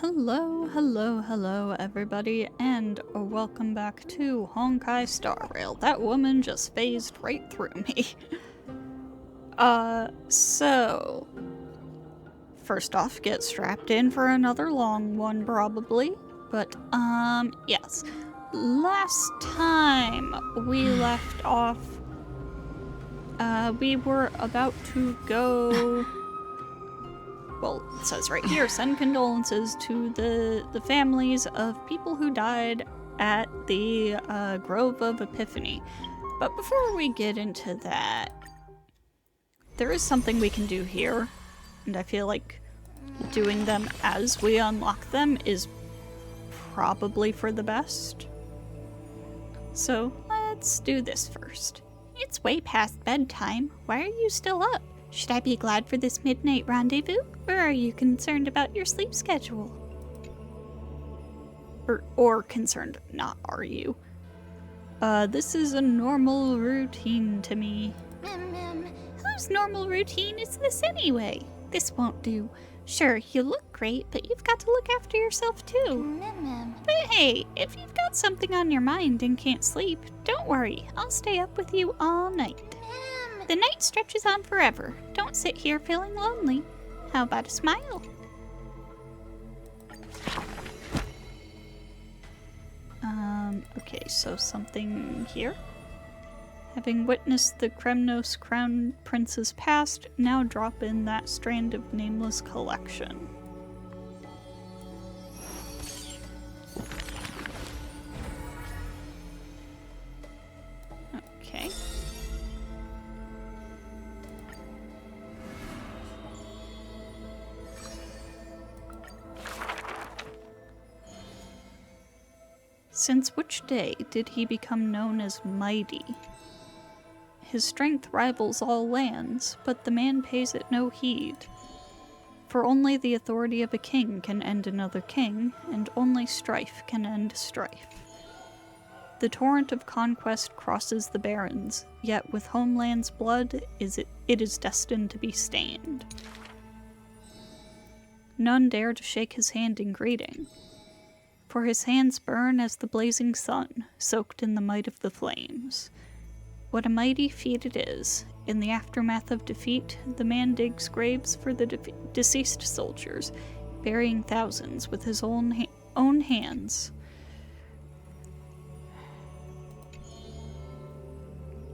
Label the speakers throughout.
Speaker 1: Hello, everybody, and welcome back to Honkai Star Rail. That woman just phased right through me. So... First off, get strapped in for another long one, probably. But, yes. Last time we left off, we were about to go... Well, it says right here, send condolences to the families of people who died at the Grove of Epiphany. But before we get into that, there is something we can do here, and I feel like doing them as we unlock them is probably for the best. So let's do this first. It's way past bedtime. Why are you still up? Should I be glad for this midnight rendezvous, or are you concerned about your sleep schedule? Or concerned, not are you. This is a normal routine to me. Whose normal routine is this anyway? This won't do. Sure, you look great, but you've got to look after yourself too. But hey, if you've got something on your mind and can't sleep, don't worry, I'll stay up with you all night. The night stretches on forever. Don't sit here feeling lonely. How about a smile? Okay, so something here. Having witnessed the Kremnos Crown Prince's past, now drop in that strand of nameless collection. Okay. Since which day did he become known as Mydei? His strength rivals all lands, but the man pays it no heed. For only the authority of a king can end another king, and only strife can end strife. The torrent of conquest crosses the barrens, yet with homeland's blood it is destined to be stained. None dare to shake his hand in greeting, for his hands burn as the blazing sun, soaked in the might of the flames. What a mighty feat it is. In the aftermath of defeat, the man digs graves for the deceased soldiers, burying thousands with his own hands.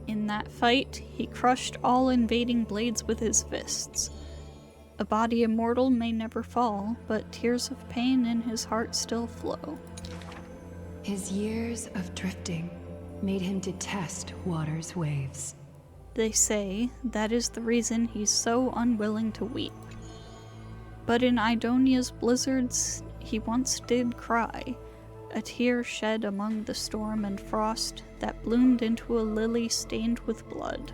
Speaker 1: In that fight, he crushed all invading blades with his fists. A body immortal may never fall, but tears of pain in his heart still flow.
Speaker 2: His years of drifting made him detest water's waves.
Speaker 1: They say that is the reason he's so unwilling to weep. But in Idonia's blizzards, he once did cry, a tear shed among the storm and frost that bloomed into a lily stained with blood.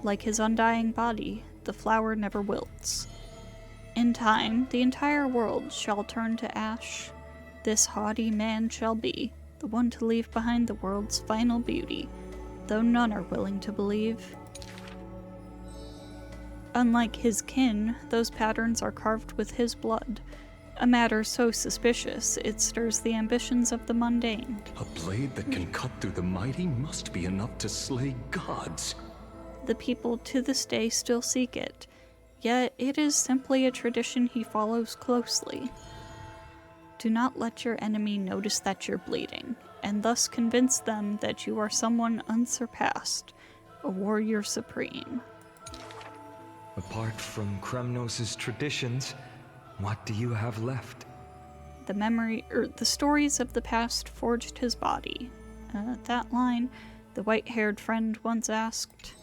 Speaker 1: Like his undying body, the flower never wilts. In time, the entire world shall turn to ash. This haughty man shall be the one to leave behind the world's final beauty, though none are willing to believe. Unlike his kin, those patterns are carved with his blood, a matter so suspicious it stirs the ambitions of the mundane.
Speaker 3: A blade that can cut through the mighty must be enough to slay gods.
Speaker 1: The people to this day still seek it, yet it is simply a tradition he follows closely. Do not let your enemy notice that you're bleeding, and thus convince them that you are someone unsurpassed, a warrior supreme.
Speaker 4: Apart from Kremnos' traditions, what do you have left?
Speaker 1: The stories of the past forged his body. That line, the white-haired friend once asked.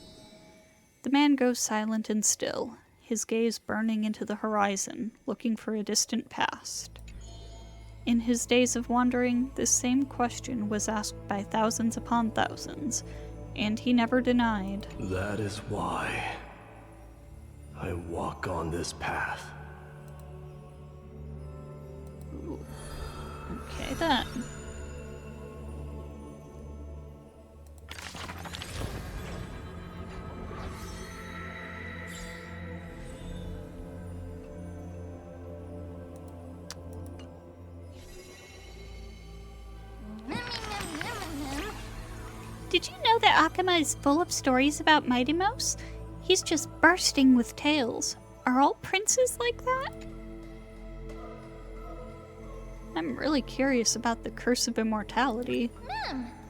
Speaker 1: The man goes silent and still, his gaze burning into the horizon, looking for a distant past. In his days of wandering, this same question was asked by thousands upon thousands, and he never denied.
Speaker 5: That is why I walk on this path.
Speaker 1: Ooh. Okay then. Did you know that Akama is full of stories about Mydei? He's just bursting with tales. Are all princes like that? I'm really curious about the Curse of Immortality.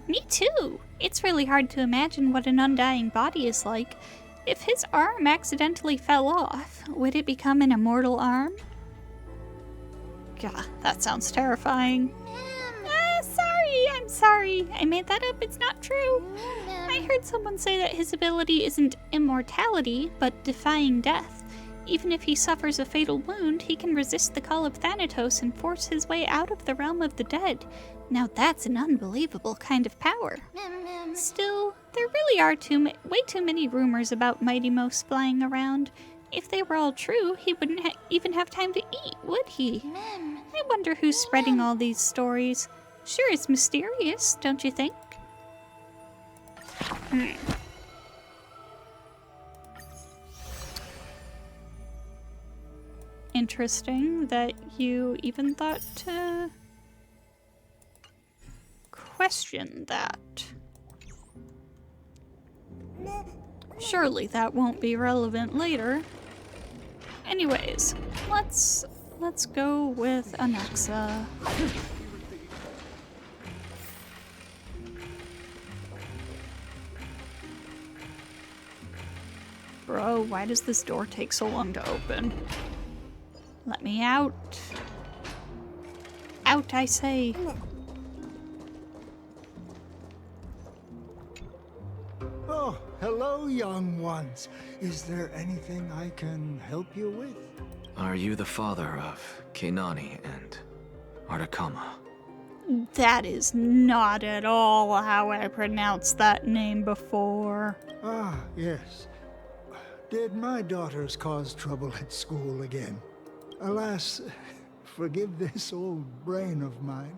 Speaker 1: Me too! It's really hard to imagine what an undying body is like. If his arm accidentally fell off, would it become an immortal arm? God, that sounds terrifying. I'm sorry. I made that up. It's not true. I heard someone say that his ability isn't immortality, but defying death. Even if he suffers a fatal wound, he can resist the call of Thanatos and force his way out of the realm of the dead. Now that's an unbelievable kind of power. Still, there really are way too many rumors about Mydei flying around. If they were all true, he wouldn't even have time to eat, would he? I wonder who's spreading all these stories. Sure, it's mysterious, don't you think? Interesting that you even thought to question that. Surely that won't be relevant later. Anyways, let's go with Anaxa. Bro, why does this door take so long to open? Let me out. Out, I say.
Speaker 6: Oh, hello, young ones. Is there anything I can help you with?
Speaker 7: Are you the father of Keinani and Artakama?
Speaker 1: That is not at all how I pronounced that name before.
Speaker 6: Ah, yes. Did my daughters cause trouble at school again? Alas, forgive this old brain of mine.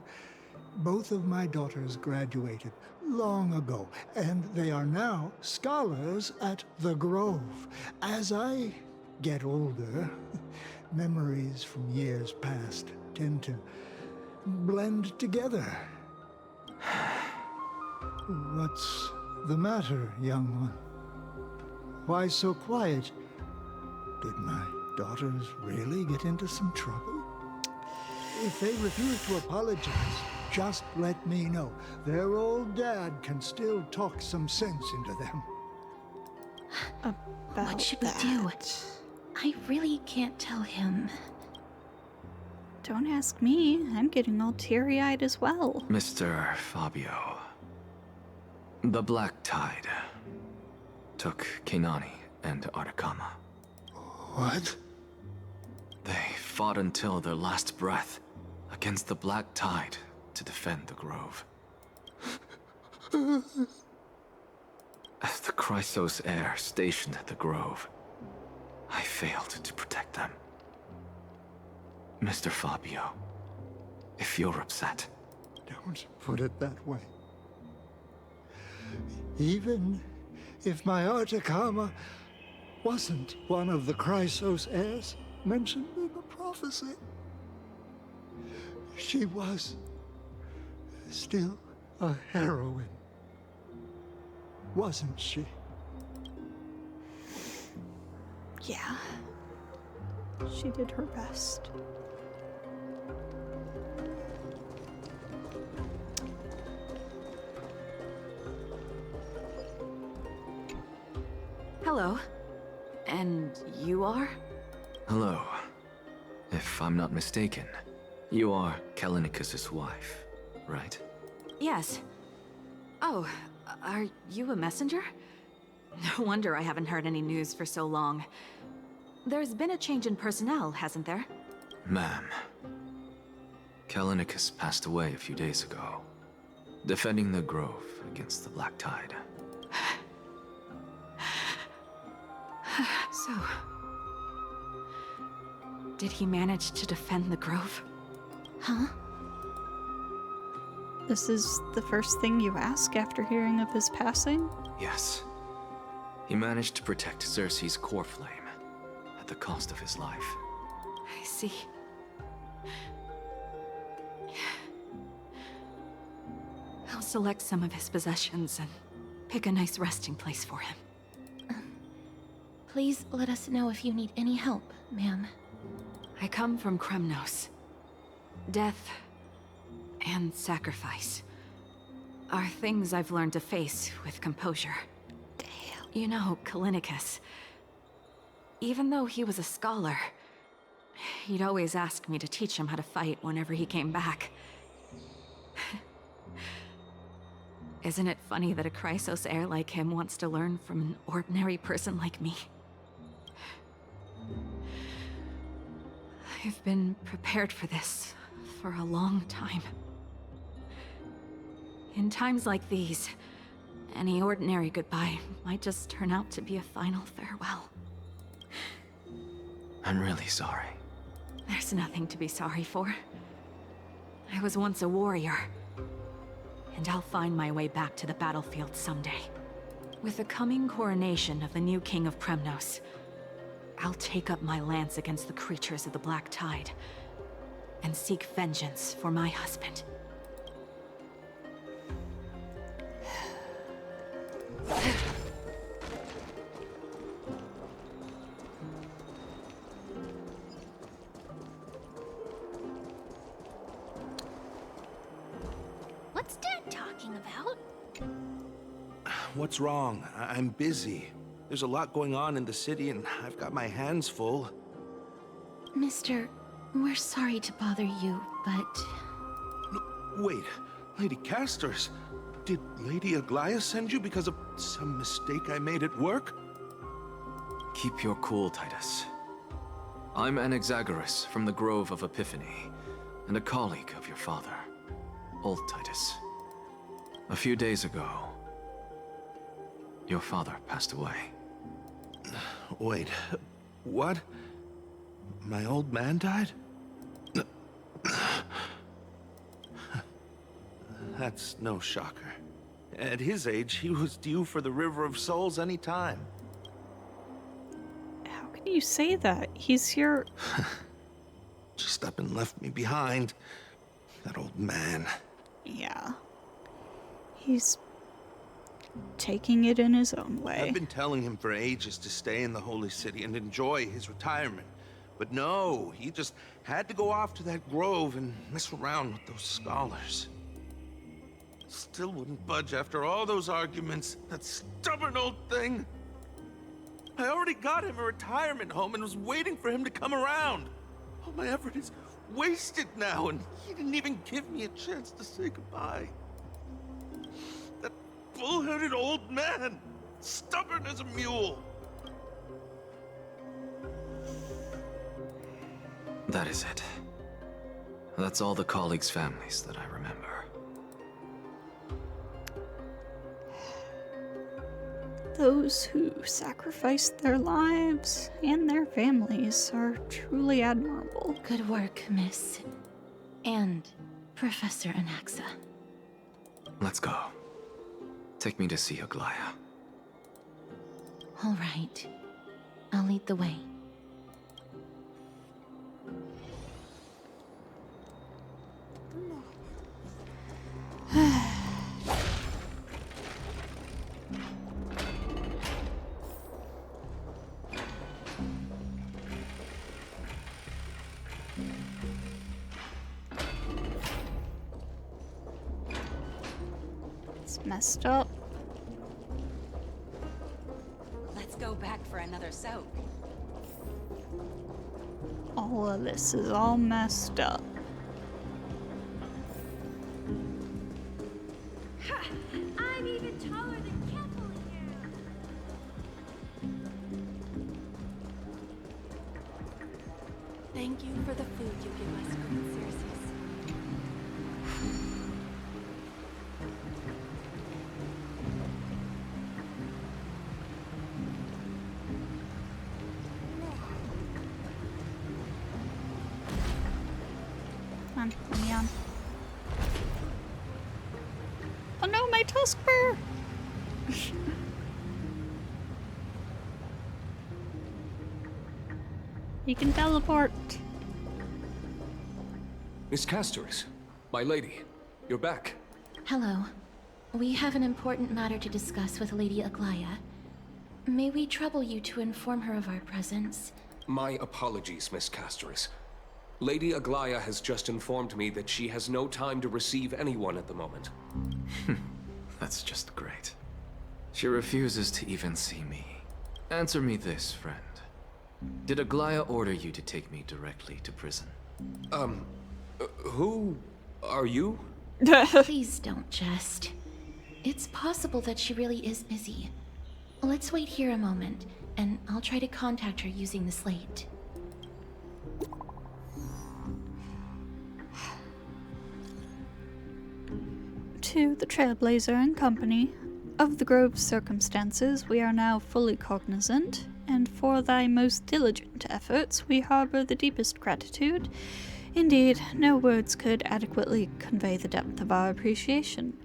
Speaker 6: Both of my daughters graduated long ago, and they are now scholars at the Grove. As I get older, memories from years past tend to blend together. What's the matter, young one? Why so quiet? Did my daughters really get into some trouble? If they refuse to apologize, just let me know. Their old dad can still talk some sense into them.
Speaker 1: About
Speaker 8: What should we do? I really can't tell him.
Speaker 1: Don't ask me. I'm getting all teary-eyed as well.
Speaker 7: Mr. Fabio. The Black Tide took Keinani and Artakama.
Speaker 6: What?
Speaker 7: They fought until their last breath against the Black Tide to defend the Grove. As the Chrysos Heirs stationed at the Grove, I failed to protect them. Mr. Fabio, if you're upset...
Speaker 6: Don't put it that way. Even if my Artakama wasn't one of the Chrysos Heirs mentioned in the prophecy, she was still a heroine, wasn't she?
Speaker 1: Yeah. She did her best.
Speaker 8: Hello. And you are?
Speaker 7: Hello. If I'm not mistaken, you are Kallinicus's wife, right?
Speaker 8: Yes. Oh, are you a messenger? No wonder I haven't heard any news for so long. There's been a change in personnel, hasn't there?
Speaker 7: Ma'am, Kallinicus passed away a few days ago, defending the Grove against the Black Tide.
Speaker 8: So... did he manage to defend the Grove? Huh?
Speaker 1: This is the first thing you ask after hearing of his passing?
Speaker 7: Yes. He managed to protect Xerxes' core flame at the cost of his life.
Speaker 8: I see. I'll select some of his possessions and pick a nice resting place for him.
Speaker 9: Please let us know if you need any help, ma'am.
Speaker 8: I come from Chrysos. Death and sacrifice are things I've learned to face with composure.
Speaker 1: Damn.
Speaker 8: You know, Kallinicus, even though he was a scholar, he'd always ask me to teach him how to fight whenever he came back. Isn't it funny that a Chrysos heir like him wants to learn from an ordinary person like me? I've been prepared for this for a long time. In times like these, any ordinary goodbye might just turn out to be a final farewell.
Speaker 7: I'm really sorry.
Speaker 8: There's nothing to be sorry for. I was once a warrior, and I'll find my way back to the battlefield someday. With the coming coronation of the new king of Chrysos, I'll take up my lance against the creatures of the Black Tide, and seek vengeance for my husband.
Speaker 9: What's Dad talking about?
Speaker 10: What's wrong? I'm busy. There's a lot going on in the city, and I've got my hands full.
Speaker 9: Mister, we're sorry to bother you, but...
Speaker 10: Wait, Lady Casters, did Lady Aglaia send you because of some mistake I made at work?
Speaker 7: Keep your cool, Titus. I'm Anaxagoras from the Grove of Epiphany, and a colleague of your father, old Titus. A few days ago, your father passed away.
Speaker 10: Wait, what? My old man died? That's no shocker. At his age, he was due for the River of Souls any time.
Speaker 1: How can you say that? He's your...
Speaker 10: Just up and left me behind. That old man.
Speaker 1: Yeah. He's taking it in his own way.
Speaker 10: I've been telling him for ages to stay in the Holy City and enjoy his retirement. But no, he just had to go off to that grove and mess around with those scholars. Still wouldn't budge after all those arguments. That stubborn old thing. I already got him a retirement home and was waiting for him to come around. All my effort is wasted now, and he didn't even give me a chance to say goodbye. That bull-headed old man, stubborn as a mule.
Speaker 7: That is it. That's all the colleagues' families that I remember.
Speaker 1: Those who sacrificed their lives and their families are truly admirable.
Speaker 9: Good work, Miss. And Professor Anaxa.
Speaker 7: Let's go. Take me to see Aglaia.
Speaker 9: All right. I'll lead the way.
Speaker 1: Messed up.
Speaker 8: Let's go back for another soak.
Speaker 1: All of this is all messed up.
Speaker 9: Ha! I'm even taller than Keppel here! Thank you for the food you give us, Queen Circes.
Speaker 1: Come on, let me on. Oh no, my tusk burr! You can teleport.
Speaker 3: Miss Casters, my lady, you're back.
Speaker 9: Hello. We have an important matter to discuss with Lady Aglaya. May we trouble you to inform her of our presence?
Speaker 11: My apologies, Miss Castoris. Lady Aglaya has just informed me that she has no time to receive anyone at the moment.
Speaker 7: That's just great. She refuses to even see me. Answer me this, friend. Did Aglaya order you to take me directly to prison?
Speaker 11: Who are you?
Speaker 9: Please don't jest. It's possible that she really is busy. Let's wait here a moment, and I'll try to contact her using the slate.
Speaker 1: To the Trailblazer and company, of the Grove's circumstances we are now fully cognizant, and for thy most diligent efforts we harbor the deepest gratitude. Indeed, no words could adequately convey the depth of our appreciation.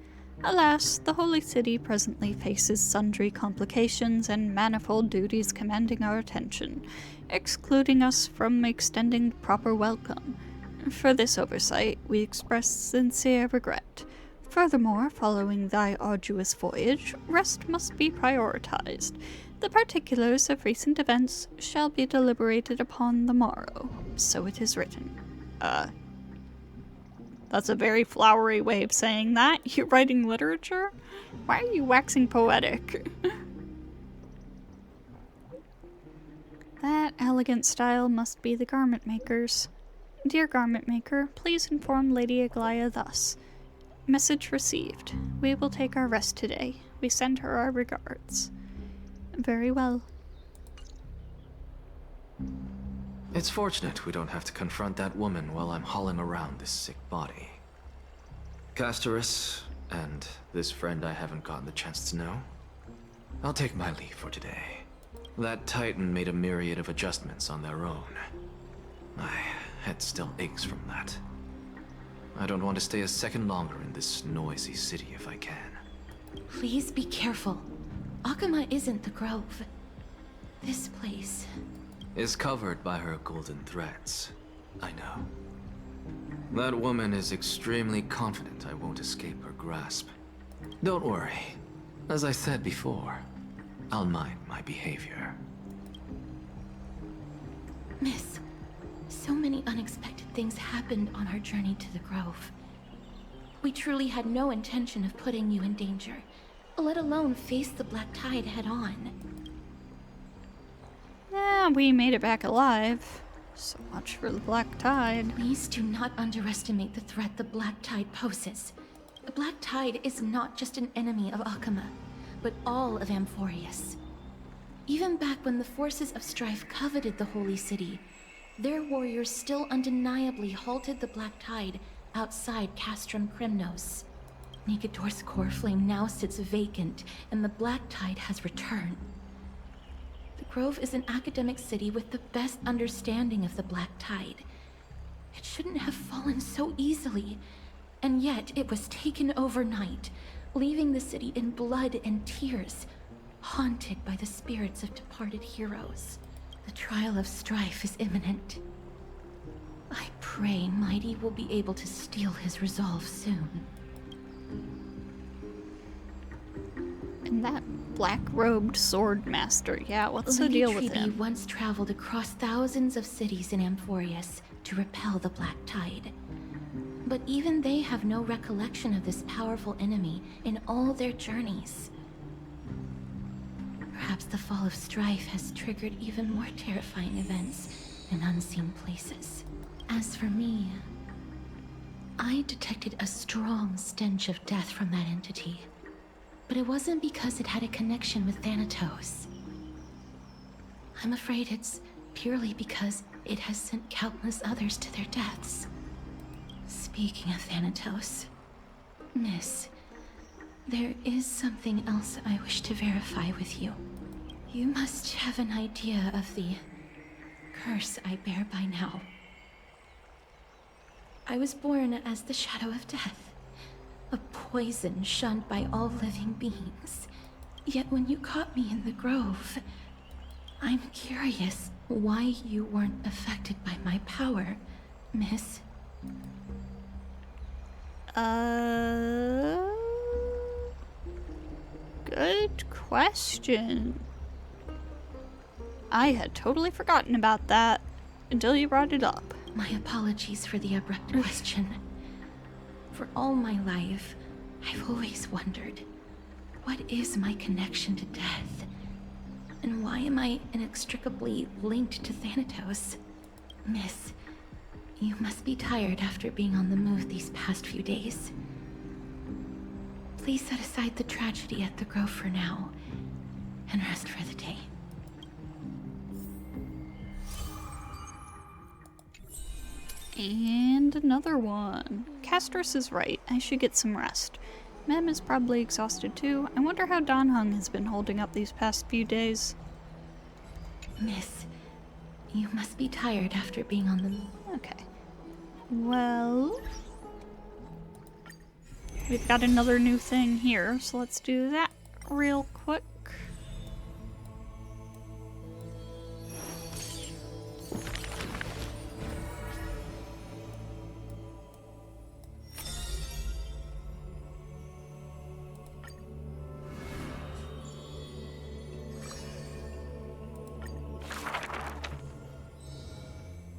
Speaker 1: Alas, the Holy City presently faces sundry complications and manifold duties commanding our attention, excluding us from extending proper welcome. For this oversight, we express sincere regret. Furthermore, following thy arduous voyage, rest must be prioritized. The particulars of recent events shall be deliberated upon the morrow, so it is written. That's a very flowery way of saying that. You're writing literature? Why are you waxing poetic? That elegant style must be the garment maker's. Dear garment maker, please inform Lady Aglaya thus. Message received. We will take our rest today. We send her our regards. Very well.
Speaker 7: It's fortunate we don't have to confront that woman while I'm hauling around this sick body. Castoris, and this friend I haven't gotten the chance to know, I'll take my leave for today. That Titan made a myriad of adjustments on their own. My head still aches from that. I don't want to stay a second longer in this noisy city if I can.
Speaker 9: Please be careful. Akama isn't the Grove. This place
Speaker 7: is covered by her golden threads. I know. That woman is extremely confident I won't escape her grasp. Don't worry. As I said before, I'll mind my behavior.
Speaker 9: Miss, so many unexpected things happened on our journey to the Grove. We truly had no intention of putting you in danger, let alone face the Black Tide head-on.
Speaker 1: Yeah, we made it back alive. So much for the Black Tide.
Speaker 9: Please do not underestimate the threat the Black Tide poses. The Black Tide is not just an enemy of Akama, but all of Amphorius. Even back when the forces of Strife coveted the Holy City, their warriors still undeniably halted the Black Tide outside Castrum Krymnos. Nigador's core flame now sits vacant, and the Black Tide has returned. The Grove is an academic city with the best understanding of the Black Tide. It shouldn't have fallen so easily, and yet it was taken overnight, leaving the city in blood and tears, haunted by the spirits of departed heroes. The trial of Strife is imminent. I pray Mydei will be able to steel his resolve soon.
Speaker 1: And that black-robed sword master, yeah, what's the deal with him?
Speaker 9: Tribbie once traveled across thousands of cities in Amphorius to repel the Black Tide. But even they have no recollection of this powerful enemy in all their journeys. Perhaps the fall of Strife has triggered even more terrifying events in unseen places. As for me, I detected a strong stench of death from that entity. But it wasn't because it had a connection with Thanatos. I'm afraid it's purely because it has sent countless others to their deaths. Speaking of Thanatos, Miss, there is something else I wish to verify with you. You must have an idea of the curse I bear by now. I was born as the shadow of death. A poison shunned by all living beings. Yet when you caught me in the Grove, I'm curious why you weren't affected by my power, Miss.
Speaker 1: Good question. I had totally forgotten about that until you brought it up.
Speaker 9: My apologies for the abrupt question. For all my life, I've always wondered, what is my connection to death? And why am I inextricably linked to Thanatos? Miss, you must be tired after being on the move these past few days. Please set aside the tragedy at the Grove for now, and rest for the day.
Speaker 1: And another one. Castris is right. I should get some rest. Mem is probably exhausted too. I wonder how Don Hung has been holding up these past few days.
Speaker 9: Miss, you must be tired after being on the...
Speaker 1: Okay. Well... we've got another new thing here, so let's do that real quick.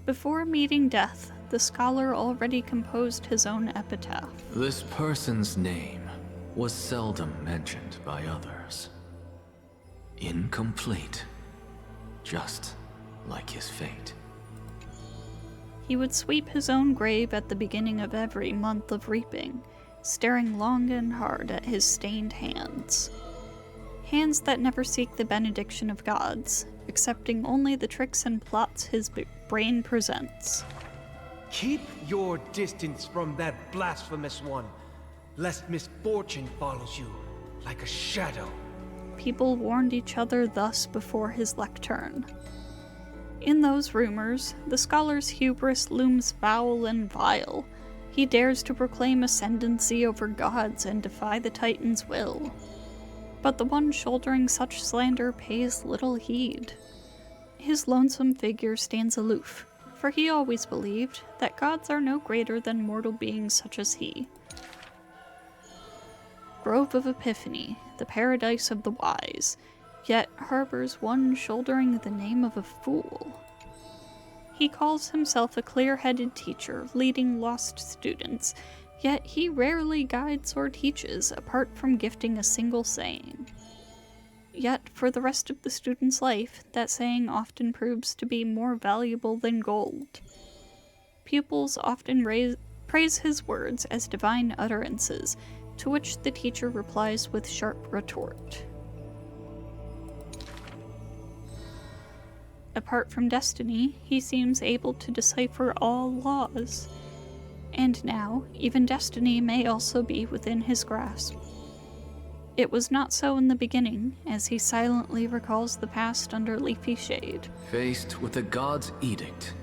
Speaker 1: Before meeting death, the scholar already composed his own epitaph.
Speaker 7: This person's name was seldom mentioned by others. Incomplete, just like his fate.
Speaker 1: He would sweep his own grave at the beginning of every month of reaping, staring long and hard at his stained hands. Hands that never seek the benediction of gods, accepting only the tricks and plots his brain presents.
Speaker 12: Keep your distance from that blasphemous one, lest misfortune follows you like a shadow.
Speaker 1: People warned each other thus before his lectern. In those rumors, the scholar's hubris looms foul and vile. He dares to proclaim ascendancy over gods and defy the Titan's will. But the one shouldering such slander pays little heed. His lonesome figure stands aloof, for he always believed that gods are no greater than mortal beings such as he. Grove of Epiphany, the paradise of the wise, yet harbors one shouldering the name of a fool. He calls himself a clear-headed teacher, leading lost students, yet he rarely guides or teaches apart from gifting a single saying. Yet, for the rest of the student's life, that saying often proves to be more valuable than gold. Pupils often praise his words as divine utterances, to which the teacher replies with sharp retort. Apart from destiny, he seems able to decipher all laws. And now, even destiny may also be within his grasp. It was not so in the beginning, as he silently recalls the past under leafy shade.
Speaker 7: Faced with a god's edict,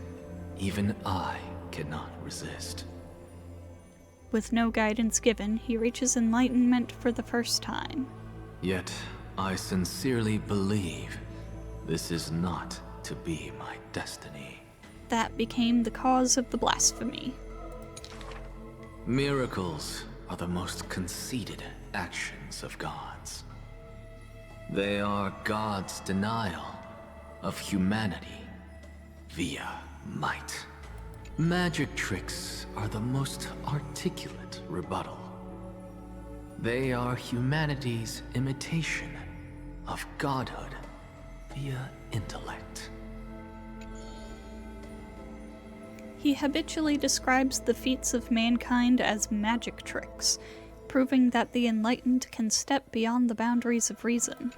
Speaker 7: even I cannot resist.
Speaker 1: With no guidance given, he reaches enlightenment for the first time.
Speaker 7: Yet, I sincerely believe this is not to be my destiny.
Speaker 1: That became the cause of the blasphemy.
Speaker 7: Miracles are the most conceited actions of gods. They are God's denial of humanity via might. Magic tricks are the most articulate rebuttal. They are humanity's imitation of godhood via intellect.
Speaker 1: He habitually describes the feats of mankind as magic tricks, proving that the enlightened can step beyond the boundaries of reason.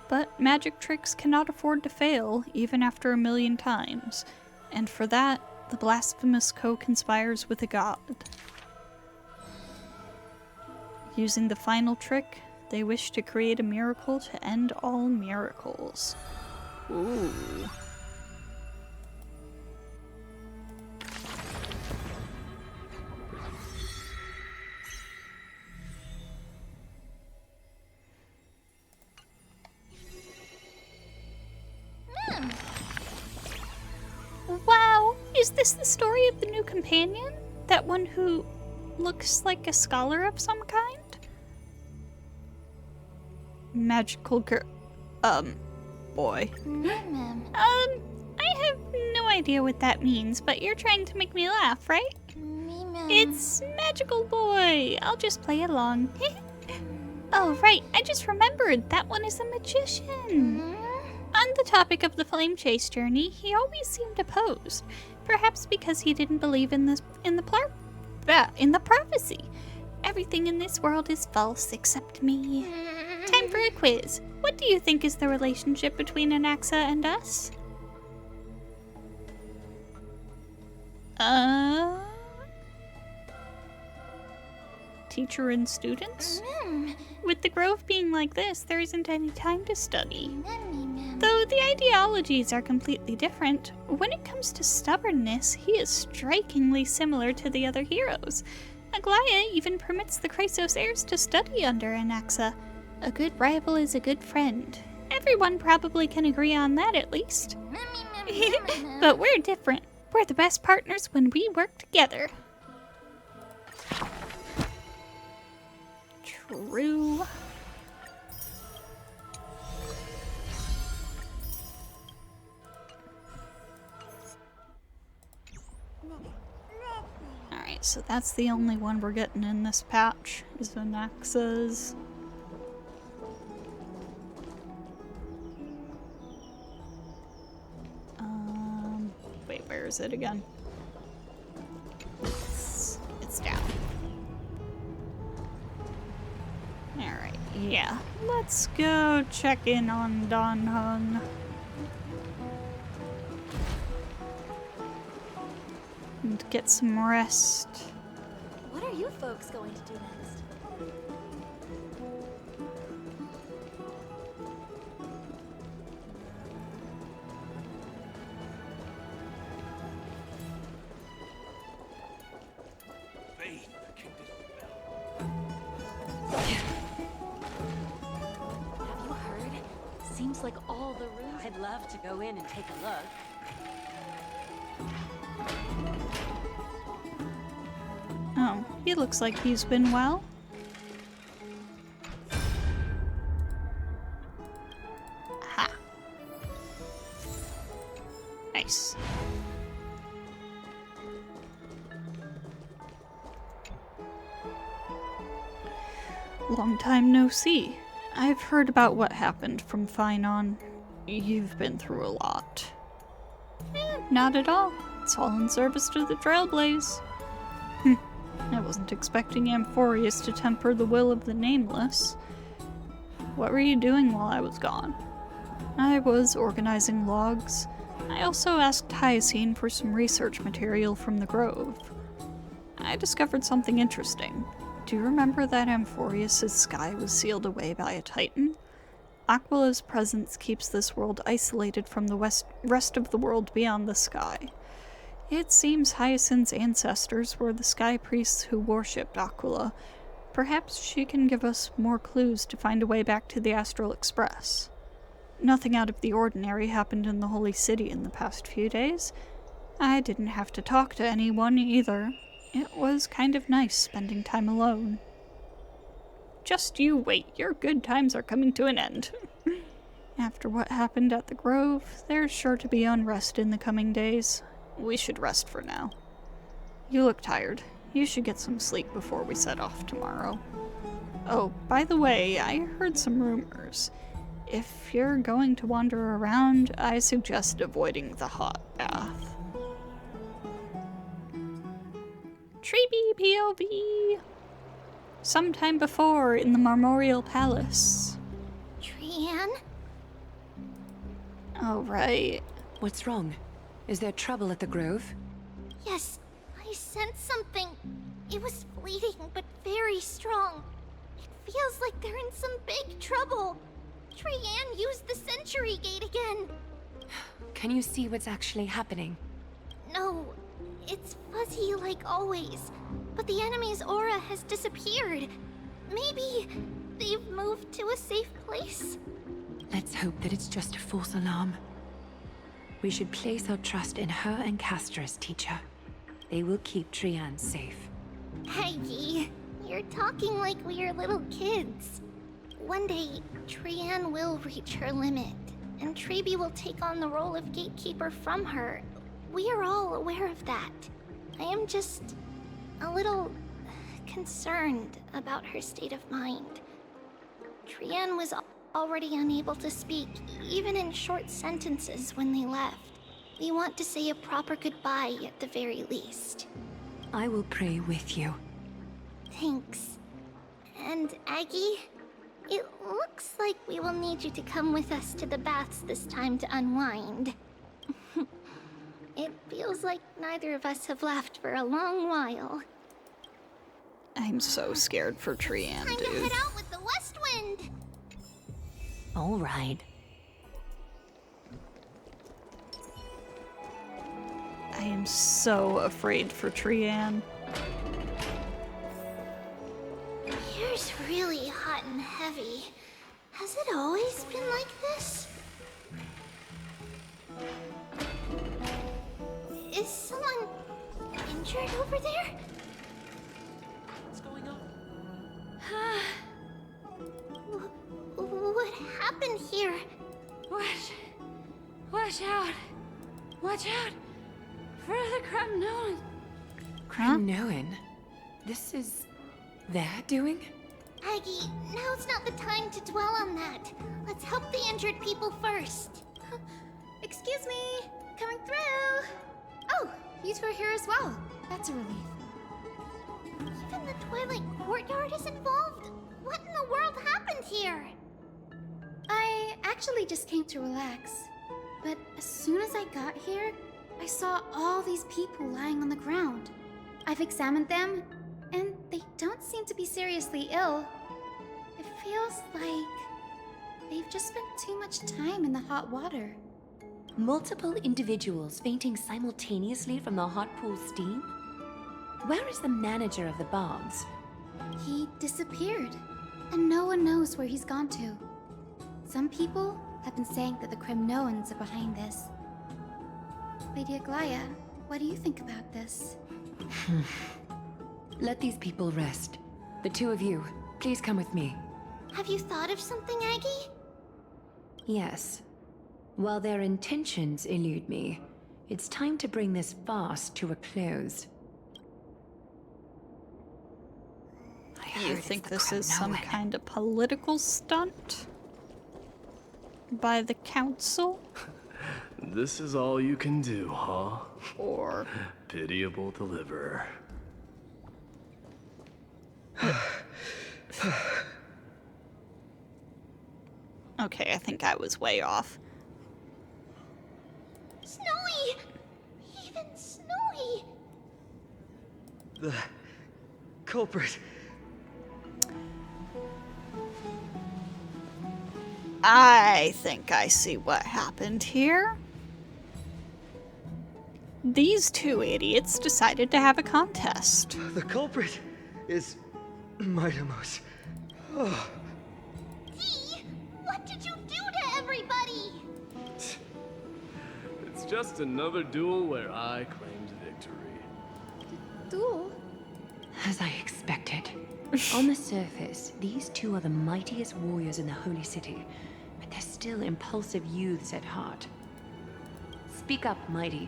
Speaker 1: But magic tricks cannot afford to fail, even after 1,000,000 times, and for that, the blasphemous co-conspires with a god. Using the final trick, they wish to create a miracle to end all miracles. Ooh. Wow, is this the story of the new companion? That one who looks like a scholar of some kind? magical boy. I have no idea what that means, but you're trying to make me laugh, right? It's magical boy. I'll just play along. Oh, right. I just remembered. That one is a magician. On the topic of the flame chase journey, he always seemed opposed. Perhaps because he didn't believe in the prophecy. Everything in this world is false except me. Time for a quiz. What do you think is the relationship between Anaxa and us? Teacher and students? With the grove being like this, there isn't any time to study. Though the ideologies are completely different, when it comes to stubbornness, he is strikingly similar to the other heroes. Aglaya even permits the Chrysos Heirs to study under Anaxa. A good rival is a good friend. Everyone probably can agree on that at least. But we're different. We're the best partners when we work together. True. Alright, so that's the only one we're getting in this patch, is Anaxa's. Wait, where is it again? It's down. Alright, yeah. Let's go check in on Don Hung. And get some rest.
Speaker 13: What are you folks going to do next?
Speaker 9: Have you heard? Seems like all the rooms.
Speaker 13: I'd love to go in and take a look.
Speaker 1: Oh, he looks like he's been well. Aha. Nice. Long time no see. I've heard about what happened from Finon. You've been through a lot. Not at all. It's all in service to the Trailblaze. I wasn't expecting Amphorius to temper the will of the Nameless. What were you doing while I was gone? I was organizing logs. I also asked Hyacine for some research material from the Grove. I discovered something interesting. Do you remember that Amphorius' sky was sealed away by a Titan? Aquila's presence keeps this world isolated from the rest of the world beyond the sky. It seems Hyacinth's ancestors were the sky priests who worshipped Aquila. Perhaps she can give us more clues to find a way back to the Astral Express. Nothing out of the ordinary happened in the Holy City in the past few days. I didn't have to talk to anyone either. It was kind of nice spending time alone. Just you wait, your good times are coming to an end. After what happened at the Grove, there's sure to be unrest in the coming days. We should rest for now. You look tired. You should get some sleep before we set off tomorrow. Oh, by the way, I heard some rumors. If you're going to wander around, I suggest avoiding the hot bath. Tribbie POV! Sometime before in the Marmorial Palace.
Speaker 9: Trianne?
Speaker 1: Oh, right.
Speaker 2: What's wrong? Is there trouble at the Grove?
Speaker 9: Yes, I sensed something. It was fleeting, but very strong. It feels like they're in some big trouble. Trianne used the Century Gate again.
Speaker 2: Can you see what's actually happening?
Speaker 9: No, it's fuzzy like always. But the enemy's aura has disappeared. Maybe they've moved to a safe place?
Speaker 2: Let's hope that it's just a false alarm. We should place our trust in her and Castra's teacher. They will keep Trianne safe.
Speaker 9: Peggy, you're talking like we're little kids.
Speaker 14: one day, Trianne will reach her limit, and Tribbie will take on the role of gatekeeper from her. We are all aware of that. I am just a little concerned about her state of mind. Trianne was already unable to speak, even in short sentences when they left. We want to say a proper goodbye at the very least.
Speaker 2: I will pray with you.
Speaker 14: Thanks. And Aggie, it looks like we will need you to come with us to the baths this time to unwind. It feels like neither of us have laughed for a long while.
Speaker 1: I'm so scared for Trianne,
Speaker 14: Time
Speaker 1: dude.
Speaker 14: to head out with the west wind!
Speaker 2: All right.
Speaker 1: I am so afraid for Trianne.
Speaker 14: Here's really hot and heavy. Has it always been like this? Is someone injured over there?
Speaker 13: What's going on?
Speaker 14: What happened here?
Speaker 8: Watch out! Watch out! For the Crumnoan!
Speaker 2: Crumnoan? This is their doing?
Speaker 14: Aggie, now's not the time to dwell on that. Let's help the injured people first.
Speaker 9: Excuse me! Coming through! Oh, you two are here as well. That's a relief.
Speaker 14: Even the Twilight Courtyard is involved? What in the world happened here?
Speaker 9: I actually just came to relax. But as soon as I got here, I saw all these people lying on the ground. I've examined them, and they don't seem to be seriously ill. It feels like they've just spent too much time in the hot water.
Speaker 2: Multiple individuals fainting simultaneously from the hot pool steam? Where is the manager of the baths?
Speaker 9: He disappeared, and no one knows where he's gone to. Some people have been saying that the Cremnoans are behind this. Lady Aglaya, what do you think about this?
Speaker 2: Let these people rest. The two of you, please come with me.
Speaker 14: Have you thought of something, Aggie?
Speaker 2: Yes. While their intentions elude me, it's time to bring this farce to a close.
Speaker 1: You think this is some kind of political stunt? By the council?
Speaker 5: This is all you can do, huh?
Speaker 1: Or...
Speaker 5: Pitiable deliverer.
Speaker 1: Okay, I think I was way off.
Speaker 14: Snowy! Even Snowy!
Speaker 4: The culprit.
Speaker 1: I think I see what happened here. These two idiots decided to have a contest.
Speaker 4: The culprit is Mydei. Oh.
Speaker 14: Dee, what did you do to everybody?
Speaker 5: It's just another duel where I claimed victory.
Speaker 9: Duel?
Speaker 2: As I expected. On the surface, these two are the mightiest warriors in the Holy City, but they're still impulsive youths at heart. Speak up, Mydei.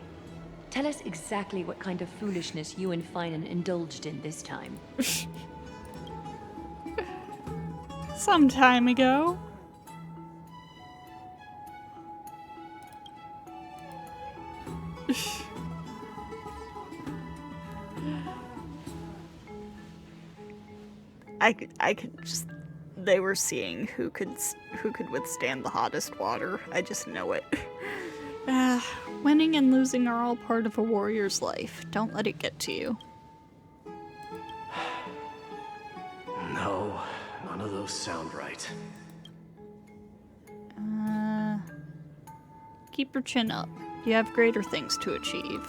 Speaker 2: Tell us exactly what kind of foolishness you and Finan indulged in this time.
Speaker 1: Some time ago. I could just, they were seeing who could withstand the hottest water. I just know it. Winning and losing are all part of a warrior's life. Don't let it get to you.
Speaker 5: No, none of those sound right.
Speaker 1: Keep your chin up. You have greater things to achieve.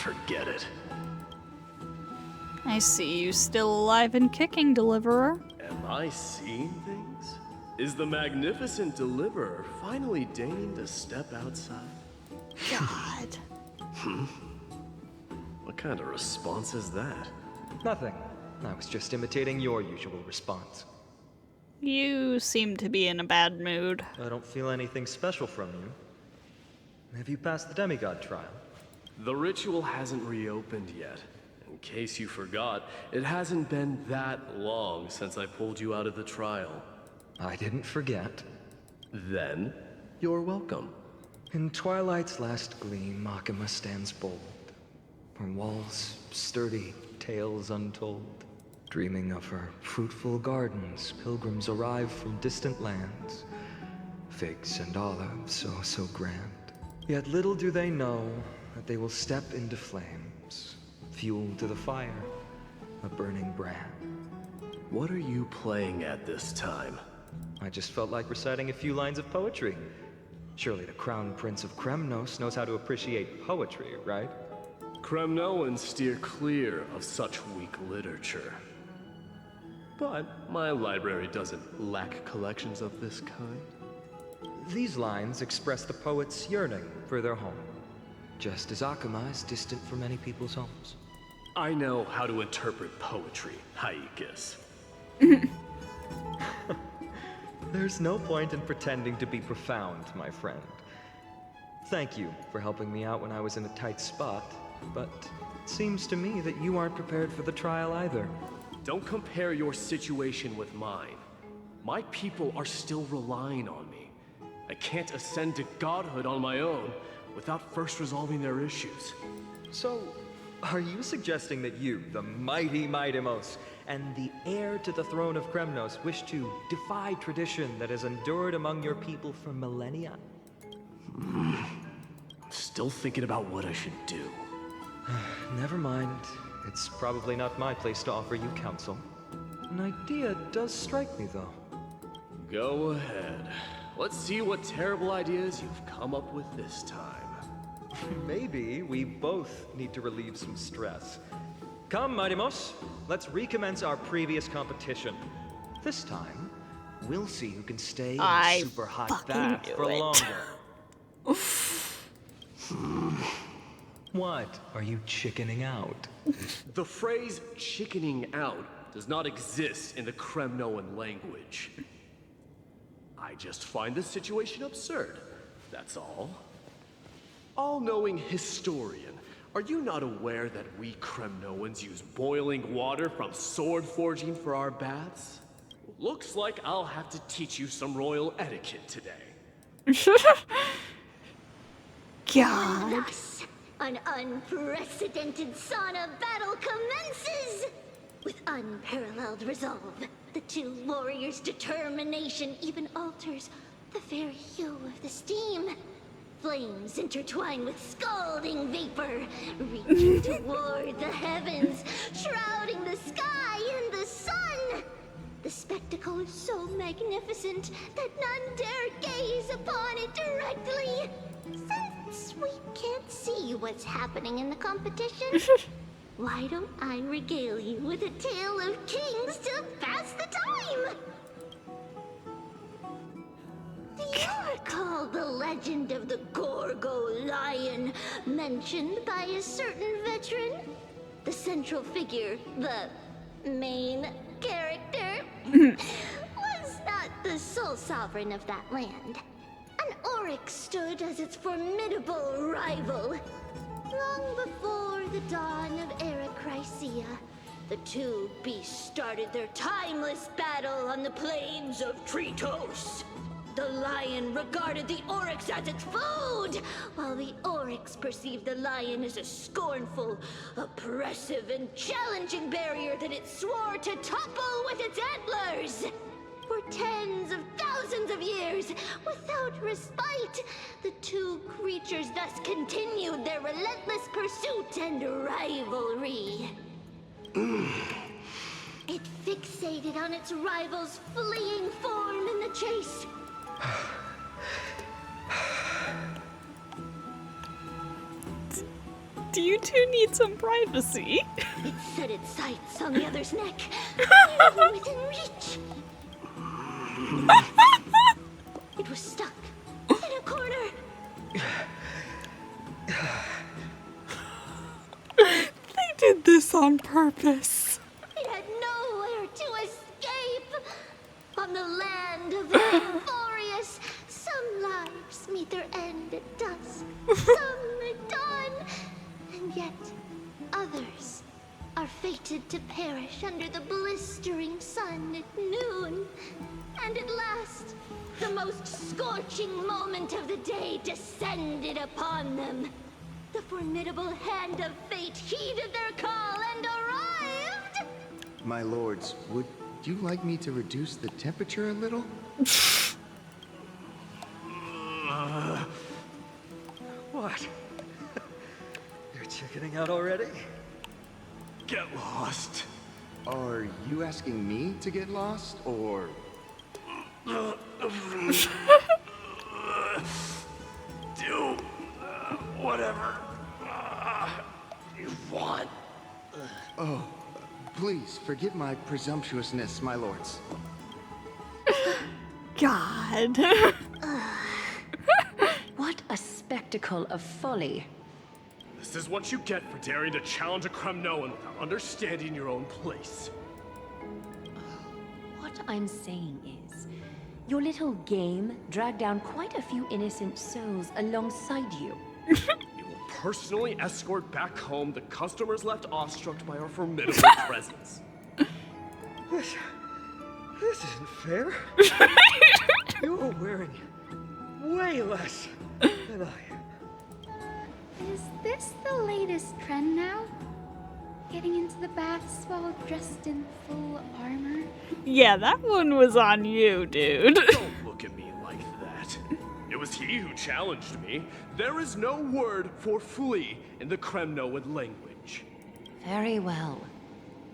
Speaker 5: Forget it.
Speaker 1: I see you still alive and kicking, Deliverer.
Speaker 5: Am I seeing things? Is the magnificent Deliverer finally deigning to step outside?
Speaker 1: God.
Speaker 5: What kind of response is that?
Speaker 4: Nothing. I was just imitating your usual response.
Speaker 1: You seem to be in a bad mood.
Speaker 4: I don't feel anything special from you. Have you passed the demigod trial?
Speaker 5: The ritual hasn't reopened yet. In case you forgot, it hasn't been that long since I pulled you out of the trial.
Speaker 4: I didn't forget.
Speaker 5: Then, you're welcome.
Speaker 4: In twilight's last gleam, Akama stands bold. Her walls sturdy, tales untold. Dreaming of her fruitful gardens, pilgrims arrive from distant lands. Figs and olives, so grand. Yet little do they know that they will step into flames, fuel to the fire, a burning brand.
Speaker 5: What are you playing at this time?
Speaker 4: I just felt like reciting a few lines of poetry. Surely the Crown Prince of Kremnos knows how to appreciate poetry, right?
Speaker 5: Kremnoans steer clear of such weak literature. But my library doesn't lack collections of this kind.
Speaker 4: These lines express the poet's yearning for their home, just as Akama is distant from many people's homes.
Speaker 5: I know how to interpret poetry, Haikis.
Speaker 4: There's no point in pretending to be profound, my friend. Thank you for helping me out when I was in a tight spot, but it seems to me that you aren't prepared for the trial either.
Speaker 5: Don't compare your situation with mine. My people are still relying on me. I can't ascend to godhood on my own without first resolving their issues.
Speaker 4: So, are you suggesting that you, the mighty Mydemos, and the heir to the throne of Kremnos, wish to defy tradition that has endured among your people for millennia?
Speaker 5: Still thinking about what I should do.
Speaker 4: Never mind. It's probably not my place to offer you counsel. An idea does strike me, though.
Speaker 5: Go ahead. Let's see what terrible ideas you've come up with this time.
Speaker 4: Maybe we both need to relieve some stress. Come, Mydemos, let's recommence our previous competition. This time, we'll see who can stay in a super hot bath for longer. What? Are you chickening out?
Speaker 5: The phrase chickening out does not exist in the Kremnoan language. I just find this situation absurd, that's all. All-knowing historian, are you not aware that we Kremnoans use boiling water from sword forging for our baths? Looks like I'll have to teach you some royal etiquette today.
Speaker 1: God.
Speaker 14: Thus, an unprecedented sauna battle commences! With unparalleled resolve, the two warriors' determination even alters the very hue of the steam. Flames intertwine with scalding vapor, reaching toward the heavens, shrouding the sky and the sun. The spectacle is so magnificent that none dare gaze upon it directly. Since we can't see what's happening in the competition, why don't I regale you with a tale of kings to pass the time? Do you recall the legend of the Gorgo lion mentioned by a certain veteran? The central figure, the main character, was not the sole sovereign of that land. An oryx stood as its formidable rival. Long before the dawn of Era Chrysia, the two beasts started their timeless battle on the plains of Chrysos. The lion regarded the oryx as its food, while the oryx perceived the lion as a scornful, oppressive, and challenging barrier that it swore to topple with its antlers. For tens of thousands of years, without respite, the two creatures thus continued their relentless pursuit and rivalry. It fixated on its rival's fleeing form in the chase.
Speaker 1: Do you two need some privacy?
Speaker 14: It set its sights on the other's neck, nearly within reach. It was stuck in a corner.
Speaker 1: They did this on purpose.
Speaker 14: It had nowhere to escape. On the Some are done, and yet others are fated to perish under the blistering sun at noon. And at last, the most scorching moment of the day descended upon them. The formidable hand of fate heeded their call and arrived!
Speaker 15: My lords, would you like me to reduce the temperature a little?
Speaker 4: What? You're chickening out already? Get lost.
Speaker 15: Are you asking me to get lost, or...
Speaker 5: Do whatever you want.
Speaker 15: Oh, please forgive my presumptuousness, my lords.
Speaker 1: God.
Speaker 2: What a spectacle of folly.
Speaker 5: This is what you get for daring to challenge a Kremnoan without understanding your own place.
Speaker 2: What I'm saying is, your little game dragged down quite a few innocent souls alongside you.
Speaker 5: We will personally escort back home the customers left awestruck by our formidable presence.
Speaker 4: This isn't fair. You're wearing way less than I am.
Speaker 16: Is this the latest trend now? Getting into the baths while dressed in full armor?
Speaker 1: Yeah, that one was on you, dude.
Speaker 5: Don't look at me like that. It was he who challenged me. There is no word for flee in the Kremnoan language.
Speaker 2: Very well.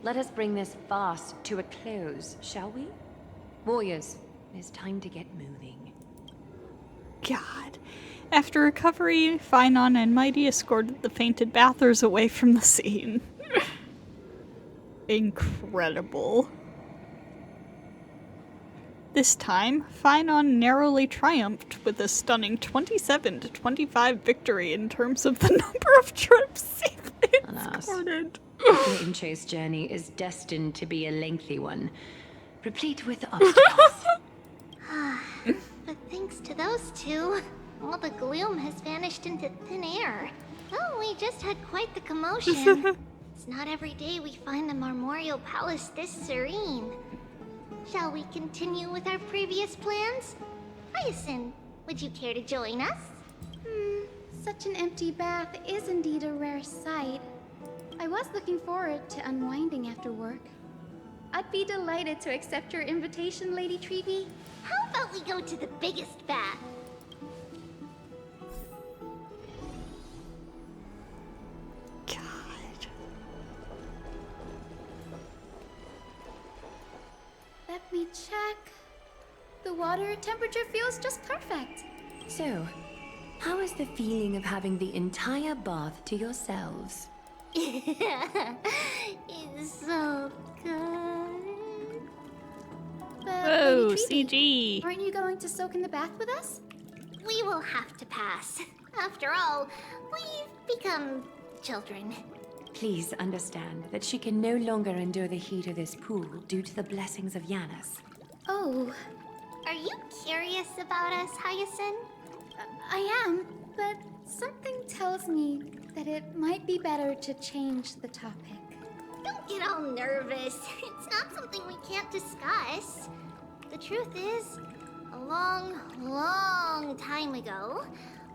Speaker 2: Let us bring this farce to a close, shall we? Warriors, it's time to get moving.
Speaker 1: God. After recovery, Finon and Mydei escorted the fainted bathers away from the scene. Incredible. This time, Finon narrowly triumphed with a stunning 27-25 victory in terms of the number of trips safely escorted.
Speaker 2: The Flame Chase journey is destined to be a lengthy one, replete with obstacles.
Speaker 14: But thanks to those two, all the gloom has vanished into thin air. Oh, we just had quite the commotion. It's not every day we find the Marmoreal Palace this serene. Shall we continue with our previous plans? Hyacinth, would you care to join us?
Speaker 16: Such an empty bath is indeed a rare sight. I was looking forward to unwinding after work. I'd be delighted to accept your invitation, Lady Tribbie.
Speaker 14: How about we go to the biggest bath?
Speaker 16: Let me check. The water temperature feels just perfect.
Speaker 2: So, how is the feeling of having the entire bath to yourselves?
Speaker 14: It's so good.
Speaker 16: But
Speaker 1: Whoa,
Speaker 16: Lady Tribbie,
Speaker 1: CG.
Speaker 16: aren't you going to soak in the bath with us?
Speaker 14: We will have to pass. After all, we've become children.
Speaker 2: Please understand that she can no longer endure the heat of this pool due to the blessings of Yanis.
Speaker 16: Oh.
Speaker 14: Are you curious about us, Hyacinth?
Speaker 16: I am, but something tells me that it might be better to change the topic.
Speaker 14: Don't get all nervous. It's not something we can't discuss. The truth is, a long, long time ago,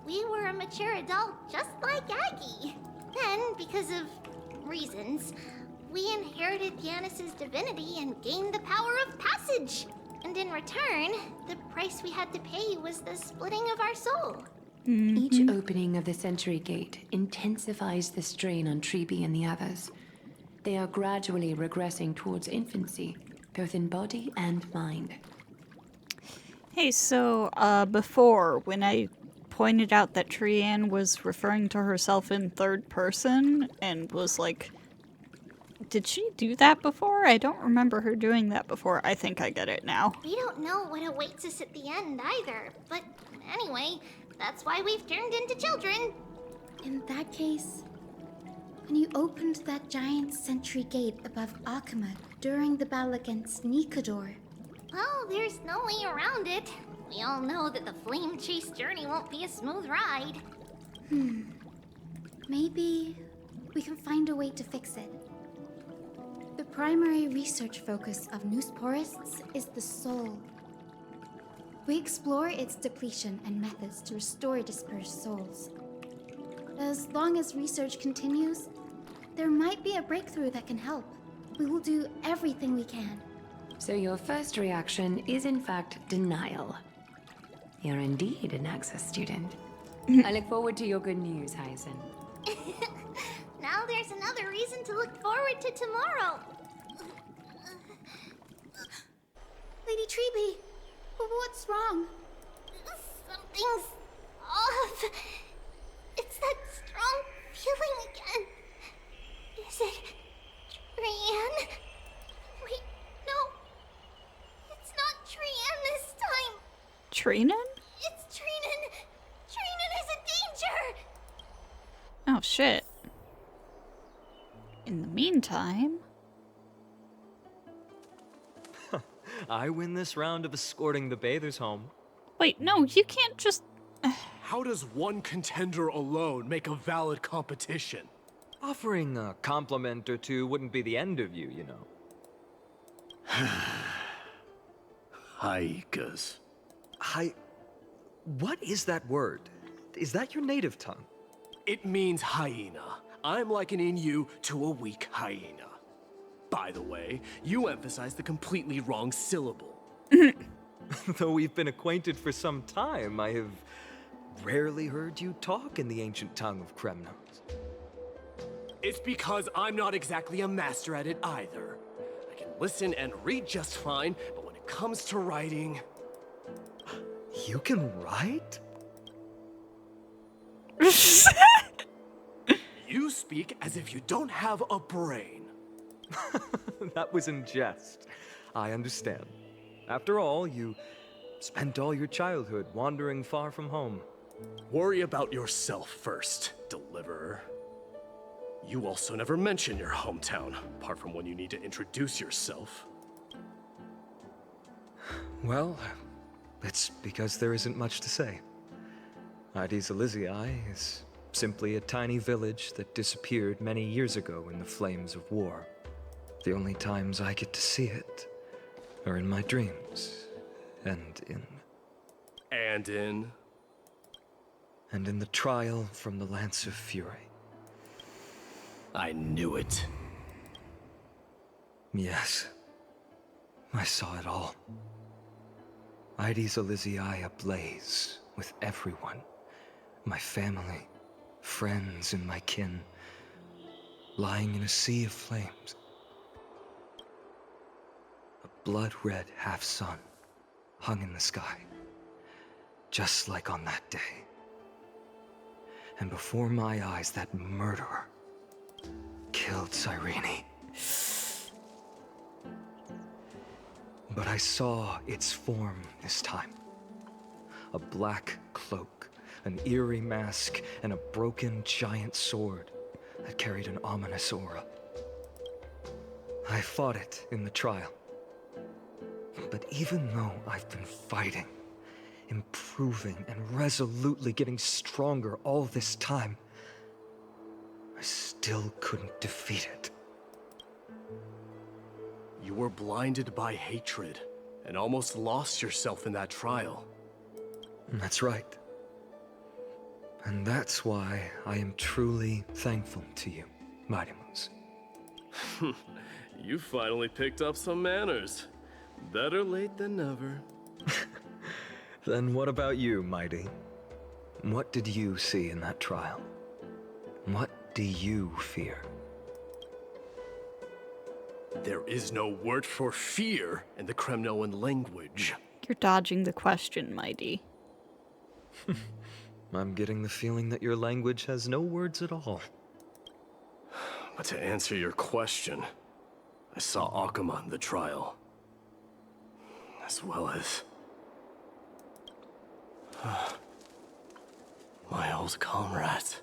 Speaker 14: we were a mature adult just like Aggie. Then, because of reasons, we inherited Yanis's divinity and gained the power of passage. And in return, the price we had to pay was the splitting of our soul.
Speaker 2: Each opening of the Century Gate intensifies the strain on Tribbie and the others. They are gradually regressing towards infancy, both in body and mind.
Speaker 1: Hey, so, before, when I pointed out that Trianne was referring to herself in third person and was like, did she do that before? I don't remember her doing that before. I think I get it now.
Speaker 14: We don't know what awaits us at the end either, but anyway, that's why we've turned into children.
Speaker 16: In that case, when you opened that giant sentry gate above Akama during the battle against Nikador.
Speaker 14: Well, there's no way around it. We all know that the Flame Chase journey won't be a smooth ride.
Speaker 16: Maybe we can find a way to fix it. The primary research focus of Noosporists is the soul. We explore its depletion and methods to restore dispersed souls. As long as research continues, there might be a breakthrough that can help. We will do everything we can.
Speaker 2: So your first reaction is in fact denial. You're indeed an Access student. I look forward to your good news, Hyacin.
Speaker 14: Now there's another reason to look forward to tomorrow.
Speaker 16: Lady Tribbie, what's wrong?
Speaker 14: Something's off. It's that strong feeling again. Is it Trian? Wait, no. It's not Trian this time.
Speaker 1: Trinan?
Speaker 14: It's Trinan. Trinan is in danger.
Speaker 1: Oh shit. In the meantime...
Speaker 4: I win this round of escorting the bathers home.
Speaker 1: Wait, no, you can't just...
Speaker 5: How does one contender alone make a valid competition?
Speaker 4: Offering a compliment or two wouldn't be the end of you, you know.
Speaker 5: Haikas.
Speaker 4: What is that word? Is that your native tongue?
Speaker 5: It means hyena. I'm likening you to a weak hyena. By the way, you emphasize the completely wrong syllable.
Speaker 4: Though we've been acquainted for some time, I have rarely heard you talk in the ancient tongue of Kremnos.
Speaker 5: It's because I'm not exactly a master at it either. I can listen and read just fine, but when it comes to writing...
Speaker 4: You can write?
Speaker 5: You speak as if you don't have a brain.
Speaker 4: That was in jest. I understand. After all, you spent all your childhood wandering far from home.
Speaker 5: Worry about yourself first, Deliverer. You also never mention your hometown, apart from when you need to introduce yourself.
Speaker 4: Well, it's because there isn't much to say. Mydei's Elysiae is simply a tiny village that disappeared many years ago in the flames of war. The only times I get to see it are in my dreams, and in the trial from the Lance of Fury.
Speaker 5: I knew it.
Speaker 4: Yes, I saw it all. Mydei's Elysiae ablaze with everyone. My family, friends, and my kin, lying in a sea of flames. A blood-red half-sun hung in the sky, just like on that day. And before my eyes, that murderer killed Cyrene. But I saw its form this time. A black cloak, an eerie mask, and a broken giant sword that carried an ominous aura. I fought it in the trial. But even though I've been fighting, improving, and resolutely getting stronger all this time, I still couldn't defeat it.
Speaker 5: You were blinded by hatred, and almost lost yourself in that trial.
Speaker 4: That's right. And that's why I am truly thankful to you, Mightymoons.
Speaker 5: You finally picked up some manners. Better late than never.
Speaker 4: Then what about you, Mydei? What did you see in that trial? What do you fear?
Speaker 5: There is no word for fear in the Kremnoan language.
Speaker 1: You're dodging the question, Mydei.
Speaker 4: I'm getting the feeling that your language has no words at all.
Speaker 5: But to answer your question, I saw Akuma in the trial. As well as... my old comrades.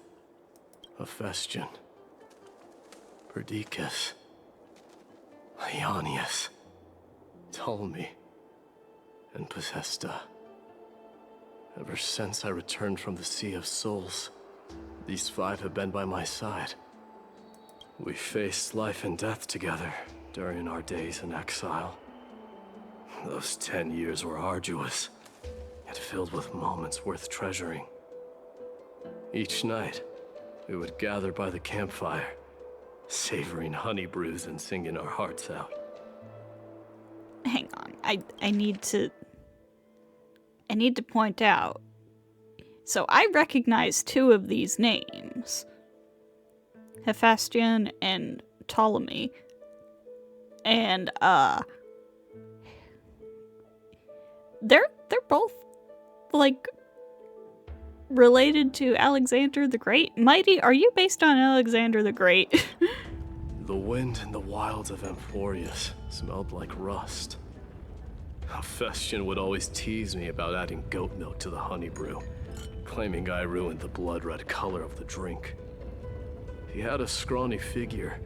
Speaker 5: Hephaestion. Perdiccas. Ionius. Ptolemy. And Possesta. Ever since I returned from the Sea of Souls, These 5 have been by my side. We faced life and death together during our days in exile. Those 10 years were arduous, yet filled with moments worth treasuring. Each night, we would gather by the campfire, savoring honey brews and singing our hearts out.
Speaker 1: Hang on, I need to point out. So I recognize 2 of these names. Hephaestion and Ptolemy. And they're both like related to Alexander the Great. Mydei, are you based on Alexander the Great?
Speaker 5: The wind in the wilds of Amphorius smelled like rust. Hephaestion would always tease me about adding goat milk to the honey brew, claiming I ruined the blood-red color of the drink. He had a scrawny figure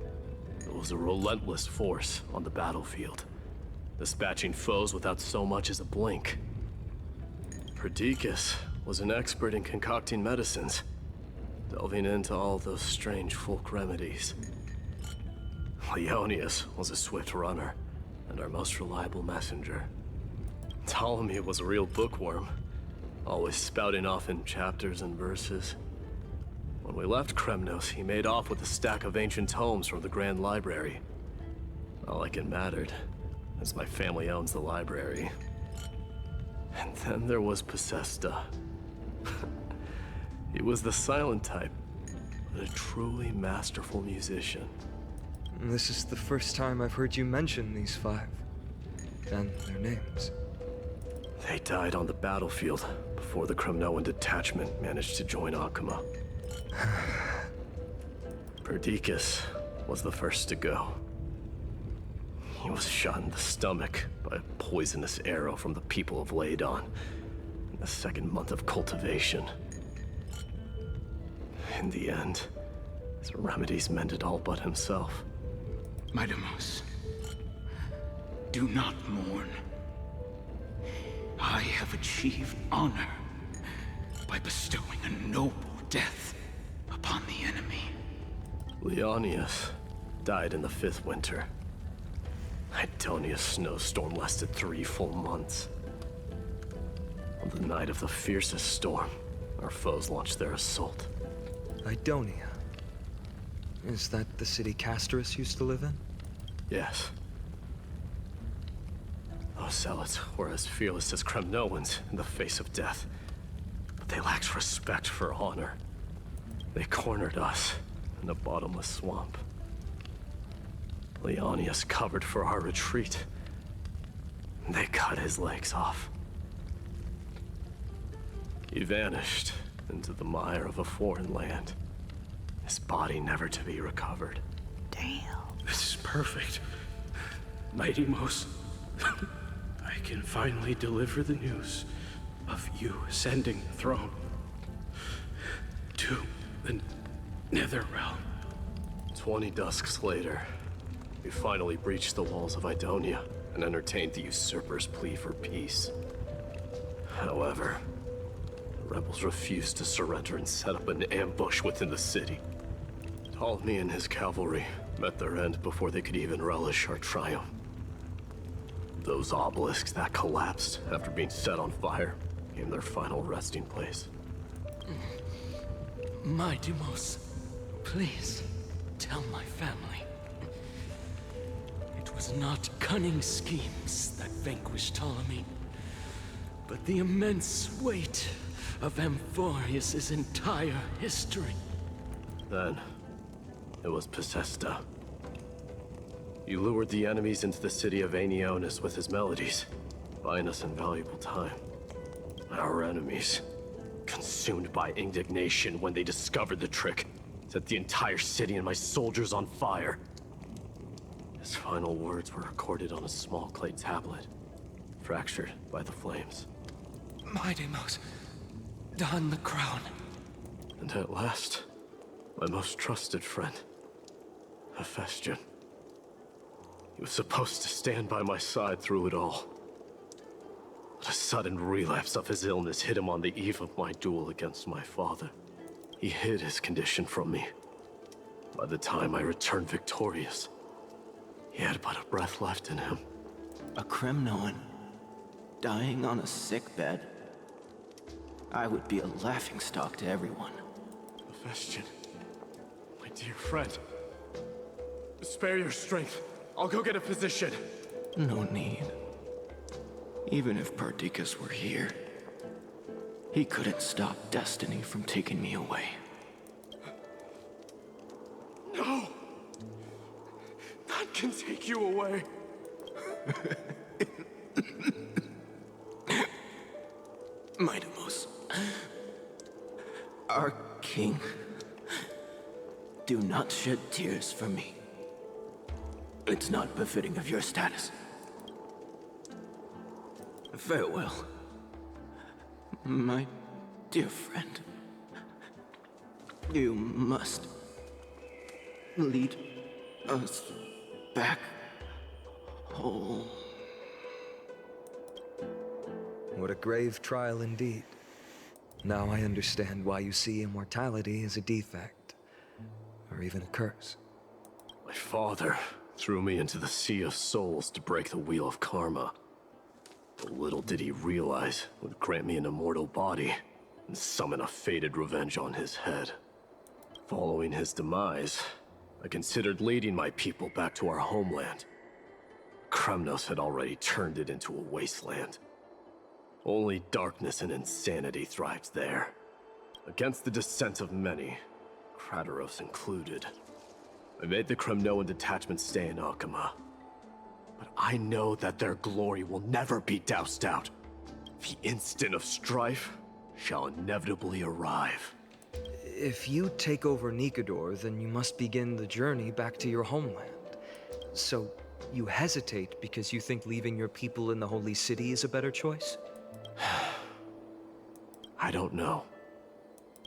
Speaker 5: that was a relentless force on the battlefield, dispatching foes without so much as a blink. Perdiccas was an expert in concocting medicines, delving into all those strange folk remedies. Leonius was a swift runner and our most reliable messenger. Ptolemy was a real bookworm, always spouting off in chapters and verses. When we left Kremnos, he made off with a stack of ancient tomes from the Grand Library. Not like it mattered, as my family owns the library. And then there was Possesta. He was the silent type, but a truly masterful musician.
Speaker 4: This is the first time I've heard you mention these 5. And their names.
Speaker 5: They died on the battlefield before the Kremnoan detachment managed to join Akuma. Perdiccas was the first to go. He was shot in the stomach by a poisonous arrow from the people of Ladon in the 2nd month of cultivation. In the end, his remedies mended all but himself.
Speaker 17: Mydei, do not mourn. I have achieved honor by bestowing a noble death upon the enemy.
Speaker 5: Leonius died in the 5th winter. Idonia's snowstorm lasted 3 full months. On the night of the fiercest storm, our foes launched their assault.
Speaker 4: Idonia. Is that the city Castorus used to live in?
Speaker 5: Yes. Those zealots were as fearless as Kremnoans in the face of death, but they lacked respect for honor. They cornered us in a bottomless swamp. Leonius covered for our retreat. They cut his legs off. He vanished into the mire of a foreign land, his body never to be recovered.
Speaker 1: Damn.
Speaker 17: This is perfect. Mydei, I can finally deliver the news of you ascending the throne to the Netherrealm.
Speaker 5: 20 dusks later, we finally breached the walls of Idonia and entertained the usurper's plea for peace. However, the rebels refused to surrender and set up an ambush within the city. Ptolemy and his cavalry met their end before they could even relish our triumph. Those obelisks that collapsed after being set on fire became their final resting place.
Speaker 17: Mydei, please tell my family. It was not cunning schemes that vanquished Ptolemy, but the immense weight of Amphorius' entire history.
Speaker 5: Then, it was Possesta. He lured the enemies into the city of Aenionis with his melodies, buying us invaluable time. Our enemies, consumed by indignation when they discovered the trick, set the entire city and my soldiers on fire. His final words were recorded on a small clay tablet, fractured by the flames.
Speaker 17: Mydei, don the crown.
Speaker 5: And at last, my most trusted friend, Hephaestion. He was supposed to stand by my side through it all. But a sudden relapse of his illness hit him on the eve of my duel against my father. He hid his condition from me. By the time I returned victorious, he had but a breath left in him.
Speaker 18: A Kremnoan dying on a sickbed? I would be a laughingstock to everyone.
Speaker 5: Vestian, my dear friend. Spare your strength. I'll go get a physician.
Speaker 18: No need. Even if Perdiccas were here, he couldn't stop destiny from taking me away.
Speaker 5: No! None can take you away.
Speaker 18: Mydei, our king, do not shed tears for me. It's not befitting of your status. Farewell, my dear friend. You must lead us back home.
Speaker 4: What a grave trial indeed. Now I understand why you see immortality as a defect, or even a curse.
Speaker 5: My father threw me into the Sea of Souls to break the wheel of karma. But little did he realize it would grant me an immortal body and summon a fated revenge on his head. Following his demise, I considered leading my people back to our homeland. Kremnos had already turned it into a wasteland. Only darkness and insanity thrived there. Against the dissent of many, Kratos included. I made the Kremnoan detachment stay in Akama. But I know that their glory will never be doused out. The instant of strife shall inevitably arrive.
Speaker 4: If you take over Nikedor, then you must begin the journey back to your homeland. So, you hesitate because you think leaving your people in the Holy City is a better choice?
Speaker 5: I don't know.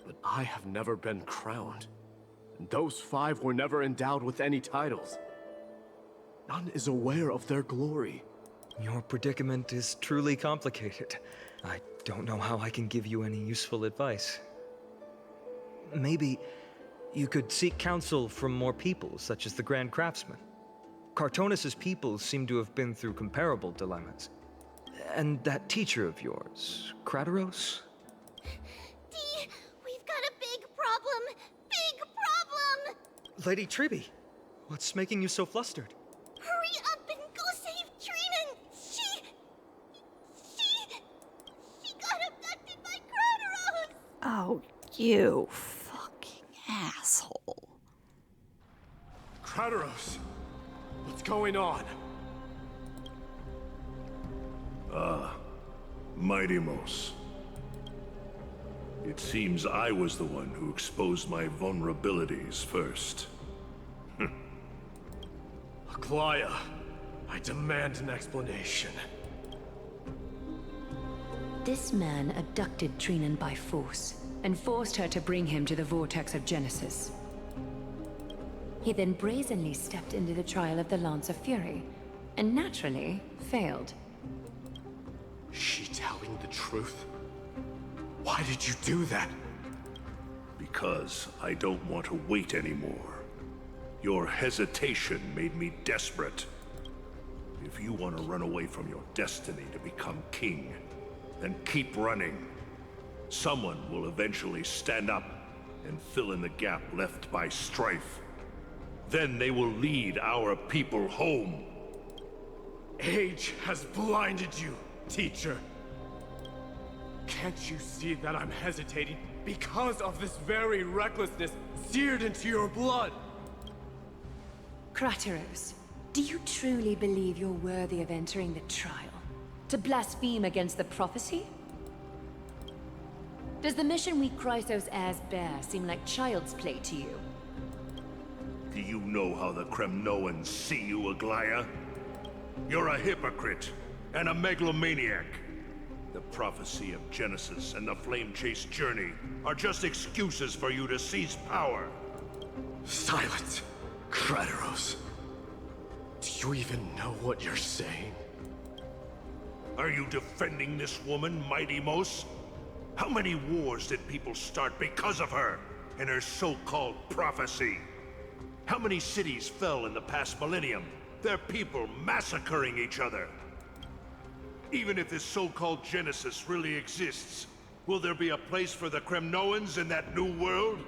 Speaker 5: But I have never been crowned. And those 5 were never endowed with any titles. None is aware of their glory.
Speaker 4: Your predicament is truly complicated. I don't know how I can give you any useful advice. Maybe you could seek counsel from more people, such as the Grand Craftsman. Cartonis' people seem to have been through comparable dilemmas. And that teacher of yours, Kratos?
Speaker 14: Dee, we've got a big problem! Big problem!
Speaker 4: Lady Tribbie, what's making you so flustered?
Speaker 14: Hurry up and go save Trinan! She got abducted by Kratos!
Speaker 1: Oh, you fucking asshole.
Speaker 5: Kratos! What's going on?
Speaker 19: Mydei. It seems I was the one who exposed my vulnerabilities first.
Speaker 5: Aglaya, I demand an explanation.
Speaker 2: This man abducted Trinan by force, and forced her to bring him to the vortex of Genesis. He then brazenly stepped into the trial of the Lance of Fury, and naturally failed.
Speaker 5: She telling the truth? Why did you do that?
Speaker 19: Because I don't want to wait anymore. Your hesitation made me desperate. If you want to run away from your destiny to become king, then keep running. Someone will eventually stand up and fill in the gap left by strife. Then they will lead our people home.
Speaker 5: Age has blinded you, teacher. Can't you see that I'm hesitating because of this very recklessness seared into your blood?
Speaker 2: Kratos, do you truly believe you're worthy of entering the trial? To blaspheme against the prophecy? Does the mission we Chrysos Heirs bear seem like child's play to you?
Speaker 19: Do you know how the Kremnoans see you, Aglaya? You're a hypocrite and a megalomaniac. The prophecy of Genesis and the Flame Chase journey are just excuses for you to seize power.
Speaker 5: Silence, Kratos. Do you even know what you're saying?
Speaker 19: Are you defending this woman, Mydei? How many wars did people start because of her? and her so-called prophecy. How many cities fell in the past millennium? Their people massacring each other. Even if this so-called Genesis really exists, will there be a place for the Kremnoans in that new world?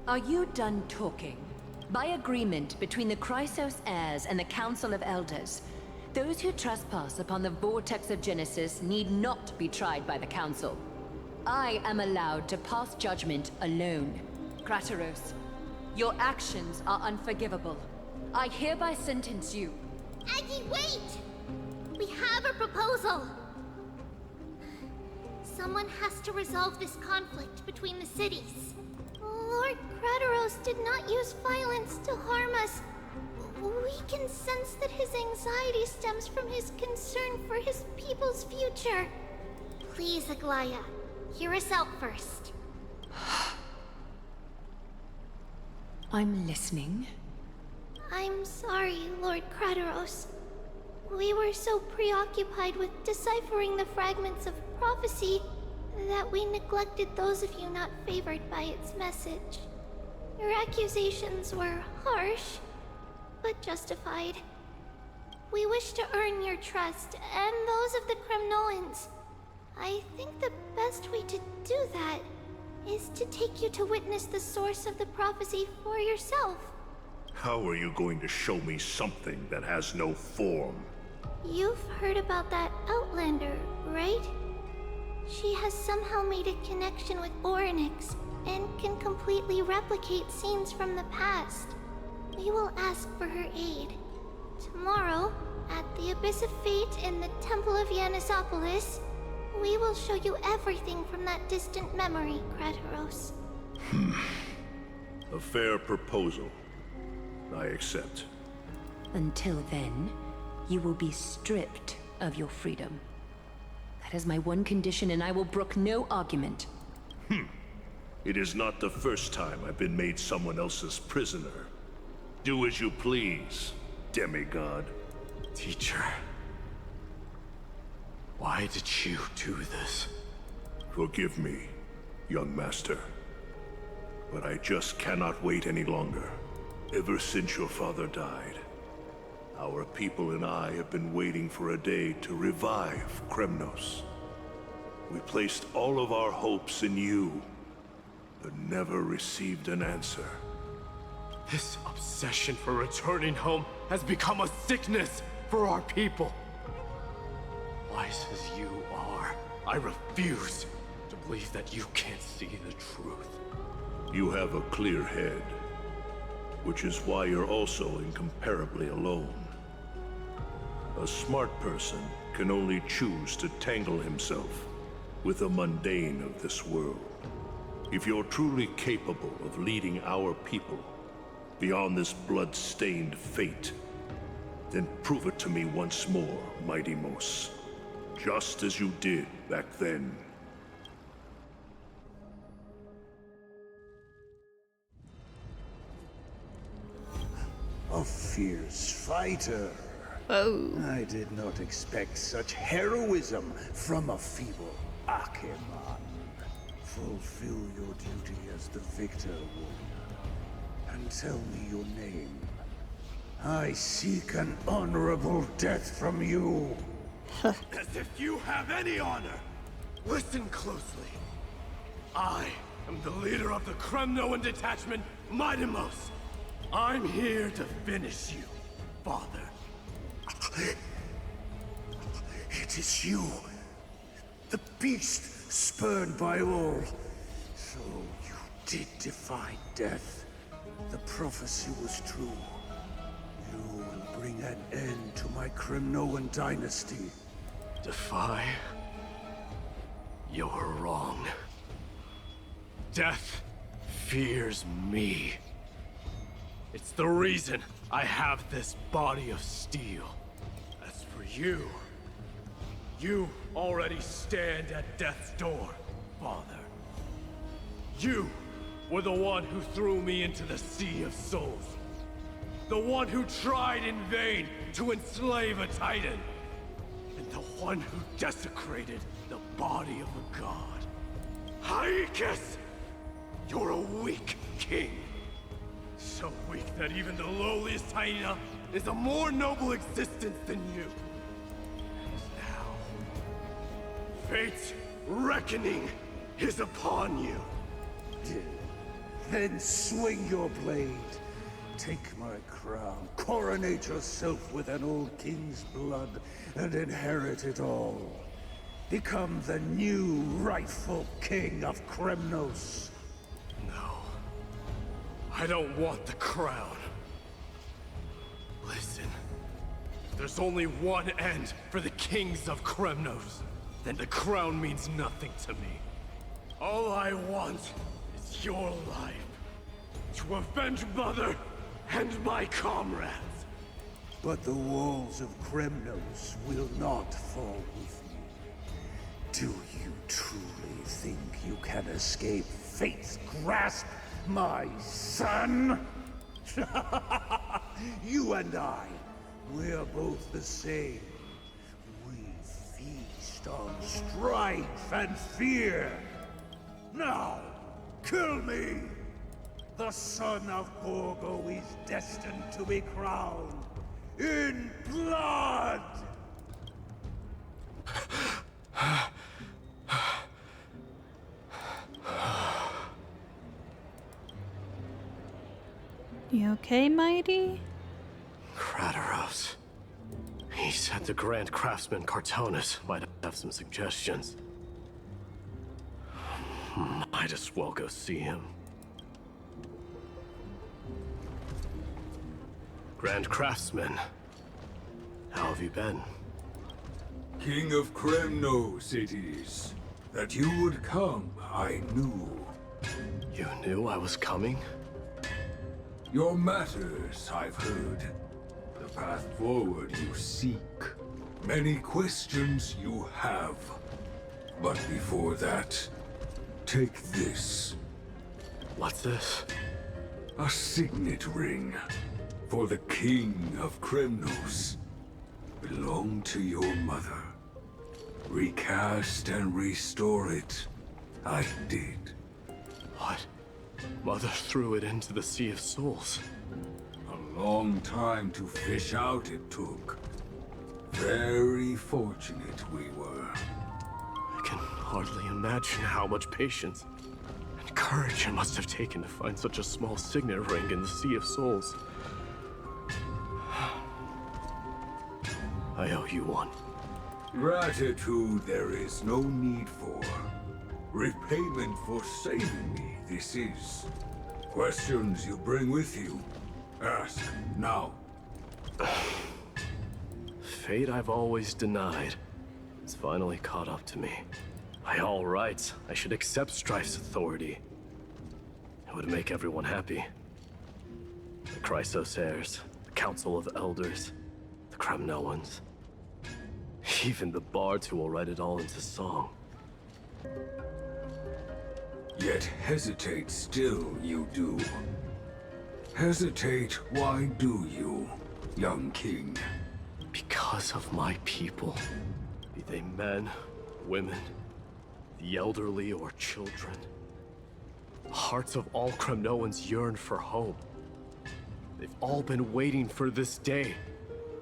Speaker 2: Are you done talking? By agreement between the Chrysos Heirs and the Council of Elders, those who trespass upon the vortex of Genesis need not be tried by the Council. I am allowed to pass judgment alone. Krateros, your actions are unforgivable. I hereby sentence you.
Speaker 14: Aggie, wait! We have a proposal! Someone has to resolve this conflict between the cities. Lord Krateros did not use violence to harm us. We can sense that his anxiety stems from his concern for his people's future. Please, Aglaya, hear us out first.
Speaker 2: I'm listening.
Speaker 14: I'm sorry, Lord Krateros. We were so preoccupied with deciphering the fragments of prophecy that we neglected those of you not favored by its message. Your accusations were harsh, but justified. We wish to earn your trust, and those of the Kremnoans. I think the best way to do that is to take you to witness the source of the prophecy for yourself.
Speaker 19: How are you going to show me something that has no form?
Speaker 14: You've heard about that Outlander, right? She has somehow made a connection with Orynyx and can completely replicate scenes from the past. We will ask for her aid. Tomorrow, at the Abyss of Fate in the Temple of Yanisopolis, we will show you everything from that distant memory, Krateros.
Speaker 19: A fair proposal. I accept.
Speaker 2: Until then, you will be stripped of your freedom. That is my one condition, and I will brook no argument.
Speaker 19: It is not the first time I've been made someone else's prisoner. Do as you please, demigod.
Speaker 17: Teacher, why did you do this?
Speaker 19: Forgive me, young master. But I just cannot wait any longer. Ever since your father died, our people and I have been waiting for a day to revive Kremnos. We placed all of our hopes in you, but never received an answer.
Speaker 17: This obsession for returning home has become a sickness for our people. Wise as you are, I refuse to believe that you can't see the truth.
Speaker 19: You have a clear head, which is why you're also incomparably alone. A smart person can only choose to tangle himself with the mundane of this world. If you're truly capable of leading our people beyond this blood-stained fate, then prove it to me once more, Mighty Mos. Just as you did back then.
Speaker 20: A fierce fighter.
Speaker 1: Oh.
Speaker 20: I did not expect such heroism from a feeble Acheman. Fulfill your duty as the victor, warrior, and tell me your name. I seek an honorable death from you.
Speaker 17: As if you have any honor! Listen closely. I am the leader of the Kremnoan detachment, Mydei. I'm here to finish you, father.
Speaker 20: It is you, the beast spurned by all. So you did defy death. The prophecy was true. You will bring an end to my Kremnoan dynasty.
Speaker 17: Defy? You're wrong. Death fears me. It's the reason I have this body of steel. As for you, you already stand at death's door, father. You were the one who threw me into the Sea of Souls. The one who tried in vain to enslave a Titan. And the one who desecrated the body of a god. Hykus! You're a weak king. So weak that even the lowliest hyena is a more noble existence than you. And now, fate's reckoning is upon you.
Speaker 20: Then swing your blade. Take my crown. Coronate yourself with an old king's blood and inherit it all. Become the new rightful king of Kremnos.
Speaker 17: No. I don't want the crown. Listen. If there's only one end for the kings of Kremnos, then the crown means nothing to me. All I want is your life. To avenge Mother and my comrades.
Speaker 20: But the walls of Kremnos will not fall with me. Do you truly think you can escape fate's grasp, my son? You and I, we're both the same. We feast on strife and fear. Now, kill me! The son of Gorgo is destined to be crowned in blood!
Speaker 1: You okay, Mydei?
Speaker 17: Krateros. He said the Grand Craftsman Cartonus might have some suggestions. Might as well go see him. Grand Craftsman, how have you been?
Speaker 21: King of Kremnos it is. That you would come, I knew.
Speaker 17: You knew I was coming?
Speaker 21: Your matters, I've heard. The path forward you seek. Many questions you have. But before that, take this.
Speaker 17: What's this?
Speaker 21: A signet ring. For the King of Kremnos. Belonged to your mother. Recast and restore it. I did.
Speaker 17: What? Mother threw it into the Sea of Souls.
Speaker 21: A long time to fish out it took. Very fortunate we were.
Speaker 17: I can hardly imagine how much patience and courage it must have taken to find such a small signet ring in the Sea of Souls. I owe you one.
Speaker 21: Gratitude there is no need for. Repayment for saving me, this is. Questions you bring with you. Ask, now.
Speaker 17: Fate I've always denied has finally caught up to me. By all rights, I should accept Strife's authority. It would make everyone happy. The Chrysos Heirs, the Council of Elders, the Kremnoans. Even the bards who will write it all into song.
Speaker 21: Yet hesitate still you do. Hesitate, why do you, young king?
Speaker 17: Because of my people. Be they men, women, the elderly or children. The hearts of all Kremnoans yearn for home. They've all been waiting for this day.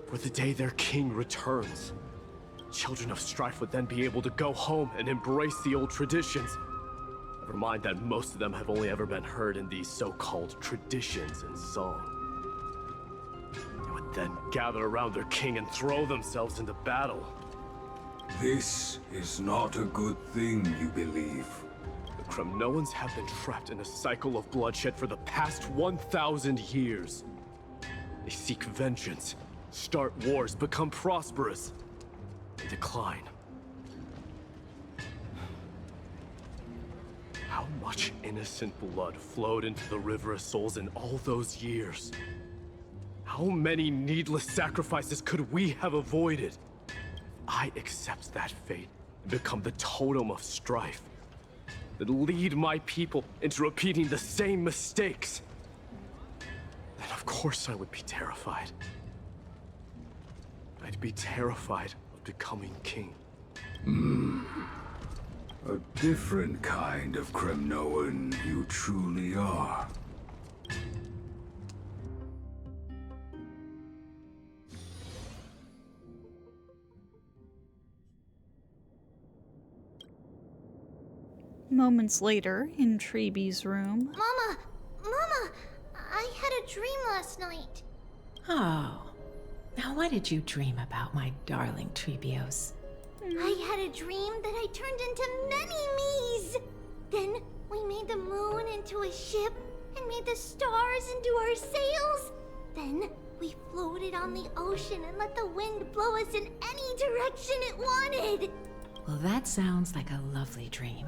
Speaker 17: For the day their king returns. Children of Strife would then be able to go home and embrace the old traditions. Never mind that most of them have only ever been heard in these so-called traditions and song. They would then gather around their king and throw themselves into battle.
Speaker 21: This is not a good thing, you believe.
Speaker 17: The Kremnoans have been trapped in a cycle of bloodshed for the past 1,000 years. They seek vengeance, start wars, become prosperous, and decline. How much innocent blood flowed into the River of Souls in all those years? How many needless sacrifices could we have avoided? If I accept that fate and become the totem of strife, that lead my people into repeating the same mistakes, then of course I would be terrified. I'd be terrified of becoming king.
Speaker 21: A different kind of Kremnoan you truly are.
Speaker 1: Moments later, in Tribbie's room.
Speaker 14: Mama! Mama! I had a dream last night.
Speaker 6: Oh. Now what did you dream about, my darling Tribbios?
Speaker 14: I had a dream that I turned into many me's. Then we made the moon into a ship and made the stars into our sails. Then we floated on the ocean and let the wind blow us in any direction it wanted.
Speaker 6: Well, that sounds like a lovely dream.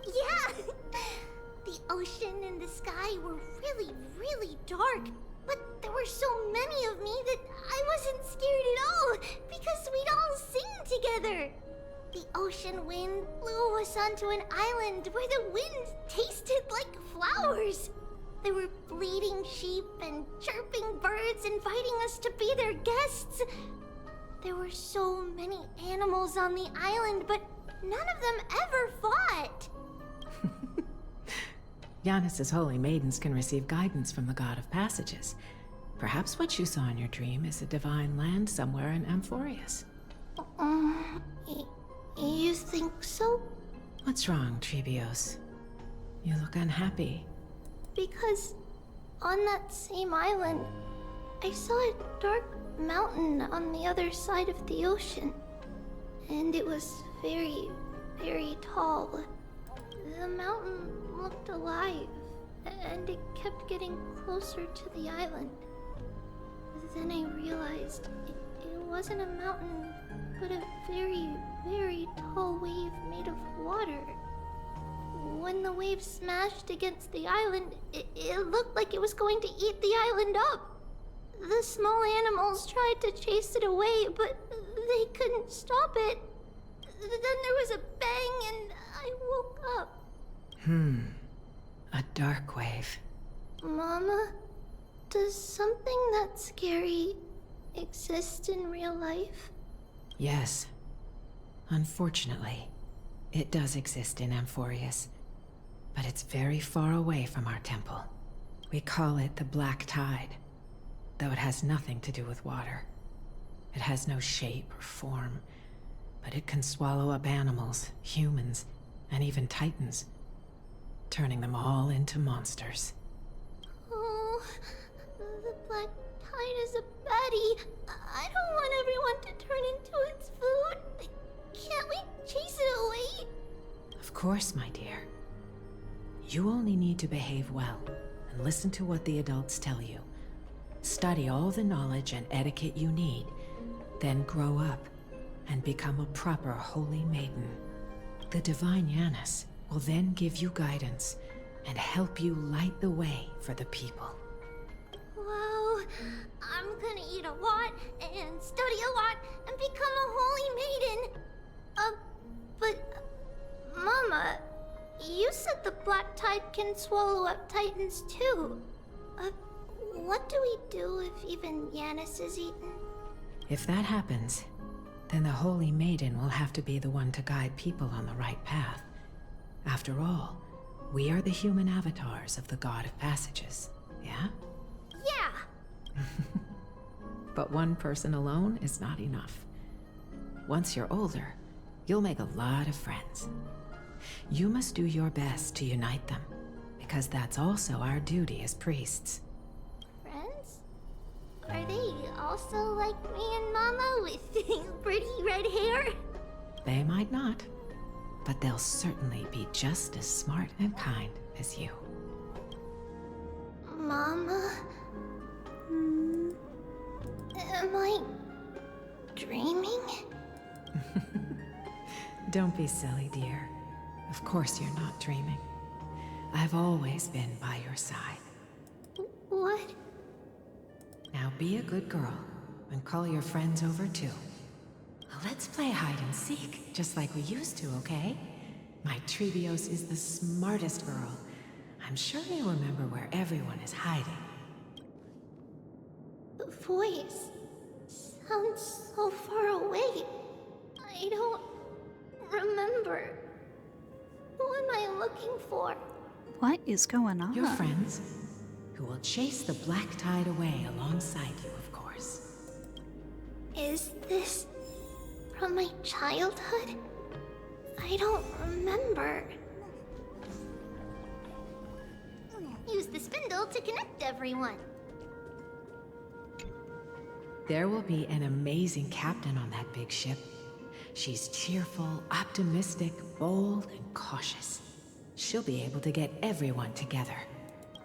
Speaker 14: Yeah! The ocean and the sky were really, really dark. But there were so many of me that I wasn't scared at all because we'd all sing together. The ocean wind blew us onto an island where the wind tasted like flowers. There were bleating sheep and chirping birds inviting us to be their guests. There were so many animals on the island, but none of them ever fought.
Speaker 6: Yanis's holy maidens can receive guidance from the God of Passages. Perhaps what you saw in your dream is a divine land somewhere in Amphorius.
Speaker 14: You think so?
Speaker 6: What's wrong, Tribbios? You look unhappy.
Speaker 14: Because on that same island, I saw a dark mountain on the other side of the ocean. And it was very, very tall. The mountain looked alive, and it kept getting closer to the island. Then I realized it wasn't a mountain, but a very, very tall wave made of water. When the wave smashed against the island, it looked like it was going to eat the island up. The small animals tried to chase it away, but they couldn't stop it. Then there was a bang, and I woke up.
Speaker 6: A dark wave.
Speaker 14: Mama, does something that scary exist in real life?
Speaker 6: Yes. Unfortunately, it does exist in Amphorius. But it's very far away from our temple. We call it the Black Tide, though it has nothing to do with water. It has no shape or form, but it can swallow up animals, humans, and even titans, turning them all into monsters.
Speaker 14: Oh, the Black Tide is a baddie. I don't want everyone to turn into its food. Can't we chase it away?
Speaker 6: Of course, my dear. You only need to behave well and listen to what the adults tell you. Study all the knowledge and etiquette you need, then grow up and become a proper holy maiden. The divine Yanis will then give you guidance and help you light the way for the people.
Speaker 14: Wow, I'm gonna eat a lot and study a lot and become a holy maiden. But Mama, you said the Black Tide can swallow up titans too. What do we do if even Yanis is eaten?
Speaker 6: If that happens, then the holy maiden will have to be the one to guide people on the right path. After all, we are the human avatars of the God of Passages, yeah?
Speaker 14: Yeah!
Speaker 6: But one person alone is not enough. Once you're older, you'll make a lot of friends. You must do your best to unite them, because that's also our duty as priests.
Speaker 14: Friends? Are they also like me and Mama with pretty red hair?
Speaker 6: They might not, but they'll certainly be just as smart and kind as you.
Speaker 14: Mama? Am I dreaming?
Speaker 6: Don't be silly, dear. Of course you're not dreaming. I've always been by your side.
Speaker 14: What?
Speaker 6: Now be a good girl and call your friends over too. Let's play hide and seek, just like we used to, okay? My Tribbios is the smartest girl. I'm sure you remember where everyone is hiding.
Speaker 14: The voice sounds so far away. I don't remember. Who am I looking for?
Speaker 1: What is going on?
Speaker 6: Your friends, who will chase the black tide away alongside you, of course.
Speaker 14: Is this from my childhood? I don't remember. Use the spindle to connect everyone.
Speaker 6: There will be an amazing captain on that big ship. She's cheerful, optimistic, bold, and cautious. She'll be able to get everyone together.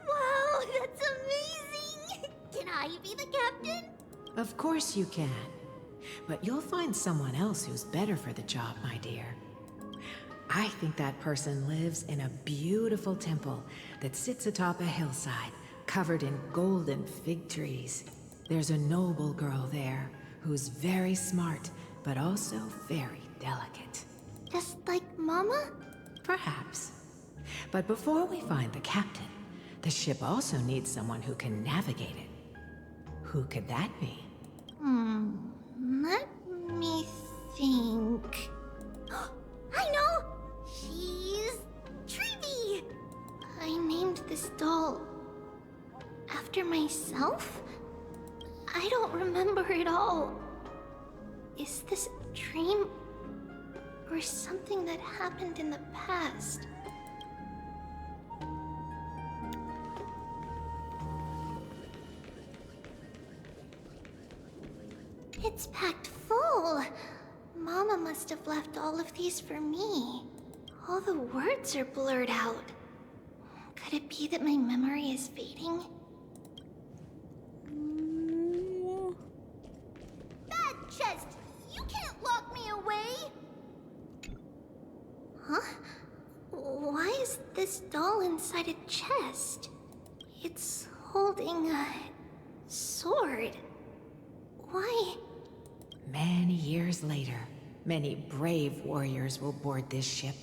Speaker 14: Wow, that's amazing! Can I be the captain?
Speaker 6: Of course you can. But you'll find someone else who's better for the job, my dear. I think that person lives in a beautiful temple that sits atop a hillside, covered in golden fig trees. There's a noble girl there who's very smart, but also very delicate.
Speaker 14: Just like Mama?
Speaker 6: Perhaps. But before we find the captain, the ship also needs someone who can navigate it. Who could that be?
Speaker 14: Let me think. I know! She's Tribbie! I named this doll after myself? I don't remember it all. Is this a dream or something that happened in the past? It's packed full. Mama must have left all of these for me. All the words are blurred out. Could it be that my memory is fading? Bad chest! You can't lock me away! Huh? Why is this doll inside a chest? It's holding a sword. Why?
Speaker 6: Many years later, many brave warriors will board this ship.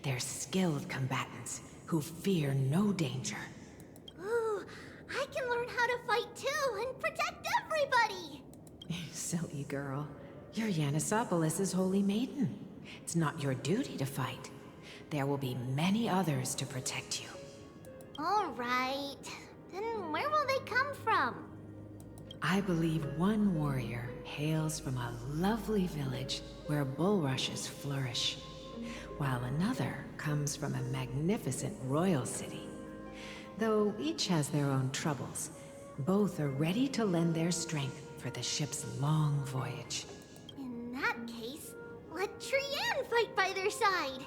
Speaker 6: They're skilled combatants who fear no danger.
Speaker 14: Ooh, I can learn how to fight too and protect everybody!
Speaker 6: Silly girl. You're Yanisopoulos' holy maiden. It's not your duty to fight. There will be many others to protect you.
Speaker 14: Alright. Then where will they come from?
Speaker 6: I believe one warrior hails from a lovely village where bulrushes flourish, while another comes from a magnificent royal city. Though each has their own troubles, both are ready to lend their strength for the ship's long voyage.
Speaker 14: In that case, let Trianne fight by their side.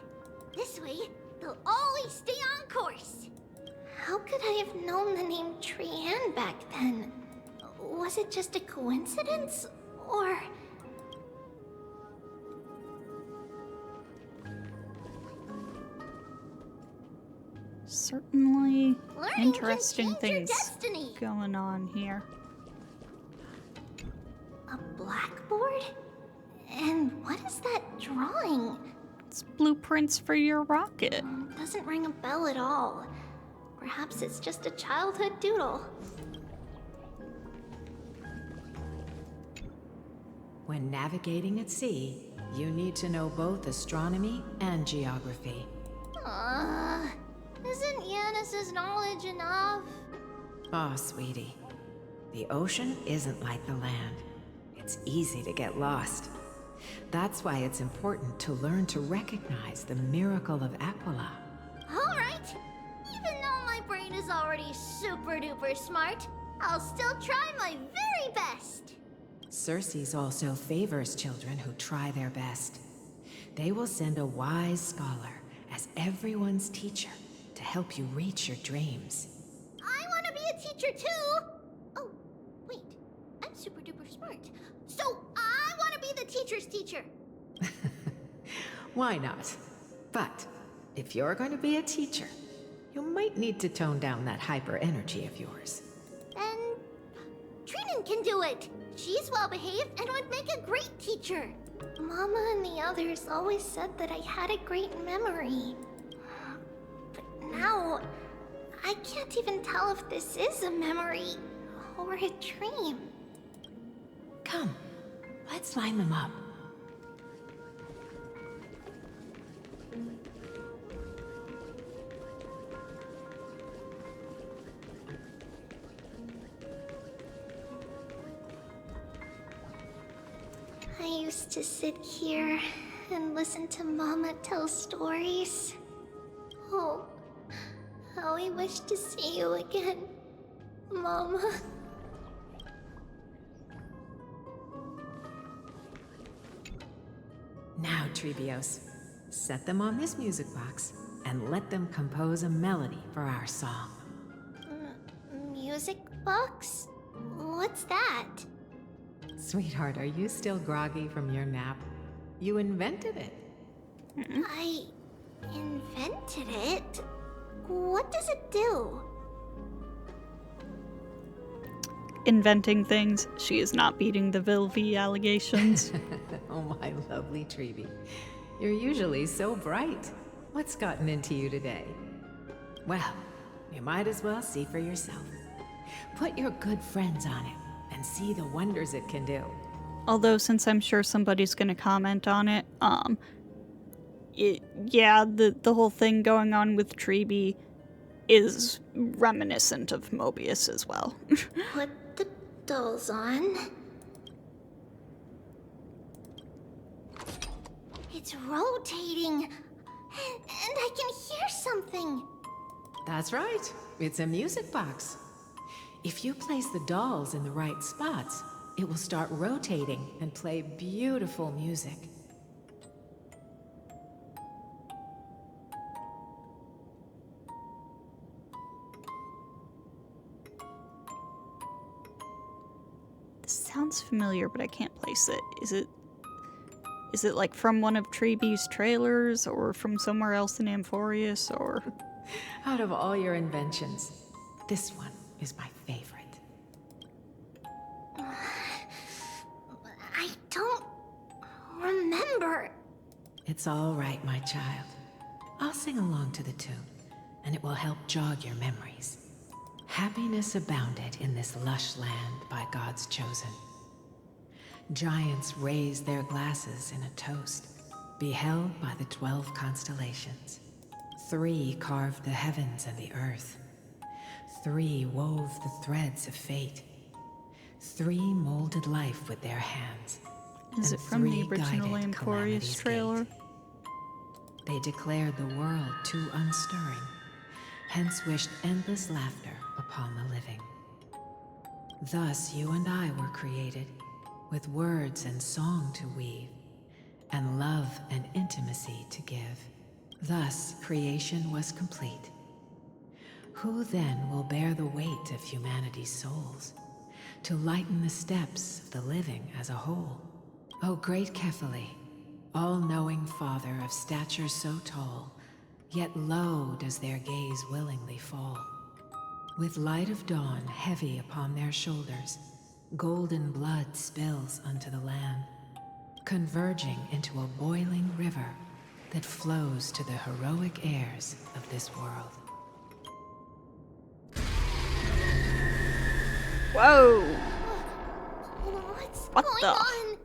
Speaker 14: This way, they'll always stay on course. How could I have known the name Trianne back then? Was it just a coincidence, or...
Speaker 1: Certainly
Speaker 14: Learning
Speaker 1: interesting
Speaker 14: can change your
Speaker 1: things
Speaker 14: destiny.
Speaker 1: going on here.
Speaker 14: A blackboard? And what is that drawing?
Speaker 1: It's blueprints for your rocket.
Speaker 14: Doesn't ring a bell at all. Perhaps it's just a childhood doodle.
Speaker 6: When navigating at sea, you need to know both astronomy and geography.
Speaker 14: Isn't Yanis's knowledge enough?
Speaker 6: Oh, sweetie. The ocean isn't like the land. It's easy to get lost. That's why it's important to learn to recognize the miracle of Aquila.
Speaker 14: Alright! Even though my brain is already super duper smart, I'll still try my very best!
Speaker 6: Circe also favors children who try their best. They will send a wise scholar as everyone's teacher to help you reach your dreams.
Speaker 14: I want to be a teacher too! Oh, wait. I'm super duper smart. So I want to be the teacher's teacher!
Speaker 6: Why not? But if you're going to be a teacher, you might need to tone down that hyper energy of yours.
Speaker 14: Then Trinan can do it! She's well behaved and would make a great teacher. Mama and the others always said that I had a great memory. But now, I can't even tell if this is a memory or a dream.
Speaker 6: Come, let's line them up.
Speaker 14: just to sit here and listen to Mama tell stories. Oh, how I wish to see you again, Mama.
Speaker 6: Now, Tribbios, set them on this music box and let them compose a melody for our song.
Speaker 14: Music box? What's that?
Speaker 6: Sweetheart, are you still groggy from your nap? You invented it.
Speaker 14: I invented it? What does it do?
Speaker 1: Inventing things. She is not beating the Vilvi allegations.
Speaker 6: Oh, my lovely Tribbie. You're usually so bright. What's gotten into you today? Well, you might as well see for yourself. Put your good friends on it and see the wonders it can do.
Speaker 1: Although, since I'm sure somebody's gonna comment on it, the whole thing going on with Tribbie is reminiscent of Mobius as well.
Speaker 14: Put the dolls on. It's rotating, and I can hear something.
Speaker 6: That's right. It's a music box. If you place the dolls in the right spots, it will start rotating and play beautiful music.
Speaker 1: This sounds familiar, but I can't place it. Is it like from one of Tribbie's trailers, or from somewhere else in Amphorius, or...
Speaker 6: Out of all your inventions, this one is my favorite.
Speaker 14: I don't remember.
Speaker 6: It's all right, my child. I'll sing along to the tune, and it will help jog your memories. Happiness abounded in this lush land by God's chosen. Giants raised their glasses in a toast, beheld by the 12 constellations. 3 carved the heavens and the earth. 3 wove the threads of fate. 3 molded life with their hands.
Speaker 1: Is it from the original Amphorius trailer?
Speaker 6: They declared the world too unstirring, hence wished endless laughter upon the living. Thus you and I were created, with words and song to weave, and love and intimacy to give. Thus creation was complete. Who then will bear the weight of humanity's souls, to lighten the steps of the living as a whole? O great Kephili, all-knowing Father of stature so tall, yet low does their gaze willingly fall. With light of dawn heavy upon their shoulders, golden blood spills unto the land, converging into a boiling river that flows to the heroic heirs of this world.
Speaker 1: Whoa!
Speaker 14: What's
Speaker 1: What
Speaker 14: going
Speaker 1: the?
Speaker 14: on?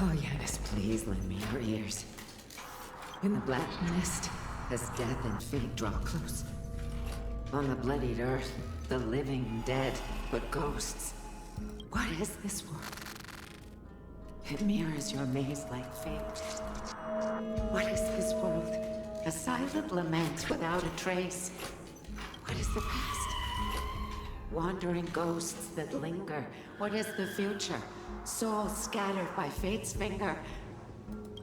Speaker 6: Oh yes, please lend me your ears. In the black mist, as death and fate draw close. On the bloodied earth, the living dead, but ghosts. What is this world? It mirrors your maze-like fate. What is this world? A silent lament without a trace. What is the past? Wandering ghosts that linger. What is the future? Souls scattered by fate's finger.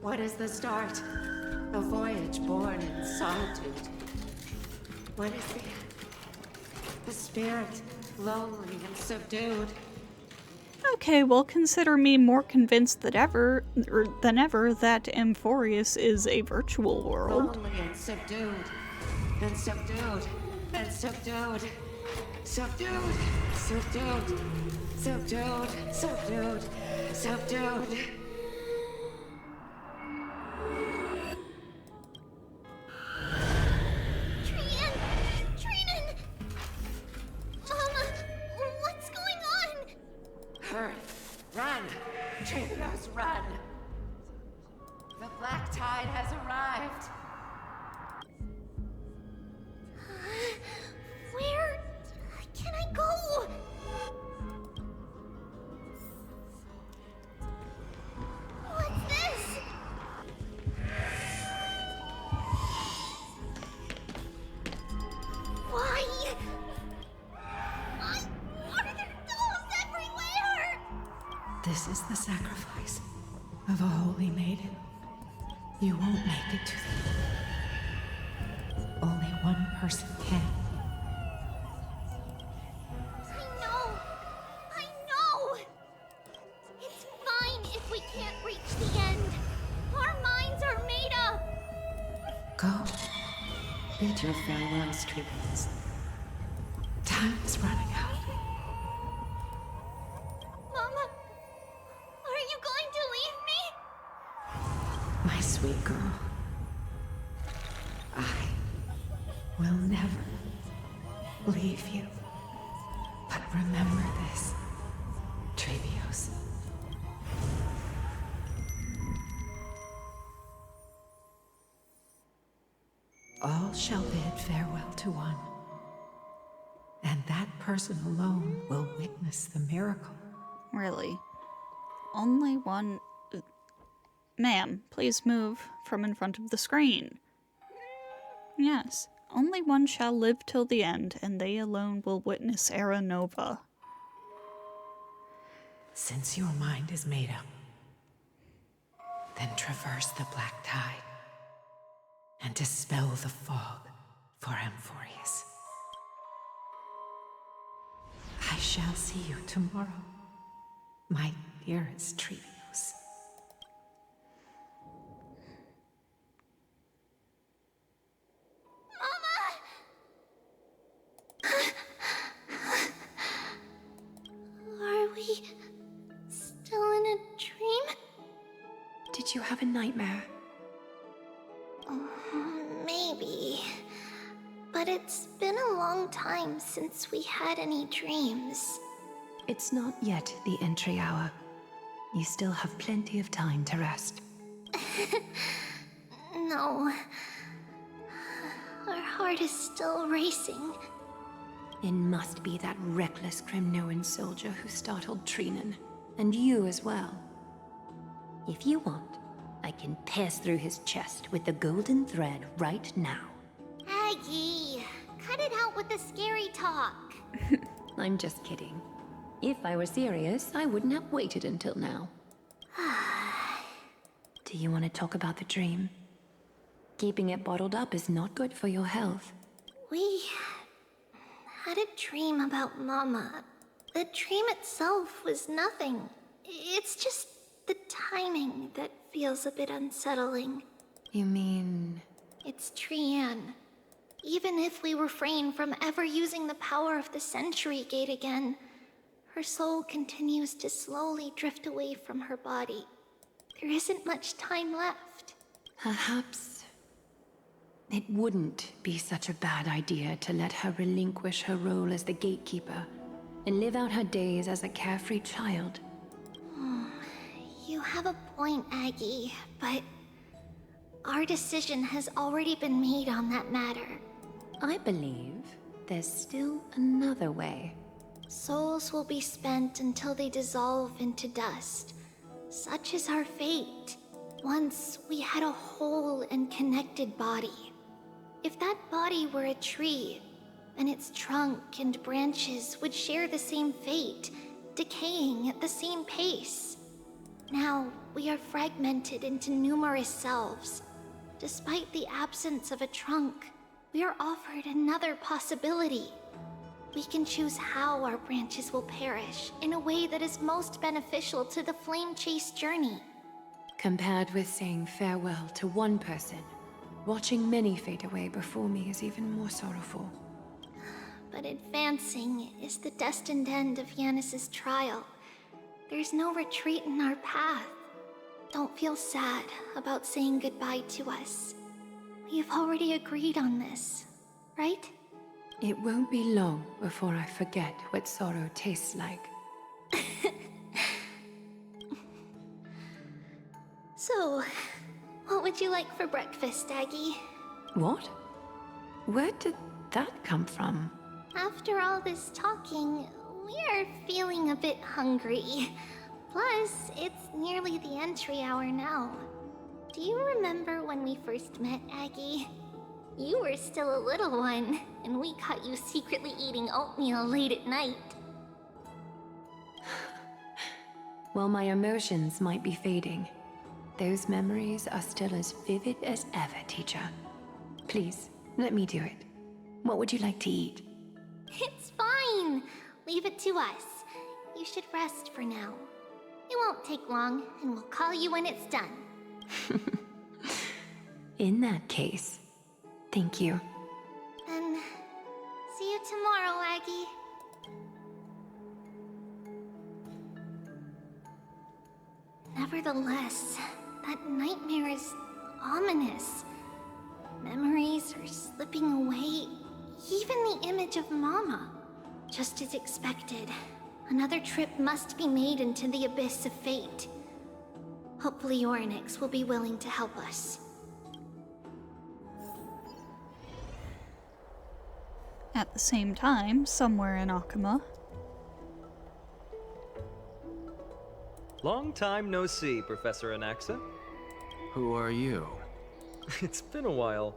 Speaker 6: What is the start? A voyage born in solitude. What is the end? The spirit, lonely and subdued.
Speaker 1: Okay, well, consider me more convinced than ever that Amphorius is a virtual world.
Speaker 6: Lonely and subdued. And subdued. And subdued. Subdued. Subdued. Subdued. Subdued. Subdued.
Speaker 14: What's going on?
Speaker 6: Hurry! Run! Tribbios, run! The black tide has arrived!
Speaker 14: Where can I go?
Speaker 6: This is the sacrifice of a holy maiden. You won't make it to the end. Only one person can.
Speaker 14: I know! It's fine if we can't reach the end. Our minds are made up!
Speaker 6: Go.
Speaker 2: Bid your farewells, Tribbie.
Speaker 6: Time is running out.
Speaker 14: Mama, are you going to leave me?
Speaker 6: My sweet girl. I will never leave you. But remember this, Trebios. All shall bid farewell to one, and that person alone will witness the miracle.
Speaker 1: Really? Only one... Ma'am, please move from in front of the screen. Yes, only one shall live till the end, and they alone will witness Era Nova.
Speaker 6: Since your mind is made up, then traverse the black tide and dispel the fog for Amphorius. I shall see you tomorrow, my dearest Trebios.
Speaker 14: Are we still in a dream?
Speaker 2: Did you have a nightmare?
Speaker 14: Maybe. But it's been a long time since we had any dreams.
Speaker 2: It's not yet the entry hour. You still have plenty of time to rest.
Speaker 14: No. Our heart is still racing.
Speaker 2: It must be that reckless Kremnoan soldier who startled Trinan. And you as well. If you want, I can pierce through his chest with the golden thread right now.
Speaker 14: Aggie, cut it out with the scary talk.
Speaker 2: I'm just kidding. If I were serious, I wouldn't have waited until now. Do you want to talk about the dream? Keeping it bottled up is not good for your health.
Speaker 14: We had a dream about Mama. The dream itself was nothing. It's just the timing that feels a bit unsettling.
Speaker 2: You mean...
Speaker 14: It's Trian. Even if we refrain from ever using the power of the Century Gate again, her soul continues to slowly drift away from her body. There isn't much time left.
Speaker 2: Perhaps it wouldn't be such a bad idea to let her relinquish her role as the gatekeeper and live out her days as a carefree child.
Speaker 14: You have a point, Aggie, but our decision has already been made on that matter.
Speaker 2: I believe there's still another way.
Speaker 14: Souls will be spent until they dissolve into dust. Such is our fate. Once we had a whole and connected body. If that body were a tree, then its trunk and branches would share the same fate, decaying at the same pace. Now, we are fragmented into numerous selves. Despite the absence of a trunk, we are offered another possibility. We can choose how our branches will perish in a way that is most beneficial to the Flame Chase journey.
Speaker 2: Compared with saying farewell to one person, watching many fade away before me is even more sorrowful.
Speaker 14: But advancing is the destined end of Yanis's trial. There's no retreat in our path. Don't feel sad about saying goodbye to us. We have already agreed on this, right?
Speaker 2: It won't be long before I forget what sorrow tastes like.
Speaker 14: So, what would you like for breakfast, Aggie?
Speaker 2: What? Where did that come from?
Speaker 14: After all this talking, we are feeling a bit hungry. Plus, it's nearly the entry hour now. Do you remember when we first met, Aggie? You were still a little one, and we caught you secretly eating oatmeal late at night.
Speaker 2: While my emotions might be fading, those memories are still as vivid as ever, teacher. Please, let me do it. What would you like to eat?
Speaker 14: It's fine. Leave it to us. You should rest for now. It won't take long, and we'll call you when it's done.
Speaker 2: In that case, thank you.
Speaker 14: Then, see you tomorrow, Aggie. Nevertheless, that nightmare is ominous. Memories are slipping away, even the image of Mama. Just as expected, another trip must be made into the abyss of fate. Hopefully Orynyx will be willing to help us.
Speaker 1: At the same time, somewhere in Akama.
Speaker 4: Long time no see, Professor Anaxa.
Speaker 7: Who are you?
Speaker 4: It's been a while.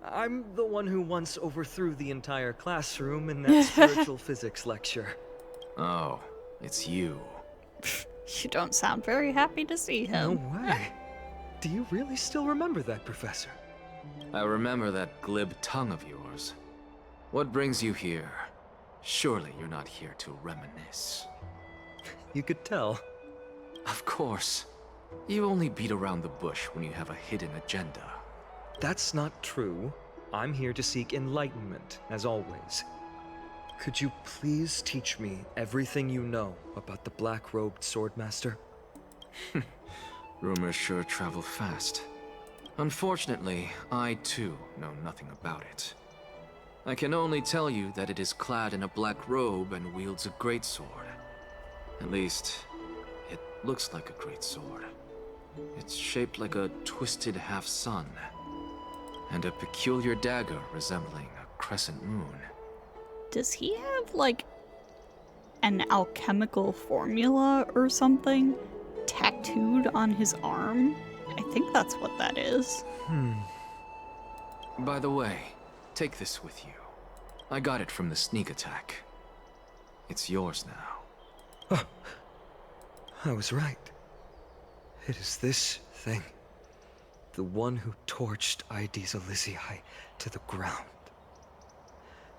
Speaker 4: I'm the one who once overthrew the entire classroom in that spiritual physics lecture.
Speaker 7: Oh, it's you.
Speaker 1: You don't sound very happy to see him.
Speaker 4: No way. Do you really still remember that, Professor?
Speaker 7: I remember that glib tongue of yours. What brings you here? Surely you're not here to reminisce.
Speaker 4: You could tell.
Speaker 7: Of course. You only beat around the bush when you have a hidden agenda.
Speaker 4: That's not true. I'm here to seek enlightenment, as always. Could you please teach me everything you know about the black-robed swordmaster?
Speaker 7: Rumors sure travel fast. Unfortunately, I too know nothing about it. I can only tell you that it is clad in a black robe and wields a greatsword. At least, it looks like a greatsword. It's shaped like a twisted half-sun, and a peculiar dagger resembling a crescent moon.
Speaker 1: Does he have, like, an alchemical formula or something tattooed on his arm? I think that's what that is.
Speaker 7: By the way, take this with you. I got it from the sneak attack. It's yours now.
Speaker 4: Oh, I was right. It is this thing. The one who torched Aedes Elysiae to the ground.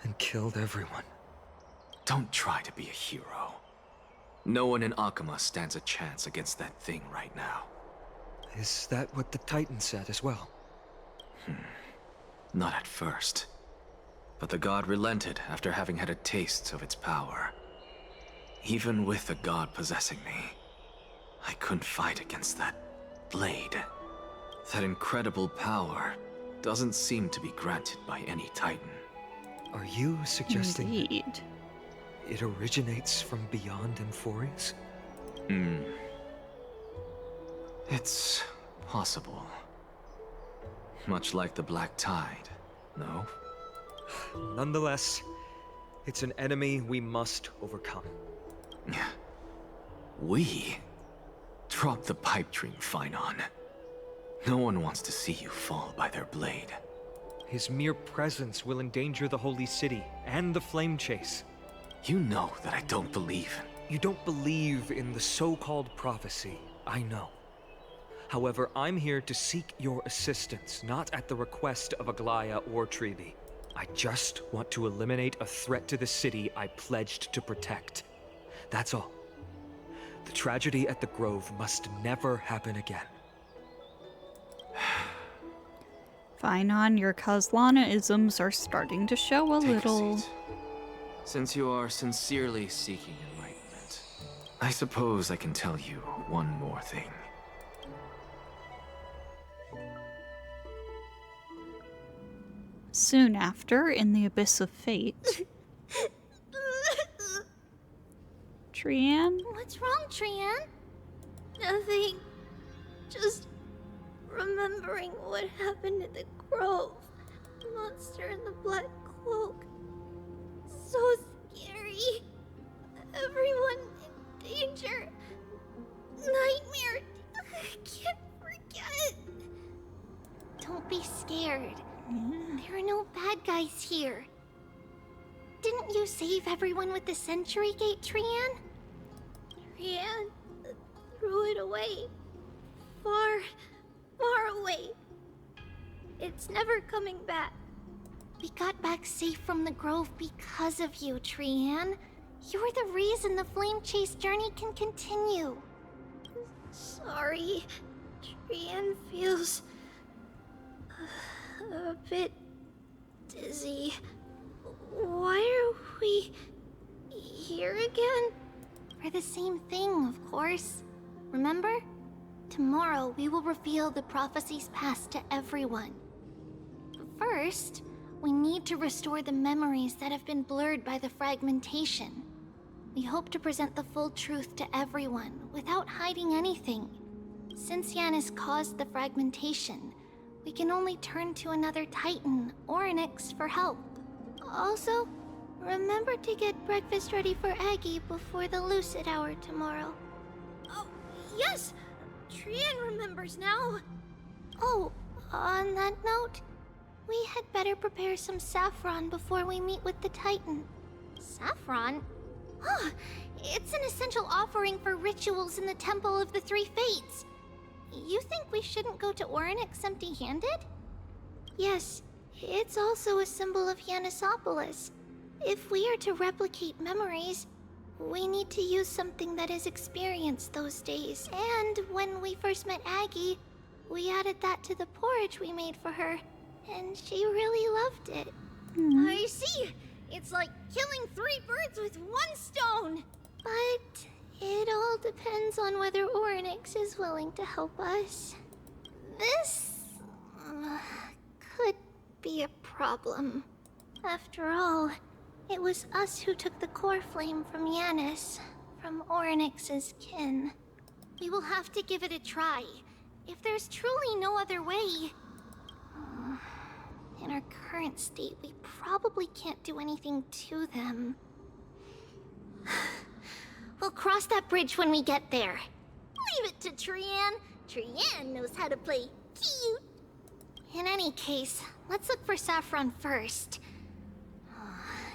Speaker 4: And killed everyone.
Speaker 7: Don't try to be a hero. No one in Akama stands a chance against that thing right now.
Speaker 4: Is that what the Titan said as well?
Speaker 7: Not at first. But the god relented after having had a taste of its power. Even with the god possessing me, I couldn't fight against that blade. That incredible power doesn't seem to be granted by any Titan.
Speaker 4: Are you suggesting
Speaker 1: Indeed.
Speaker 4: It originates from beyond Amphorius?
Speaker 7: It's possible. Much like the Black Tide, no?
Speaker 4: Nonetheless, it's an enemy we must overcome.
Speaker 7: We? Drop the pipe dream, Phynon. No one wants to see you fall by their blade.
Speaker 4: His mere presence will endanger the Holy City and the Flame Chase.
Speaker 7: You know that I don't believe
Speaker 4: You don't believe in the so-called prophecy, I know. However, I'm here to seek your assistance, not at the request of Aglaya or Tribbie. I just want to eliminate a threat to the city I pledged to protect. That's all. The tragedy at the Grove must never happen again.
Speaker 1: Phynon, your Kazlana-isms are starting to show a little.
Speaker 7: Since you are sincerely seeking enlightenment, I suppose I can tell you one more thing.
Speaker 1: Soon after, in the Abyss of Fate. Trian?
Speaker 14: What's wrong, Trian? Nothing. Just remembering what happened at the Grove. The monster in the black cloak. So scary. Everyone in danger. Nightmare. I can't forget. Don't be scared. There are no bad guys here. Didn't you save everyone with the Century Gate, Trian? Trian, threw it away. Far, far away. It's never coming back. We got back safe from the grove because of you, Trian. You're the reason the flame chase journey can continue. Sorry. Trian feels a bit dizzy. Why are we here again? For the same thing, of course. Remember? Tomorrow we will reveal the prophecies past to everyone. First, we need to restore the memories that have been blurred by the fragmentation. We hope to present the full truth to everyone without hiding anything. Since Yanis caused the fragmentation, we can only turn to another Titan, Onyx, for help. Also, remember to get breakfast ready for Aggie before the lucid hour tomorrow. Oh, yes! Trian remembers now. Oh, on that note, we had better prepare some saffron before we meet with the Titan. Saffron? Huh, it's an essential offering for rituals in the Temple of the Three Fates. You think we shouldn't go to Onyx empty-handed? Yes, it's also a symbol of Yanisopolis. If we are to replicate memories, we need to use something that has experienced those days. And when we first met Aggie, we added that to the porridge we made for her, and she really loved it. I see! It's like killing 3 birds with 1 stone! But it all depends on whether Onyx is willing to help us. This could be a problem. After all, it was us who took the core flame from Yanis, from Onyx's kin. We will have to give it a try. If there's truly no other way... In our current state, we probably can't do anything to them. We'll cross that bridge when we get there. Leave it to Trian. Trian knows how to play cute. In any case, let's look for saffron first.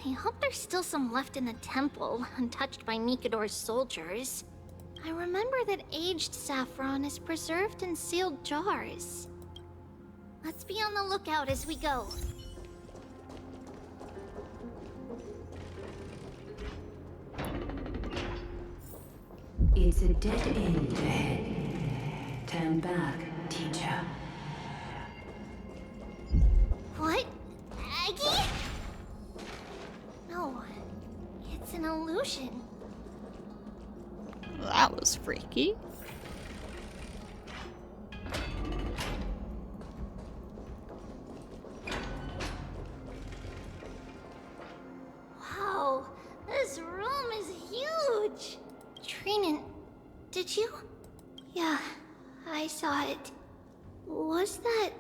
Speaker 14: I hope there's still some left in the temple, untouched by Nikador's soldiers. I remember that aged saffron is preserved in sealed jars. Let's be on the lookout as we go.
Speaker 2: It's a dead end ahead. Turn back, teacher.
Speaker 14: What? Aggie? No, it's an illusion.
Speaker 1: That was freaky.
Speaker 14: Wow, this room is huge. Trinan, did you? Yeah, I saw it. Was that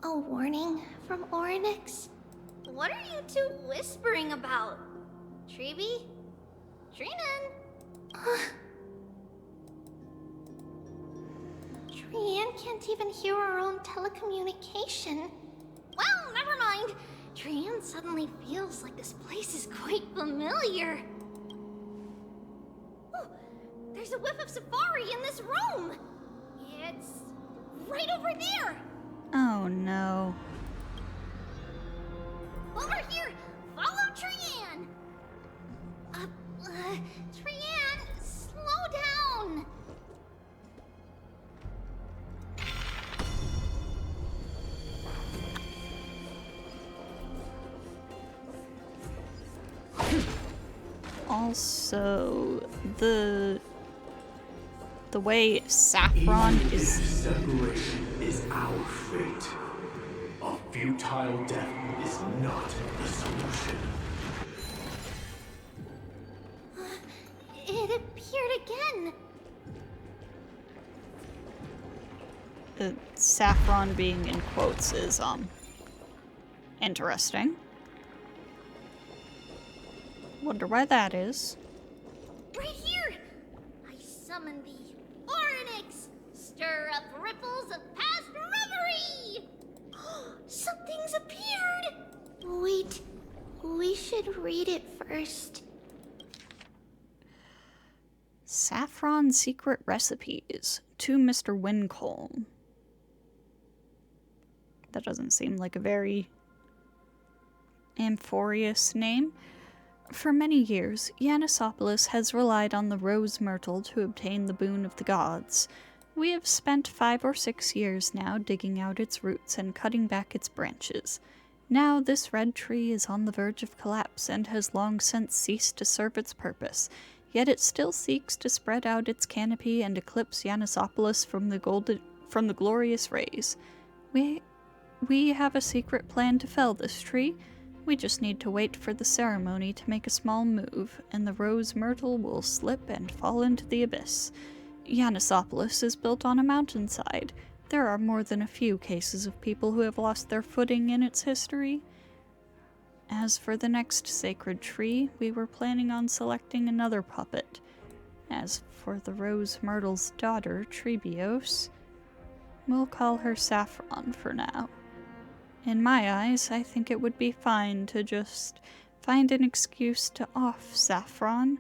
Speaker 14: a warning from Onyx? What are you two whispering about? Tribbie? Trinan? Trian can't even hear our own telecommunication. Well, never mind. Trian suddenly feels like this place is quite familiar. Oh, there's a whiff of safari in this room. It's right over there.
Speaker 1: Oh no.
Speaker 14: Over here! Follow Trian! Trian, slow down!
Speaker 1: Also, the way saffron
Speaker 17: Even
Speaker 1: is...
Speaker 17: if separation is our fate, a futile death is not the solution.
Speaker 14: It appeared again.
Speaker 1: The saffron being in quotes is, interesting. Wonder why that is.
Speaker 14: Right here! I summon thee, Onyx! Stir up ripples of past reverie! Something's appeared! Wait, we should read it first.
Speaker 1: Saffron secret recipes to Mr. Wincombe. That doesn't seem like a very amphorious name. For many years, Yanisopoulos has relied on the rose myrtle to obtain the boon of the gods. We have spent 5 or 6 years now digging out its roots and cutting back its branches. Now this red tree is on the verge of collapse and has long since ceased to serve its purpose, yet it still seeks to spread out its canopy and eclipse Yanisopoulos from the glorious rays. We have a secret plan to fell this tree. We just need to wait for the ceremony to make a small move, and the rose myrtle will slip and fall into the abyss. Yanisopoulos is built on a mountainside. There are more than a few cases of people who have lost their footing in its history. As for the next sacred tree, we were planning on selecting another puppet. As for the rose myrtle's daughter, Tribbios, we'll call her Saffron for now. In my eyes, I think it would be fine to just find an excuse to off Saffron.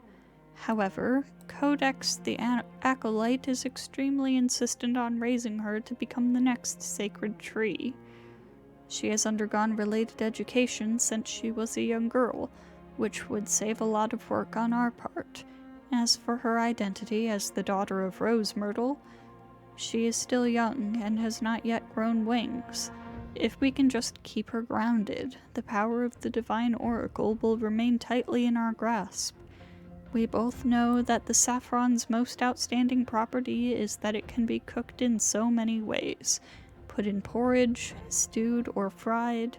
Speaker 1: However, Codex the Acolyte is extremely insistent on raising her to become the next sacred tree. She has undergone related education since she was a young girl, which would save a lot of work on our part. As for her identity as the daughter of Rose Myrtle, she is still young and has not yet grown wings. If we can just keep her grounded, the power of the Divine Oracle will remain tightly in our grasp. We both know that the saffron's most outstanding property is that it can be cooked in so many ways. Put in porridge, stewed, or fried.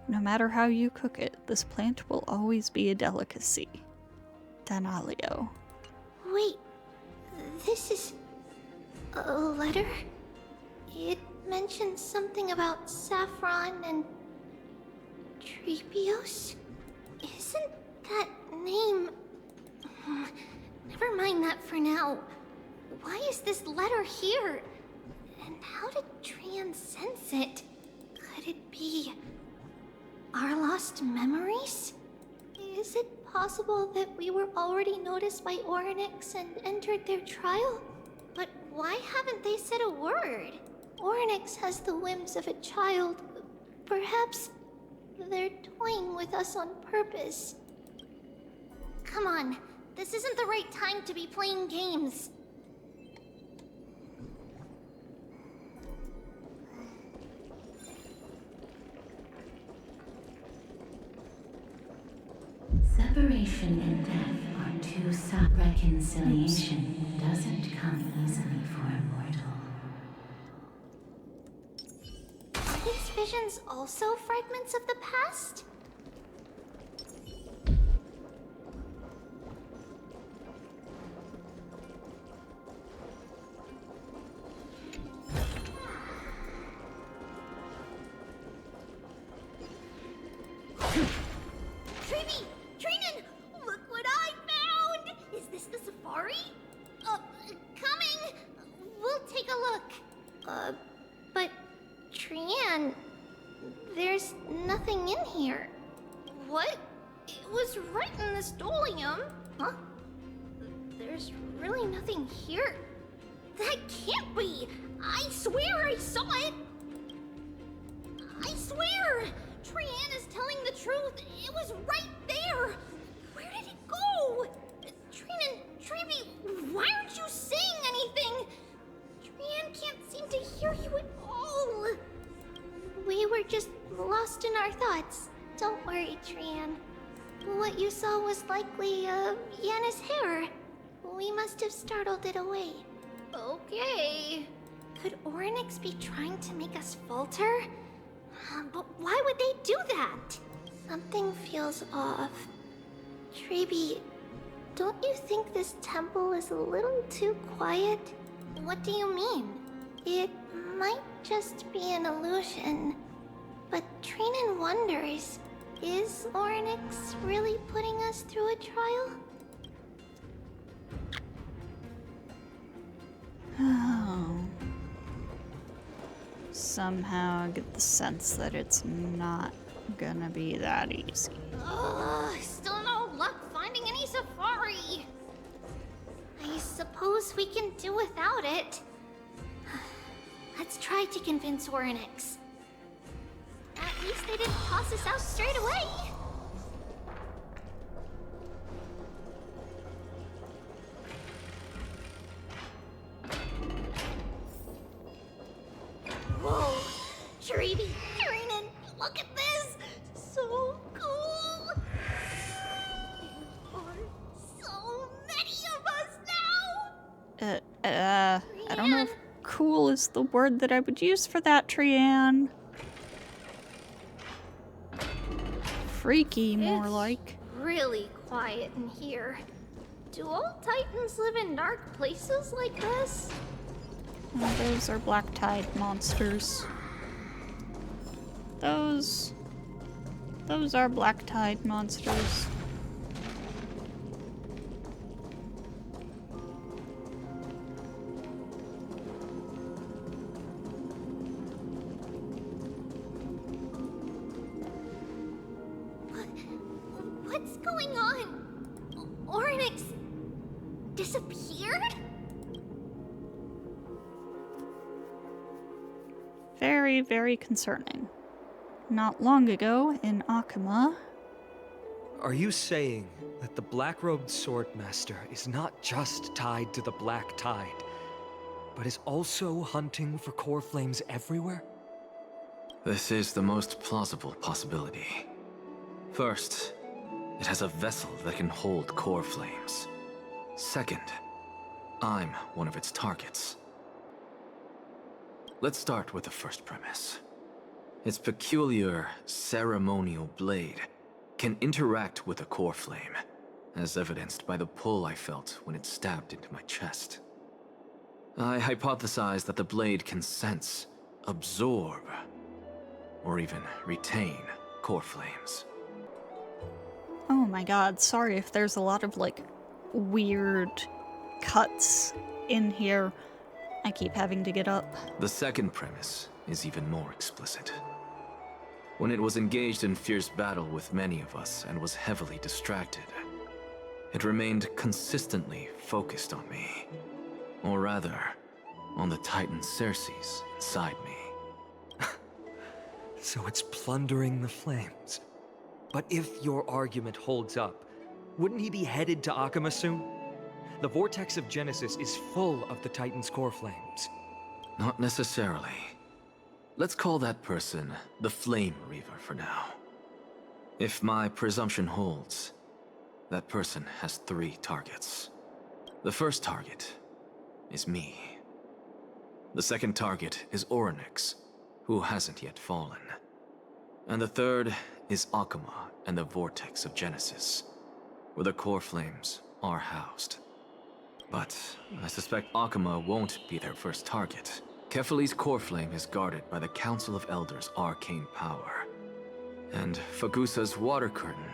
Speaker 1: No matter how you cook it, this plant will always be a delicacy. Danalio.
Speaker 14: Wait, this is a letter? It mentions something about Saffron and Tribbios? Isn't that name... Never mind that for now. Why is this letter here? And how did Trian sense it? Could it be our lost memories? Is it possible that we were already noticed by Orynyx and entered their trial? But why haven't they said a word? Orynyx has the whims of a child. Perhaps they're toying with us on purpose. Come on, this isn't the right time to be playing games.
Speaker 10: Separation and death are two sides. Reconciliation doesn't come easily for a mortal.
Speaker 14: Are these visions also fragments of the past?
Speaker 22: Tribbie! Trinan! Look what I found! Is this the safari? Coming! We'll take a look.
Speaker 14: But Trian, there's nothing in here.
Speaker 22: What? It was right in the stolium.
Speaker 14: Huh? There's really nothing here.
Speaker 22: That can't be! I swear I saw it! I swear! Trian is telling the truth. It was right there. Where did it go? Trinan, Tribbie, why aren't you saying anything? Trian can't seem to hear you at all.
Speaker 14: We were just lost in our thoughts. Don't worry, Trian. What you saw was likely, Yanis' hair. We must have startled it away.
Speaker 22: Okay.
Speaker 14: Could Orynyx be trying to make us falter? But why would they do that? Something feels off. Tribbie, don't you think this temple is a little too quiet?
Speaker 22: What do you mean?
Speaker 14: It might just be an illusion. But Trinan wonders, is Orynyx really putting us through a trial?
Speaker 1: Oh. Somehow I get the sense that it's not gonna be that easy.
Speaker 22: Still no luck finding any safari.
Speaker 14: I suppose guess we can do without it. Let's try to convince Orynyx. At least they didn't toss us out straight away. Whoa, Tribbie, Trinan, look at this! So cool! There are so many of us now!
Speaker 1: I don't know if cool is the word that I would use for that, Trian. Freaky, more like.
Speaker 14: Really quiet in here. Do all Titans live in dark places like this?
Speaker 1: Oh, those are Black Tide monsters. Those are Black Tide monsters.
Speaker 14: What's going on? Orynyx disappeared?
Speaker 1: Very, very concerning. Not long ago, in Akama...
Speaker 4: Are you saying that the black-robed swordmaster is not just tied to the Black Tide, but is also hunting for core flames everywhere?
Speaker 7: This is the most plausible possibility. First, it has a vessel that can hold core flames. Second, I'm one of its targets. Let's start with the first premise. Its peculiar ceremonial blade can interact with a core flame, as evidenced by the pull I felt when it stabbed into my chest. I hypothesized that the blade can sense, absorb, or even retain core flames.
Speaker 1: Oh my god, sorry if there's a lot of, like, weird cuts in here. I keep having to get up.
Speaker 7: The second premise is even more explicit. When it was engaged in fierce battle with many of us and was heavily distracted, it remained consistently focused on me. Or rather, on the Titan Circes inside me.
Speaker 4: So it's plundering the flames. But if your argument holds up, wouldn't he be headed to Akama soon? The vortex of Genesis is full of the Titan's core flames.
Speaker 7: Not necessarily. Let's call that person the Flame Reaver for now. If my presumption holds, that person has 3 targets. The first target is me. The second target is Orynyx, who hasn't yet fallen. And the third is Akama and the Vortex of Genesis, where the core flames are housed. But I suspect Akama won't be their first target. Kefali's core flame is guarded by the Council of Elders' arcane power. And Fagusa's water curtain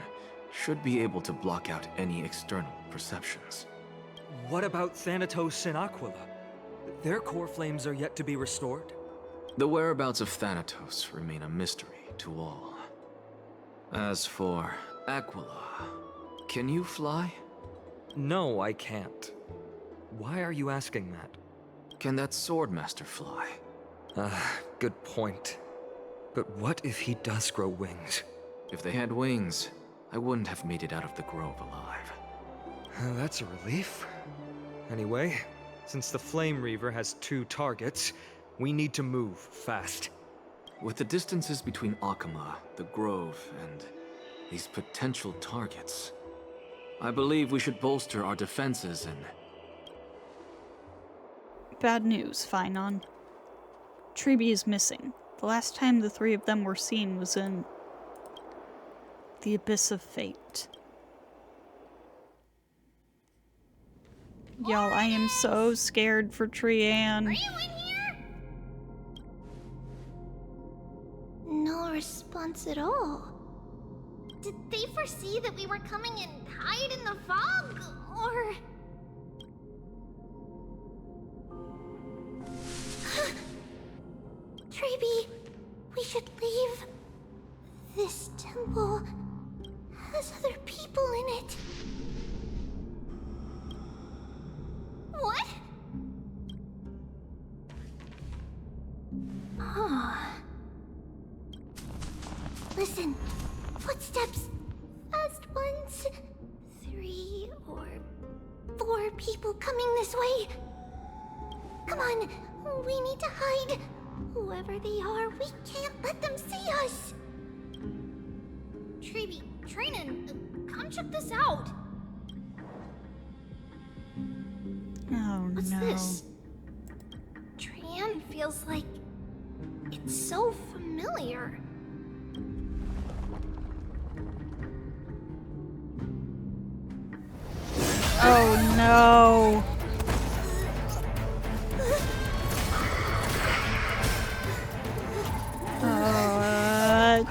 Speaker 7: should be able to block out any external perceptions.
Speaker 4: What about Thanatos and Aquila? Their core flames are yet to be restored.
Speaker 7: The whereabouts of Thanatos remain a mystery to all. As for Aquila, can you fly?
Speaker 4: No, I can't. Why are you asking that?
Speaker 7: Can that Swordmaster fly?
Speaker 4: Good point. But what if he does grow wings?
Speaker 7: If they had wings, I wouldn't have made it out of the grove alive.
Speaker 4: That's a relief. Anyway, since the Flame Reaver has 2 targets, we need to move fast.
Speaker 7: With the distances between Akama, the grove, and these potential targets, I believe we should bolster our defenses and...
Speaker 1: Bad news, Finon. Tribbie is missing. The last time the 3 of them were seen was in... the Abyss of Fate. Y'all, I am so scared for Trian.
Speaker 14: Are you in here? No response at all. Did they foresee that we were coming and hide in the fog? Or... Tribbie, we should leave. This temple has other people in it. What? people coming this way. Come on, we need to hide. Whoever they are, we can't let them see us. Tribbie, Trainin, come check this out.
Speaker 1: Oh
Speaker 14: What's
Speaker 1: no.
Speaker 14: this? Trian feels like it's so familiar.
Speaker 1: Oh no.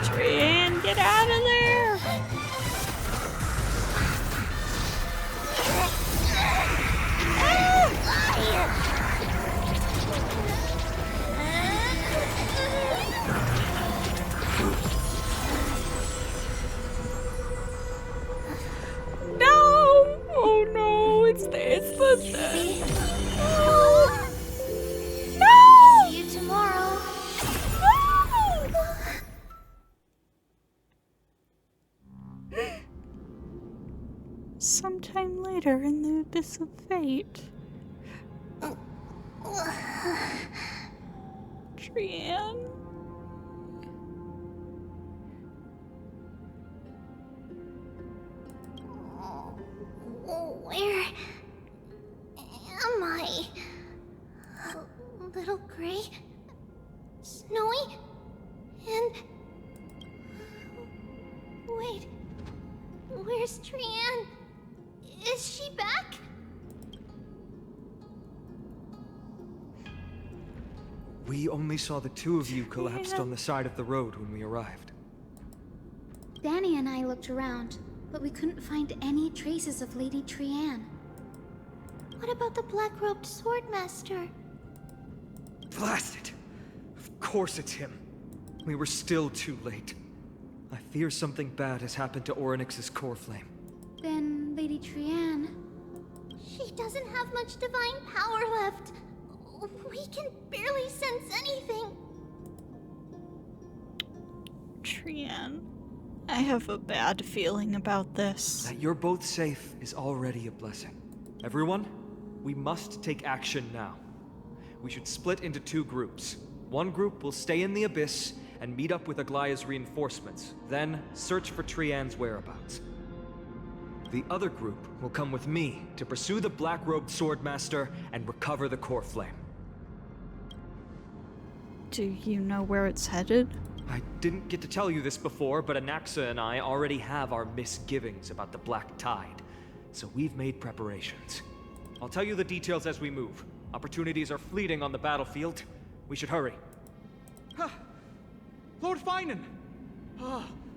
Speaker 1: Trian, get out of there. No! Oh no, it's the No!
Speaker 14: See you tomorrow.
Speaker 1: Sometime later in the abyss of fate. Trian.
Speaker 14: Where am I? Little gray, snowy, and wait, where's Trian? Is she back?
Speaker 4: We only saw the two of you collapsed on the side of the road when we arrived.
Speaker 16: Danny and I looked around, but we couldn't find any traces of Lady Trian.
Speaker 14: What about the black-robed swordmaster?
Speaker 4: Blast it! Of course it's him. We were still too late. I fear something bad has happened to Orynyx's core flame.
Speaker 16: Then Lady Trian...
Speaker 14: She doesn't have much divine power left. We can barely sense anything.
Speaker 1: Trian, I have a bad feeling about this.
Speaker 4: That you're both safe is already a blessing. Everyone, we must take action now. We should split into two groups. One group will stay in the abyss and meet up with Aglaya's reinforcements, then search for Trian's whereabouts. The other group will come with me to pursue the black-robed swordmaster and recover the core flame.
Speaker 1: Do you know where it's headed?
Speaker 4: I didn't get to tell you this before, but Anaxa and I already have our misgivings about the Black Tide, so we've made preparations. I'll tell you the details as we move. Opportunities are fleeting on the battlefield. We should hurry.
Speaker 3: Lord Finan!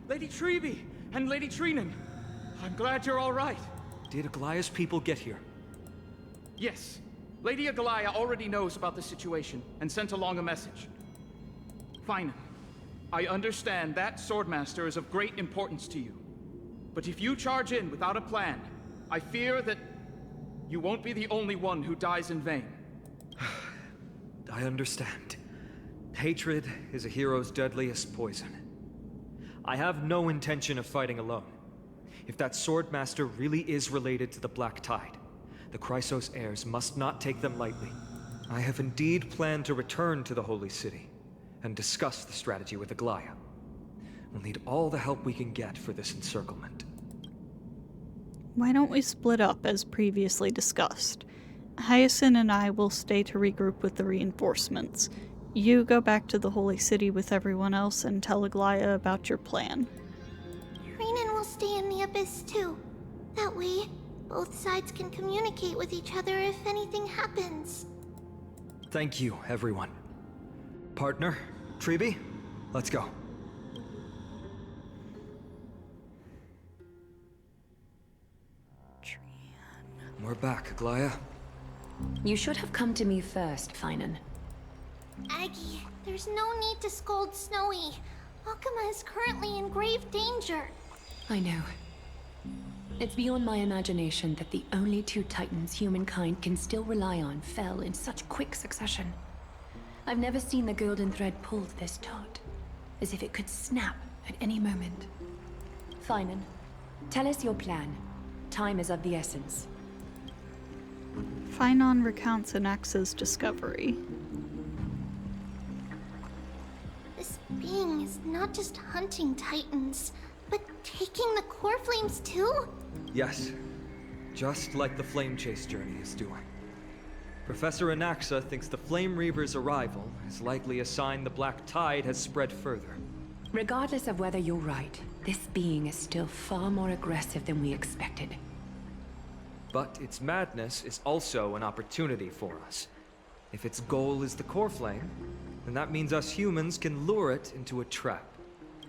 Speaker 3: Lady Tribbie and Lady Trainin. I'm glad you're all right.
Speaker 4: Did Aglaya's people get here?
Speaker 3: Yes. Lady Aglaya already knows about the situation and sent along a message. Finan, I understand that Swordmaster is of great importance to you. But if you charge in without a plan, I fear that you won't be the only one who dies in vain.
Speaker 4: I understand. Hatred is a hero's deadliest poison. I have no intention of fighting alone. If that Swordmaster really is related to the Black Tide, the Chrysos Heirs must not take them lightly. I have indeed planned to return to the Holy City and discuss the strategy with Aglaya. We'll need all the help we can get for this encirclement.
Speaker 1: Why don't we split up as previously discussed? Hyacinth and I will stay to regroup with the reinforcements. You go back to the Holy City with everyone else and tell Aglaya about your plan.
Speaker 14: Trainin will stay in the abyss too. That way, both sides can communicate with each other if anything happens.
Speaker 4: Thank you, everyone. Partner, Tribbie, let's go. We're back, Aglaya.
Speaker 2: You should have come to me first, Finan.
Speaker 14: Aggie, there's no need to scold Snowy. Akama is currently in grave danger.
Speaker 2: I know. It's beyond my imagination that the only two titans humankind can still rely on fell in such quick succession. I've never seen the golden thread pulled this taut, as if it could snap at any moment. Finan, tell us your plan. Time is of the essence.
Speaker 1: Finon recounts Anaxa's discovery.
Speaker 14: This being is not just hunting titans, but taking the core flames too?
Speaker 4: Yes, just like the Flame Chase journey is doing. Professor Anaxa thinks the Flame Reaver's arrival is likely a sign the Black Tide has spread further.
Speaker 2: Regardless of whether you're right, this being is still far more aggressive than we expected.
Speaker 4: But its madness is also an opportunity for us. If its goal is the core flame, then that means us humans can lure it into a trap.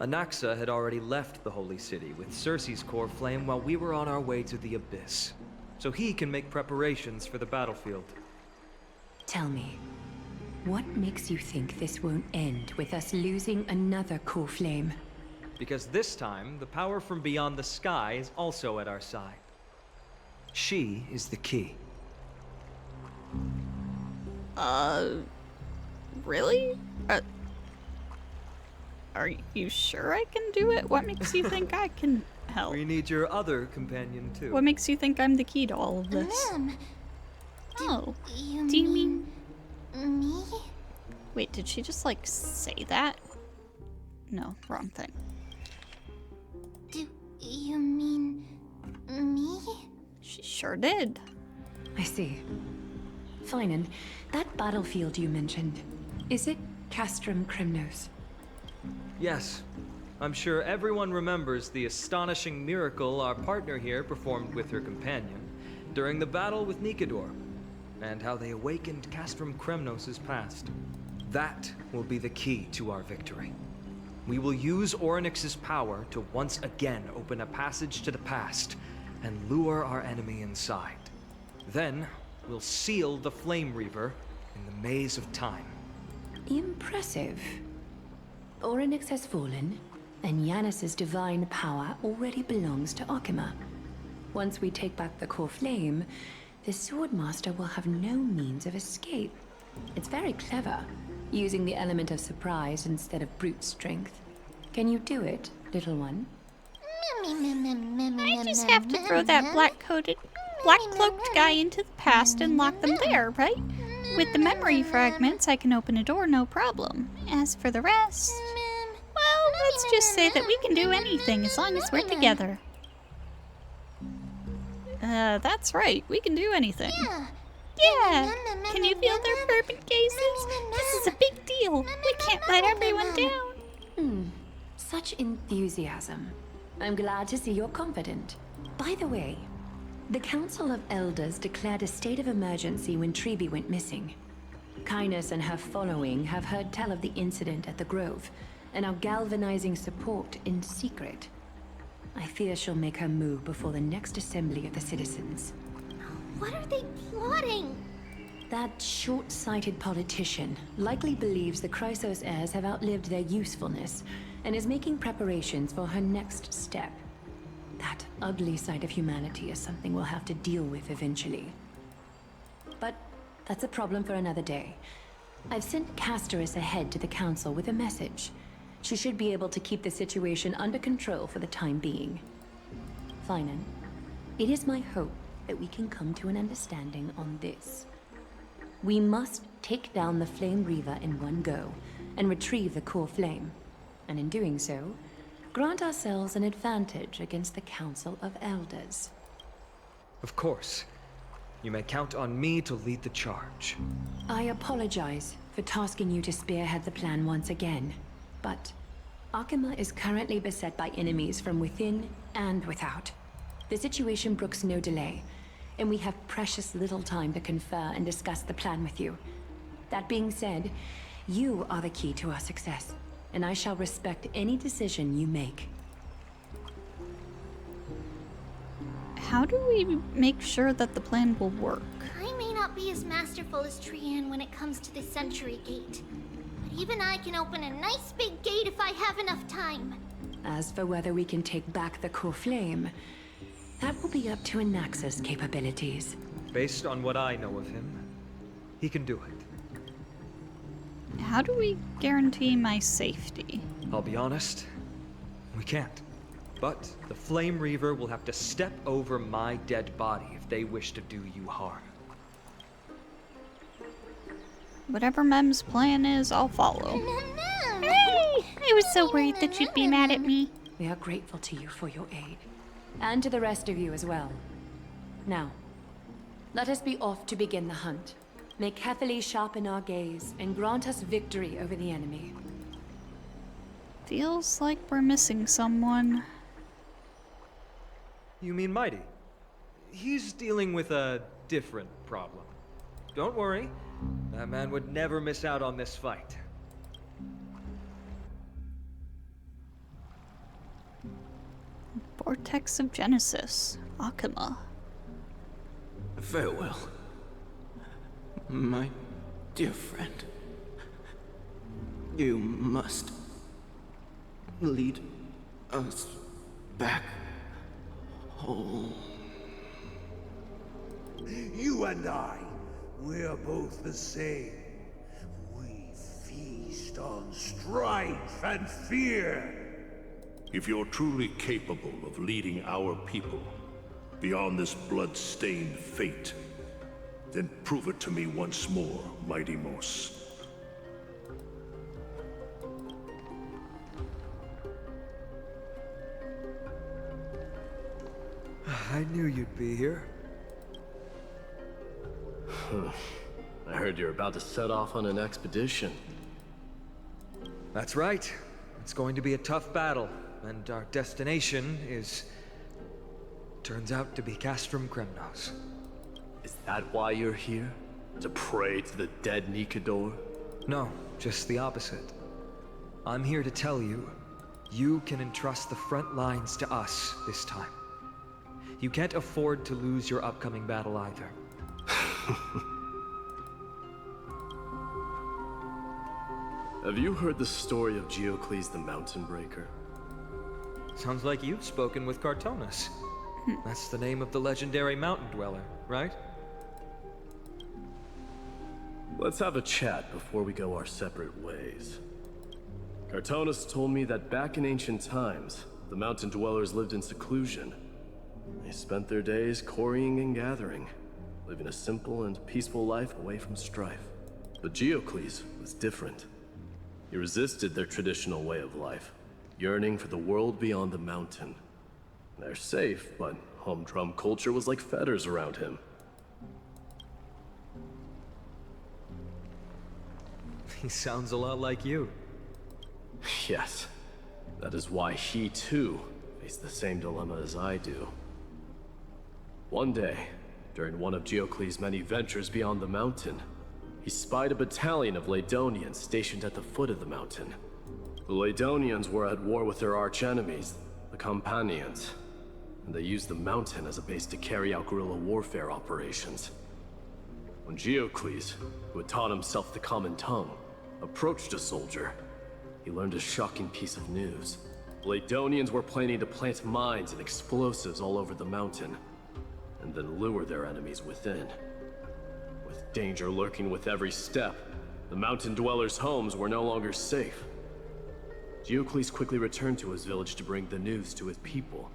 Speaker 4: Anaxa had already left the Holy City with Cersei's core flame while we were on our way to the Abyss, so he can make preparations for the battlefield.
Speaker 2: Tell me, what makes you think this won't end with us losing another core flame?
Speaker 4: Because this time, the power from beyond the sky is also at our side. She is the key.
Speaker 1: Really? Are you sure I can do it? What makes you think I can help?
Speaker 4: We need your other companion, too.
Speaker 1: What makes you think I'm the key to all of this?
Speaker 14: Ma'am,
Speaker 1: Do you mean
Speaker 14: me?
Speaker 1: Wait, did she just, like, say that? No, wrong thing.
Speaker 14: Do you mean me?
Speaker 1: She sure did.
Speaker 2: I see. Fine, and that battlefield you mentioned, is it Castrum Kremnos?
Speaker 4: Yes. I'm sure everyone remembers the astonishing miracle our partner here performed with her companion during the battle with Nikador, and how they awakened Castrum Kremnos' past. That will be the key to our victory. We will use Orynyx's power to once again open a passage to the past and lure our enemy inside. Then, we'll seal the Flame Reaver in the maze of time.
Speaker 2: Impressive. Orynyx has fallen, and Yanis's divine power already belongs to Akima. Once we take back the core flame, the Swordmaster will have no means of escape. It's very clever, using the element of surprise instead of brute strength. Can you do it, little one?
Speaker 1: I just have to throw that black-cloaked guy into the past and lock them there, right? With the memory fragments, I can open a door no problem. As for the rest, well, let's just say that we can do anything as long as we're together. That's right, we can do anything. Yeah! Can you feel their fervent gazes? This is a big deal. We can't let everyone down.
Speaker 2: Such enthusiasm. I'm glad to see you're confident. By the way, the Council of Elders declared a state of emergency when Tribbie went missing. Kynus and her following have heard tell of the incident at the Grove, and are galvanizing support in secret. I fear she'll make her move before the next assembly of the citizens.
Speaker 14: What are they plotting?
Speaker 2: That short-sighted politician likely believes the Chrysos Heirs have outlived their usefulness, and is making preparations for her next step. That ugly side of humanity is something we'll have to deal with eventually. But that's a problem for another day. I've sent Casterus ahead to the council with a message. She should be able to keep the situation under control for the time being. Finan, it is my hope that we can come to an understanding on this. We must take down the Flame Reaver in one go, and retrieve the core flame. And in doing so, grant ourselves an advantage against the Council of Elders.
Speaker 4: Of course. You may count on me to lead the charge.
Speaker 2: I apologize for tasking you to spearhead the plan once again, but Akima is currently beset by enemies from within and without. The situation brooks no delay, and we have precious little time to confer and discuss the plan with you. That being said, you are the key to our success, and I shall respect any decision you make.
Speaker 1: How do we make sure that the plan will work?
Speaker 14: I may not be as masterful as Trian when it comes to the Century Gate, but even I can open a nice big gate if I have enough time.
Speaker 2: As for whether we can take back the core flame, that will be up to Anaxa's capabilities.
Speaker 4: Based on what I know of him, he can do it.
Speaker 1: How do we guarantee my safety?
Speaker 4: I'll be honest, we can't. But the Flame Reaver will have to step over my dead body if they wish to do you harm.
Speaker 1: Whatever Mem's plan is, I'll follow.
Speaker 11: Hey! I was so worried that you'd be mad at me.
Speaker 2: We are grateful to you for your aid. And to the rest of you as well. Now, let us be off to begin the hunt. May carefully sharpen our gaze and grant us victory over the enemy.
Speaker 1: Feels like we're missing someone.
Speaker 4: You mean Mydei? He's dealing with a different problem. Don't worry, that man would never miss out on this fight.
Speaker 1: Vortex of Genesis, Akuma.
Speaker 18: Farewell, my dear friend. You must lead us back home.
Speaker 20: You and I, we're both the same. We feast on strife and fear.
Speaker 19: If you're truly capable of leading our people beyond this blood-stained fate, then prove it to me once more, Mighty Moss.
Speaker 4: I knew you'd be here.
Speaker 5: I heard you're about to set off on an expedition.
Speaker 4: That's right. It's going to be a tough battle, and our destination is... turns out to be Castrum Kremnos.
Speaker 5: Is that why you're here? To pray to the dead Nikador?
Speaker 4: No, just the opposite. I'm here to tell you, you can entrust the front lines to us this time. You can't afford to lose your upcoming battle either.
Speaker 5: Have you heard the story of Geocles the Mountain Breaker?
Speaker 4: Sounds like you've spoken with Cartonus. That's the name of the legendary mountain dweller, right?
Speaker 5: Let's have a chat before we go our separate ways. Cartonus told me that back in ancient times, the mountain dwellers lived in seclusion. They spent their days quarrying and gathering, living a simple and peaceful life away from strife. But Geocles was different. He resisted their traditional way of life, yearning for the world beyond the mountain. They're safe, but humdrum culture was like fetters around him.
Speaker 4: He sounds a lot like you.
Speaker 5: Yes. That is why he, too, faced the same dilemma as I do. One day, during one of Geocles' many ventures beyond the mountain, he spied a battalion of Laedonians stationed at the foot of the mountain. The Laedonians were at war with their arch-enemies, the Companions, and they used the mountain as a base to carry out guerrilla warfare operations. When Geocles, who had taught himself the common tongue, approached a soldier, he learned a shocking piece of news. Laedonians were planning to plant mines and explosives all over the mountain, and then lure their enemies within. With danger lurking with every step, the mountain dwellers' homes were no longer safe. Geocles quickly returned to his village to bring the news to his people.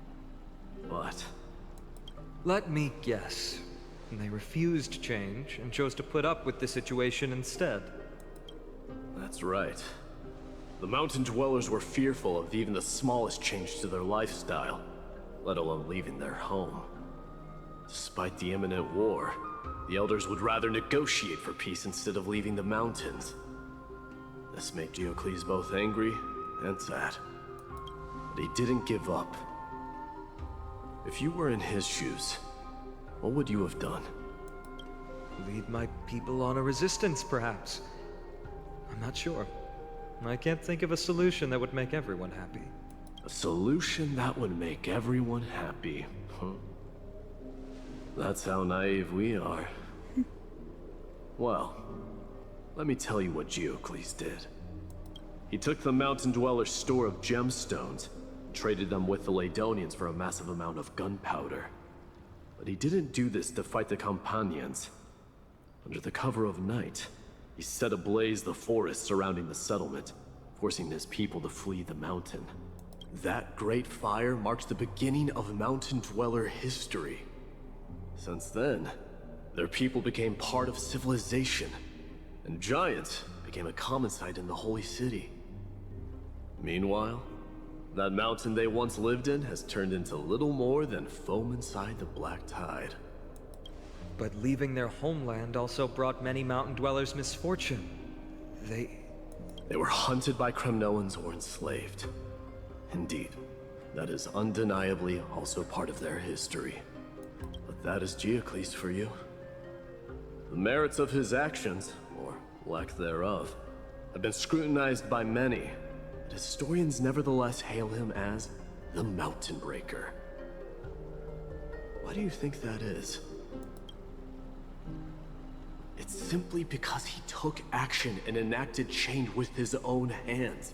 Speaker 5: But...
Speaker 4: let me guess. They refused change and chose to put up with the situation instead.
Speaker 5: That's right. The mountain dwellers were fearful of even the smallest change to their lifestyle, let alone leaving their home. Despite the imminent war, the elders would rather negotiate for peace instead of leaving the mountains. This made Geocles both angry and sad. But he didn't give up. If you were in his shoes, what would you have done?
Speaker 4: Lead my people on a resistance, perhaps. I'm not sure. I can't think of a solution that would make everyone happy.
Speaker 5: A solution that would make everyone happy, huh? That's how naive we are. Well, let me tell you what Geocles did. He took the mountain dweller's store of gemstones, traded them with the Laedonians for a massive amount of gunpowder. But he didn't do this to fight the Companions. Under the cover of night, he set ablaze the forest surrounding the settlement, forcing his people to flee the mountain. That great fire marks the beginning of mountain dweller history. Since then, their people became part of civilization, and giants became a common sight in the Holy City. Meanwhile, that mountain they once lived in has turned into little more than foam inside the Black Tide.
Speaker 4: But leaving their homeland also brought many mountain dwellers misfortune. They
Speaker 5: were hunted by Kremnoans or enslaved. Indeed, that is undeniably also part of their history. But that is Geocles for you. The merits of his actions, or lack thereof, have been scrutinized by many, but historians nevertheless hail him as the Mountain Breaker. Why do you think that is? It's simply because he took action and enacted change with his own hands.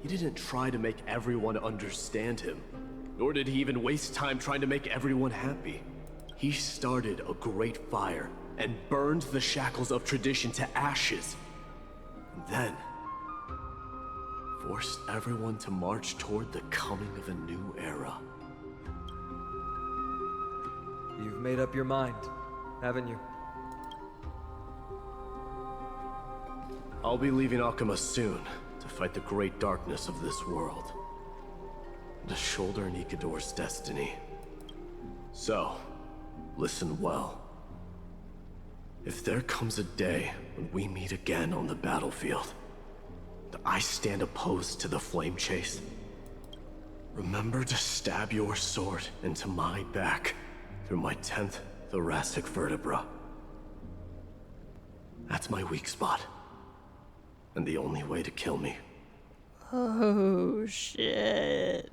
Speaker 5: He didn't try to make everyone understand him, nor did he even waste time trying to make everyone happy. He started a great fire and burned the shackles of tradition to ashes. And then forced everyone to march toward the coming of a new era.
Speaker 4: You've made up your mind, haven't you?
Speaker 5: I'll be leaving Akama soon to fight the great darkness of this world, to shoulder Nikador's destiny. So, listen well. If there comes a day when we meet again on the battlefield, that I stand opposed to the flame chase, remember to stab your sword into my back through my 10th thoracic vertebra. That's my weak spot, and the only way to kill me.
Speaker 1: Oh, shit.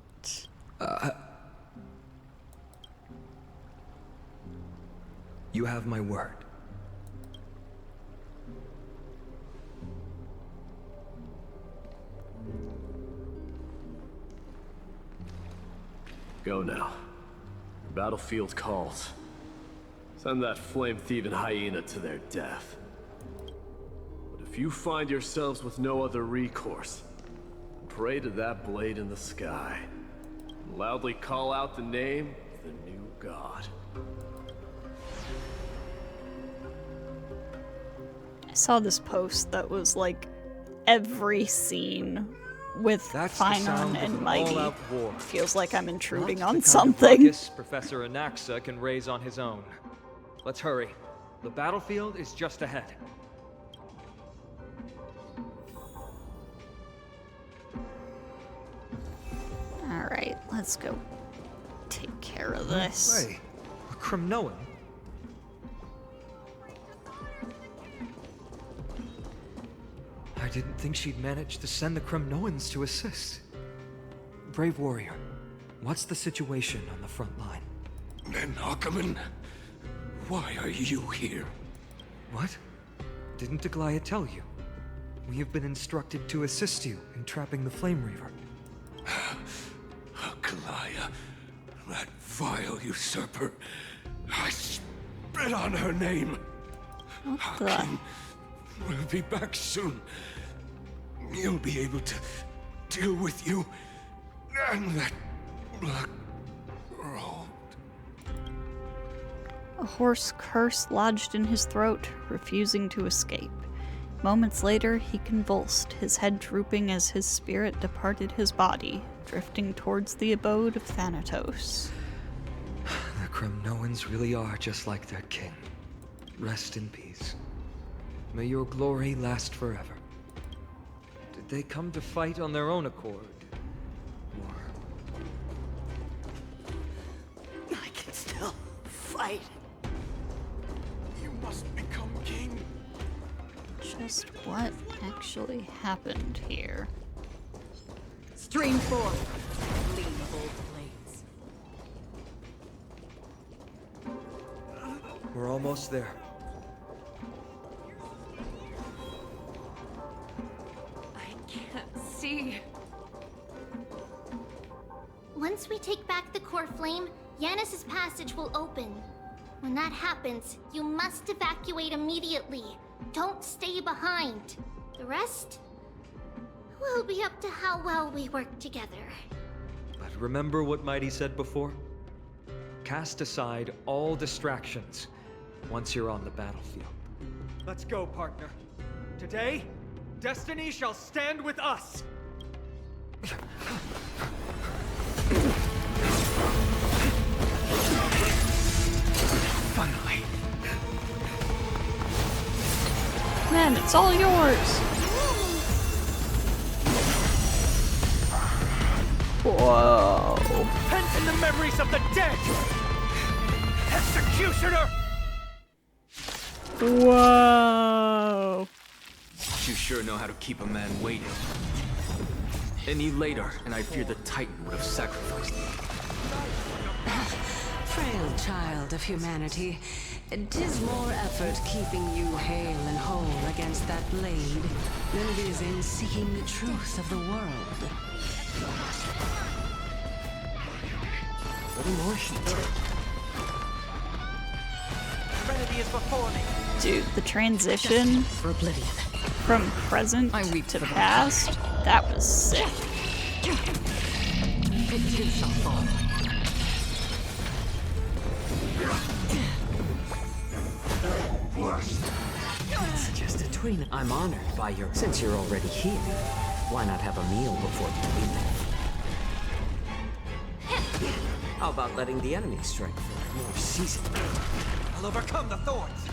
Speaker 4: You have my word.
Speaker 5: Go now. The battlefield calls. Send that flame-thieving hyena to their death. But if you find yourselves with no other recourse, pray to that blade in the sky, and loudly call out the name of the new god.
Speaker 1: I saw this post that was like every scene with Finon and Mydei. Feels like I'm intruding on something.
Speaker 4: Professor Anaxa can raise on his own. Let's hurry. The battlefield is just ahead.
Speaker 1: Alright, let's go take care of this.
Speaker 4: Wait, a Kremnoan? I didn't think she'd manage to send the Kremnoans to assist. Brave warrior, what's the situation on the front line?
Speaker 21: Men Ackerman, why are you here?
Speaker 4: What? Didn't Aglaya tell you? We have been instructed to assist you in trapping the Flame Reaver.
Speaker 21: Aglaya, that vile usurper. I spit on her name. Hakim will be back soon. He'll be able to deal with you and that black robe.
Speaker 1: A hoarse curse lodged in his throat, refusing to escape. Moments later, he convulsed, his head drooping as his spirit departed his body, drifting towards the abode of Thanatos.
Speaker 4: The Kremnoans really are just like their king. Rest in peace. May your glory last forever. Did they come to fight on their own accord?
Speaker 21: I can still fight. You must become king.
Speaker 1: Just what actually happened here?
Speaker 8: Stream forth, lean bold blades.
Speaker 4: We're almost there.
Speaker 8: See.
Speaker 22: Once we take back the core flame, Yanis's passage will open. When that happens, you must evacuate immediately. Don't stay behind. The rest will be up to how well we work together.
Speaker 4: But remember what Mydei said before? Cast aside all distractions once you're on the battlefield. Let's go, partner.
Speaker 12: Today, destiny shall stand with us!
Speaker 4: Finally.
Speaker 1: Man, it's all yours. Whoa.
Speaker 12: Repent in the memories of the dead! Executioner!
Speaker 1: Whoa.
Speaker 7: You sure know how to keep a man waiting. Any later, and I fear the Titan would have sacrificed me.
Speaker 2: Frail child of humanity, 'tis more effort keeping you hale and whole against that blade than it is in seeking the truth of the world.
Speaker 12: Little more heat. Serenity is before me.
Speaker 1: Dude, the transition
Speaker 2: for oblivion.
Speaker 1: From present to past, that was sick.
Speaker 2: It too shall fall.
Speaker 13: It's just a tween. I'm honored by your... Since you're already here, why not have a meal before you leave? How about letting the enemy strike for more season?
Speaker 12: I'll overcome the thorns.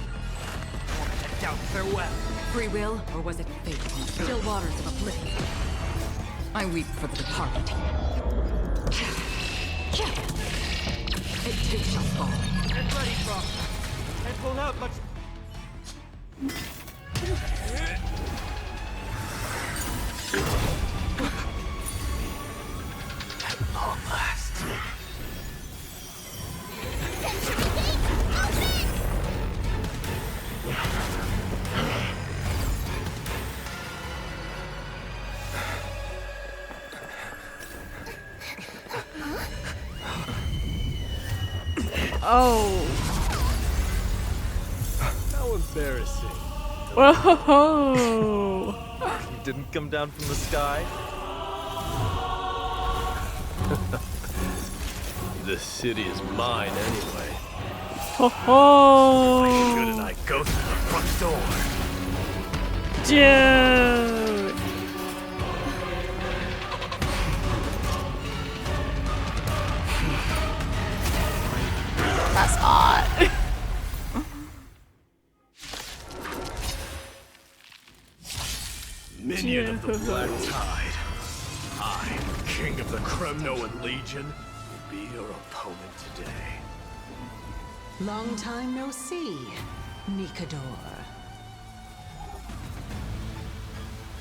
Speaker 12: I doubt farewell.
Speaker 8: Free will, or was it fate? Still waters of oblivion. I weep for the departed. It too shall fall.
Speaker 12: Get ready, Croft. It will not much...
Speaker 13: At long last.
Speaker 1: Oh.
Speaker 17: How embarrassing.
Speaker 1: Whoa.
Speaker 17: You didn't come down from the sky? This city is mine anyway.
Speaker 1: Ho ho.
Speaker 17: Shouldn't I go through the front door?
Speaker 1: Dude. That's hot.
Speaker 17: Minion of the Black Tide. I, King of the Kremnoan Legion, will be your opponent today.
Speaker 2: Long time no see, Nikador.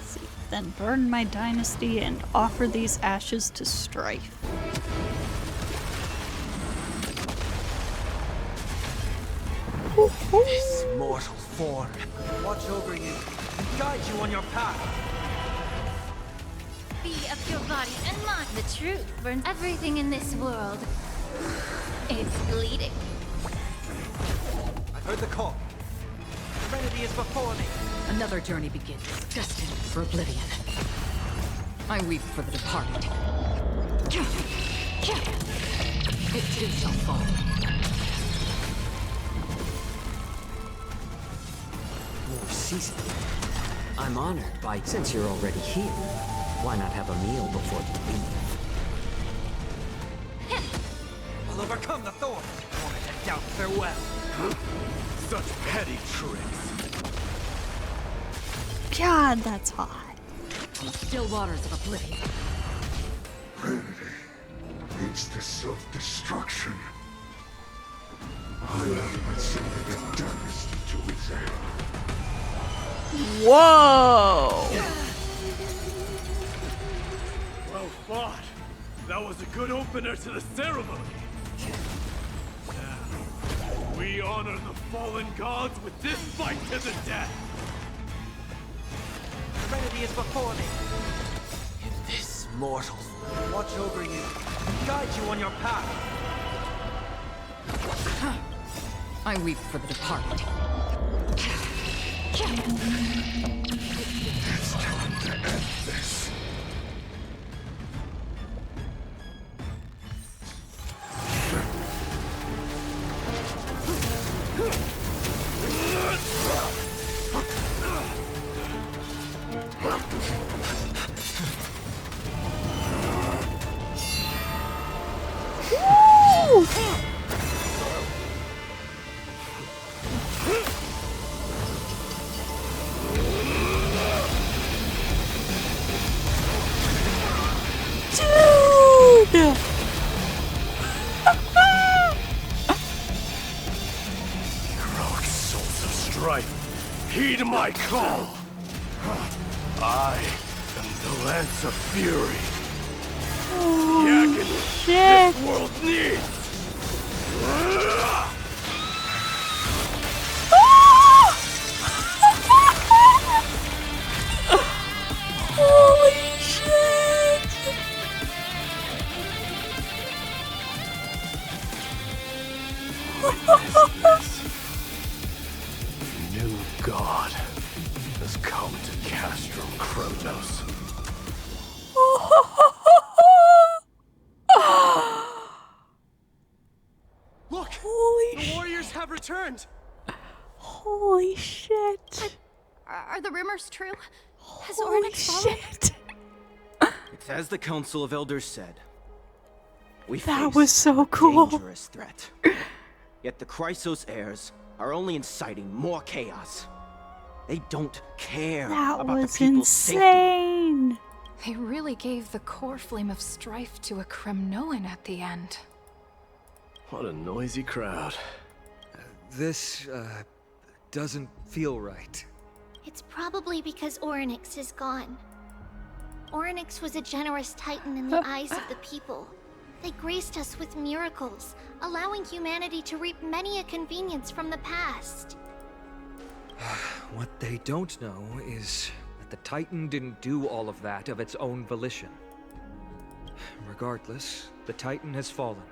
Speaker 1: See, then burn my dynasty and offer these ashes to Strife.
Speaker 12: This mortal form, watch over you and guide you on your path.
Speaker 9: Be of your body and mind. The truth burns everything in this world. It's bleeding.
Speaker 12: I heard the call. Serenity is before me.
Speaker 8: Another journey begins, destined for oblivion. I weep for the departed. It too shall fall.
Speaker 13: More season. I'm honored by... Since you're already here, why not have a meal before you leave?
Speaker 12: I'll overcome the thorns. I doubt farewell.
Speaker 17: Such petty tricks.
Speaker 1: God, that's hot.
Speaker 8: Still waters of oblivion.
Speaker 21: Remedy leads to self-destruction. I left myself the dynasty to its end.
Speaker 1: Whoa!
Speaker 17: Well fought. That was a good opener to the ceremony. Now, we honor the fallen gods with this fight to the death.
Speaker 12: Serenity is before me.
Speaker 13: This mortal...
Speaker 12: Watch over you and guide you on your path.
Speaker 8: I weep for the departed.
Speaker 21: It's time to end this.
Speaker 17: Heroic souls of strife, heed my call. I am the Lance of Fury. The agony this world needs.
Speaker 1: Holy shit!
Speaker 17: New God has come to castrum Chronos.
Speaker 5: Look!
Speaker 1: Holy
Speaker 5: the warriors have returned!
Speaker 1: Holy shit!
Speaker 9: Are the rumors true? Has
Speaker 1: Holy
Speaker 9: Ornyx fallen?
Speaker 1: shit!
Speaker 12: It's as the Council of Elders said. We
Speaker 1: That
Speaker 12: face
Speaker 1: was so
Speaker 12: a
Speaker 1: cool.
Speaker 12: dangerous threat. Yet the Chrysos Heirs are only inciting more chaos. They don't care
Speaker 1: That
Speaker 12: about
Speaker 1: was
Speaker 12: the people's safety.
Speaker 1: insane!
Speaker 8: They really gave the core flame of strife to a Kremnoan at the end.
Speaker 17: What a noisy crowd.
Speaker 4: This, doesn't feel right.
Speaker 14: It's probably because Ornyx is gone. Ornyx was a generous titan in the eyes of the people. They graced us with miracles, allowing humanity to reap many a convenience from the past.
Speaker 4: What they don't know is that the Titan didn't do all of that of its own volition. Regardless, the Titan has fallen,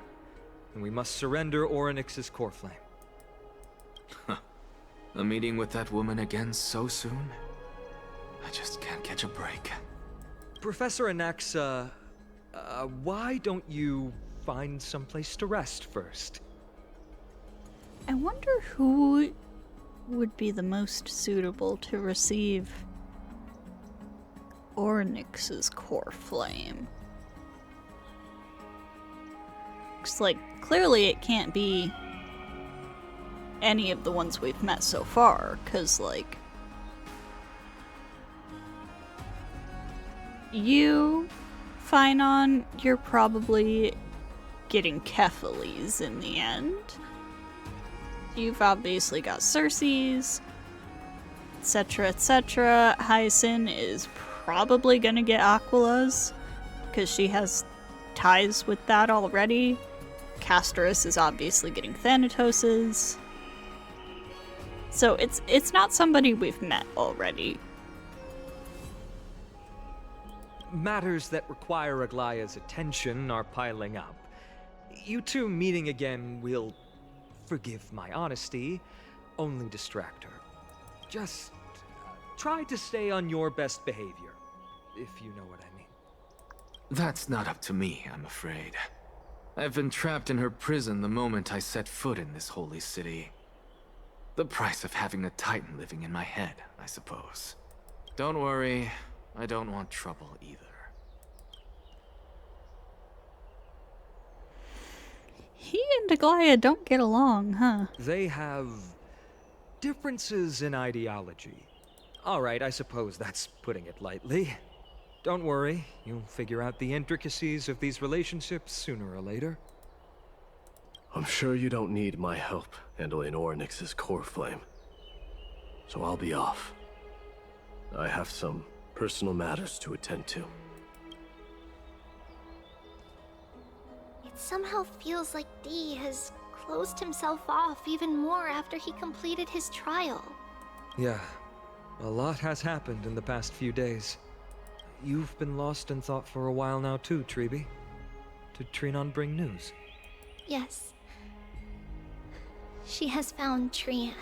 Speaker 4: and we must surrender Ornyx's core flame.
Speaker 7: A meeting with that woman again so soon? I just can't catch a break.
Speaker 4: Professor Anaxa, why don't you find someplace to rest first?
Speaker 1: I wonder who would be the most suitable to receive Ornyx's core flame. Looks like clearly it can't be any of the ones we've met so far, because, like, you, Phynon, you're probably getting Kephalese in the end. You've obviously got Circe's, etc., etc. Hyacinth is probably gonna get Aquila's, because she has ties with that already. Castris is obviously getting Thanatos's. So it's not somebody we've met already.
Speaker 4: Matters that require Aglaya's attention are piling up. You two meeting again will, forgive my honesty, only distract her. Just try to stay on your best behavior, if you know what I mean.
Speaker 7: That's not up to me, I'm afraid. I've been trapped in her prison the moment I set foot in this holy city. The price of having a Titan living in my head, I suppose. Don't worry, I don't want trouble either.
Speaker 1: He and Aglaya don't get along, huh?
Speaker 4: They have differences in ideology. Alright, I suppose that's putting it lightly. Don't worry, you'll figure out the intricacies of these relationships sooner or later.
Speaker 17: I'm sure you don't need my help handling Ornyx's core flame. So I'll be off. I have some personal matters to attend to.
Speaker 14: It somehow feels like D has closed himself off even more after he completed his trial.
Speaker 4: Yeah, a lot has happened in the past few days. You've been lost in thought for a while now too, Tribbie. Did Trinon bring news?
Speaker 14: Yes. She has found Trian.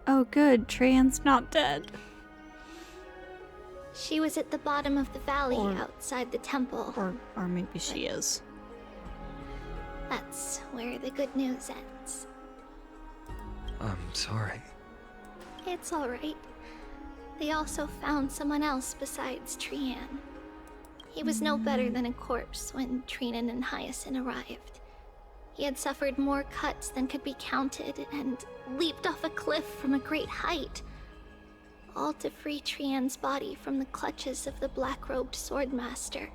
Speaker 1: Oh good, Trian's not dead.
Speaker 14: She was at the bottom of the valley outside the temple.
Speaker 1: Or maybe she is.
Speaker 14: That's where the good news ends.
Speaker 4: I'm sorry.
Speaker 14: It's alright. They also found someone else besides Trian. He was no better than a corpse when Trinan and Hyacinth arrived. He had suffered more cuts than could be counted and leaped off a cliff from a great height, all to free Trian's body from the clutches of the black-robed swordmaster.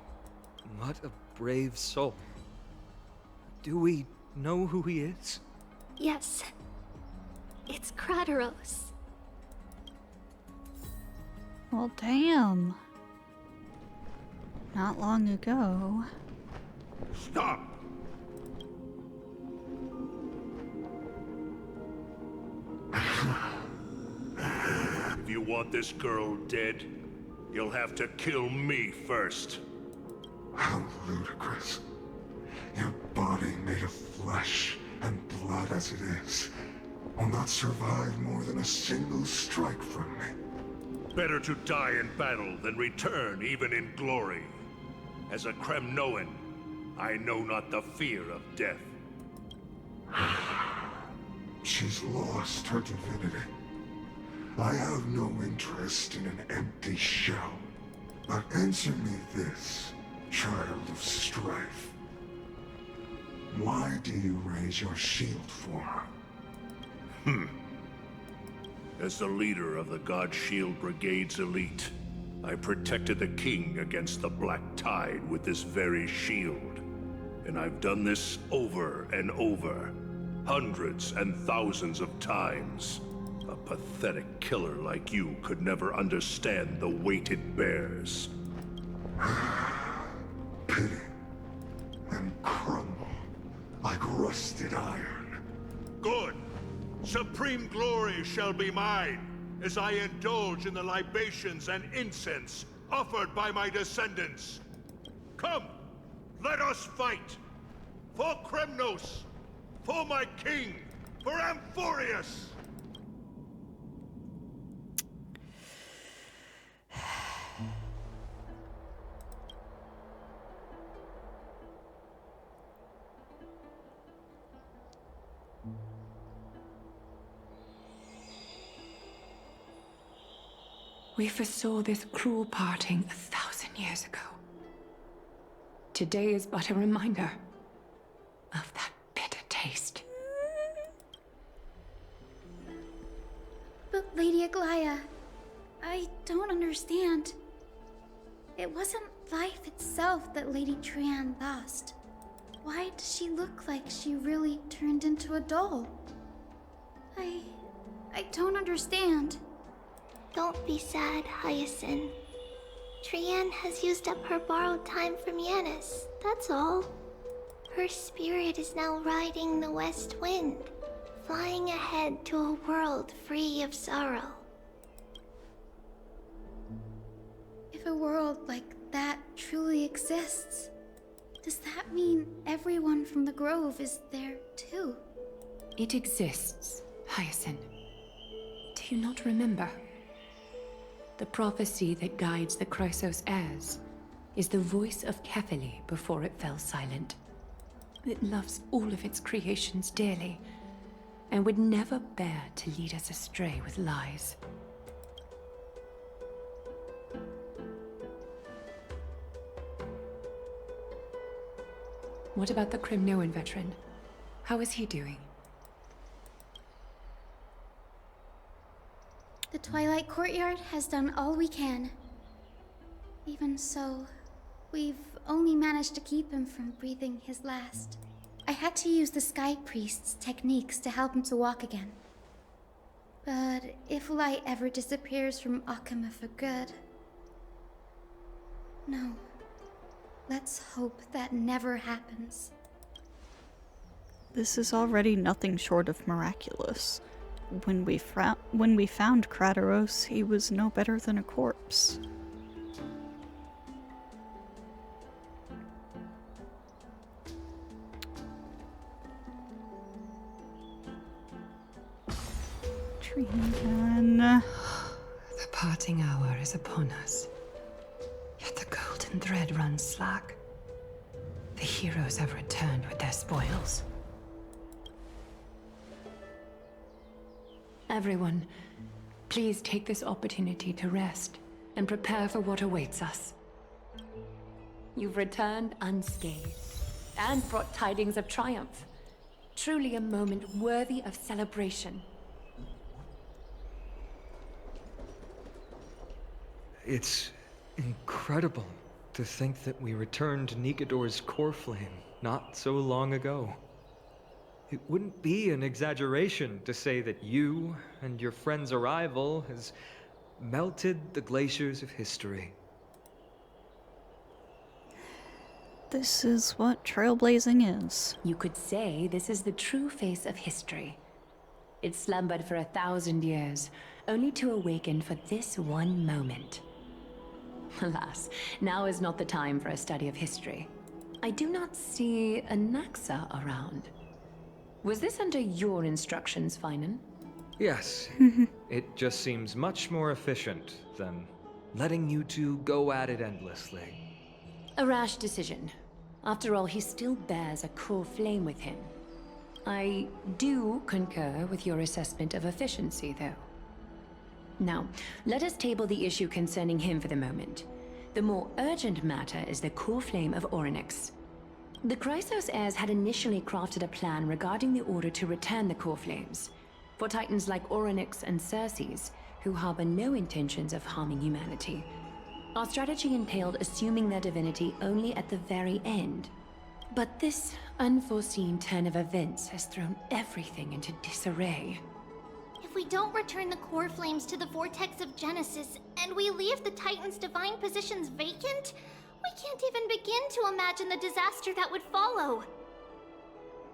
Speaker 4: What a brave soul. Do we know who he is?
Speaker 14: Yes. It's Crateros.
Speaker 1: Well, damn. Not long ago.
Speaker 19: Stop! If you want this girl dead, you'll have to kill me first.
Speaker 6: How ludicrous. Your body made of flesh and blood as it is will not survive more than a single strike from me.
Speaker 19: Better to die in battle than return even in glory. As a Kremnoan, I know not the fear of death.
Speaker 6: She's lost her divinity. I have no interest in an empty shell. But answer me this, child of strife. Why do you raise your shield for her?
Speaker 19: As the leader of the God Shield Brigade's elite, I protected the king against the Black Tide with this very shield. And I've done this over and over, hundreds and thousands of times. A pathetic killer like you could never understand the weight it bears.
Speaker 6: Pity and crumble like rusted iron.
Speaker 19: Good! Supreme glory shall be mine, as I indulge in the libations and incense offered by my descendants. Come, let us fight! For Kremnos! For my king! For Amphorius!
Speaker 2: We foresaw this cruel parting 1,000 years ago. Today is but a reminder of that bitter taste.
Speaker 16: But Lady Aglaya, I don't understand. It wasn't life itself that Lady Trian lost. Why does she look like she really turned into a doll? I don't understand.
Speaker 14: Don't be sad, Hyacinth. Trian has used up her borrowed time from Yanis, that's all. Her spirit is now riding the west wind, flying ahead to a world free of sorrow.
Speaker 16: If a world like that truly exists, does that mean everyone from the Grove is there too?
Speaker 2: It exists, Hyacinth. Do you not remember? The prophecy that guides the Chrysos Heirs is the voice of Kefili before it fell silent. It loves all of its creations dearly, and would never bear to lead us astray with lies. What about the Kremnoan veteran? How is he doing?
Speaker 16: The Twilight Courtyard has done all we can. Even so, we've only managed to keep him from breathing his last. I had to use the Sky Priest's techniques to help him to walk again. But if light ever disappears from Akama for good... No. Let's hope that never happens.
Speaker 1: This is already nothing short of miraculous. When we found Crateros, he was no better than a corpse. Trian.
Speaker 2: The parting hour is upon us. Yet the golden thread runs slack. The heroes have returned with their spoils. Everyone, please take this opportunity to rest and prepare for what awaits us. You've returned unscathed and brought tidings of triumph. Truly a moment worthy of celebration.
Speaker 4: It's incredible. To think that we returned Nikador's core flame not so long ago. It wouldn't be an exaggeration to say that you and your friend's arrival has melted the glaciers of history.
Speaker 1: This is what trailblazing is.
Speaker 2: You could say this is the true face of history. It slumbered for 1,000 years, only to awaken for this one moment. Alas, now is not the time for a study of history. I do not see a Naxa around. Was this under your instructions, Finan?
Speaker 4: Yes. It just seems much more efficient than letting you two go at it endlessly.
Speaker 2: A rash decision. After all, he still bears a core flame with him. I do concur with your assessment of efficiency, though. Now, let us table the issue concerning him for the moment. The more urgent matter is the core flame of Orynyx. The Chrysos Heirs had initially crafted a plan regarding the order to return the core flames, for titans like Orynyx and Circes, who harbor no intentions of harming humanity. Our strategy entailed assuming their divinity only at the very end. But this unforeseen turn of events has thrown everything into disarray.
Speaker 14: If we don't return the core flames to the vortex of Genesis, and we leave the Titan's divine positions vacant, we can't even begin to imagine the disaster that would follow.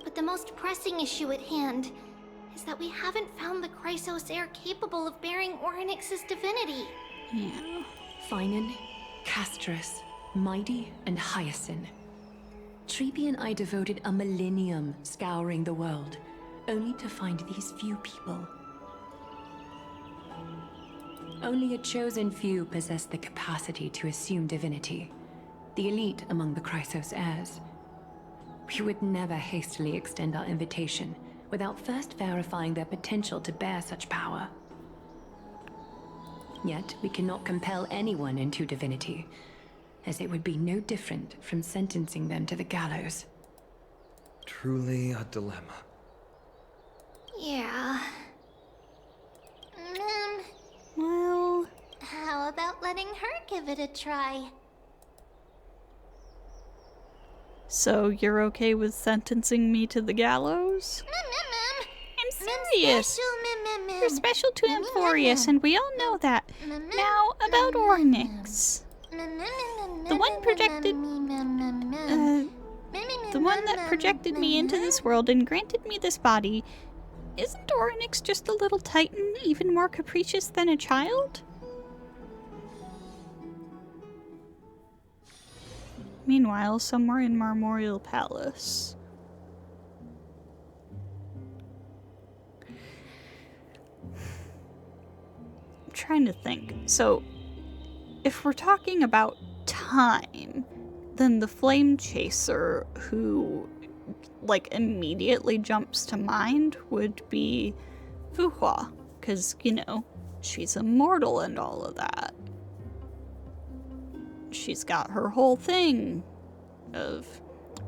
Speaker 14: But the most pressing issue at hand is that we haven't found the Chrysos heir capable of bearing Orynyx's divinity.
Speaker 1: Yeah.
Speaker 2: Finan, Castris, Mydei, and Hyacinth. Tribbie and I devoted a millennium scouring the world, only to find these few people. Only a chosen few possess the capacity to assume divinity, the elite among the Chrysos heirs. We would never hastily extend our invitation without first verifying their potential to bear such power. Yet, we cannot compel anyone into divinity, as it would be no different from sentencing them to the gallows.
Speaker 4: Truly a dilemma.
Speaker 14: Yeah.
Speaker 1: Well,
Speaker 14: how about letting her give it a try?
Speaker 1: So you're okay with sentencing me to the gallows? I'm serious. You're special to Amphorius, and we all know that. Now, about Orynyx. The one that projected me into this world and granted me this body. Isn't Orynyx just a little titan, even more capricious than a child? Meanwhile, somewhere in Marmorial Palace. I'm trying to think. So, if we're talking about time, then the Flame Chaser who, like, immediately jumps to mind would be Fuhua. Because, you know, she's immortal and all of that. She's got her whole thing of,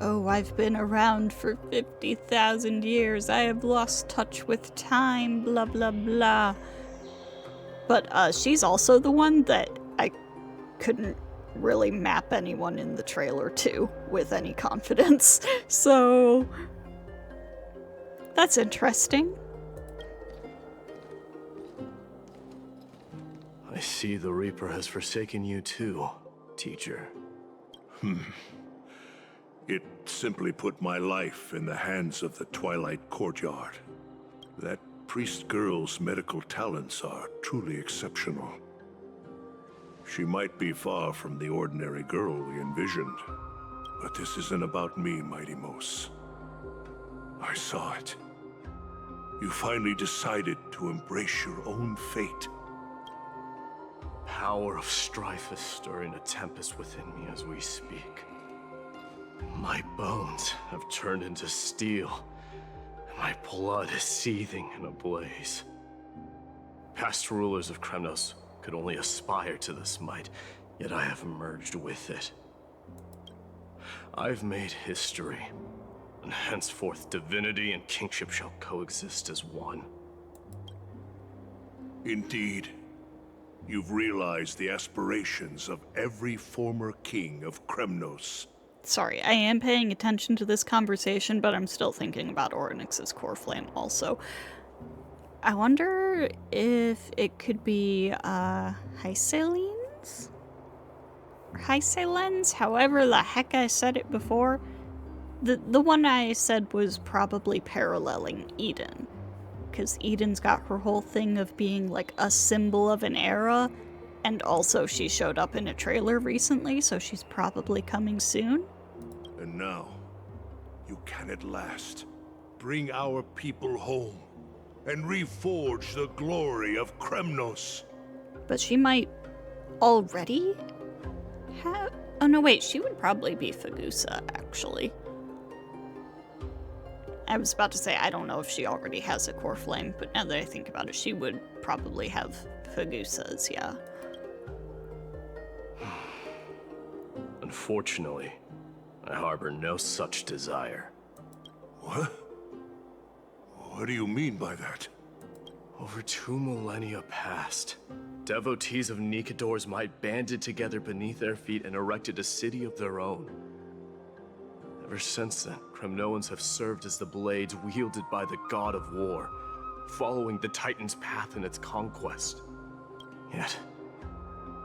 Speaker 1: oh, I've been around for 50,000 years. I have lost touch with time, blah, blah, blah. But she's also the one that I couldn't really map anyone in the trailer to with any confidence. So, that's interesting.
Speaker 17: I see the Reaper has forsaken you too, teacher.
Speaker 19: It simply put my life in the hands of the Twilight Courtyard. That priest girl's medical talents are truly exceptional. She might be far from the ordinary girl we envisioned, but this isn't about me, Mighty Mos. I saw it. You finally decided to embrace your own fate.
Speaker 17: Power of strife is stirring a tempest within me as we speak. My bones have turned into steel, and my blood is seething in a blaze. Past rulers of Kremnos could only aspire to this might, yet I have merged with it. I've made history, and henceforth divinity and kingship shall coexist as one.
Speaker 19: Indeed. You've realized the aspirations of every former king of Kremnos.
Speaker 1: Sorry, I am paying attention to this conversation, but I'm still thinking about Oryx's core flame also. I wonder if it could be, Hysalines? Or Hysalens? However the heck I said it before. The one I said was probably paralleling Eden. Because Eden's got her whole thing of being like a symbol of an era, and also she showed up in a trailer recently, so she's probably coming soon.
Speaker 19: And now, you can at last bring our people home and reforge the glory of Kremnos.
Speaker 1: But she might already have... Oh no, wait, she would probably be Fagusa, actually. I was about to say, I don't know if she already has a core flame, but now that I think about it, she would probably have Fagusa's, yeah.
Speaker 17: Unfortunately, I harbor no such desire.
Speaker 19: What? What do you mean by that?
Speaker 17: Over 2 millennia past, devotees of Nikador's might banded together beneath their feet and erected a city of their own. Ever since then, Kremnoans have served as the blades wielded by the god of war, following the Titan's path in its conquest. Yet,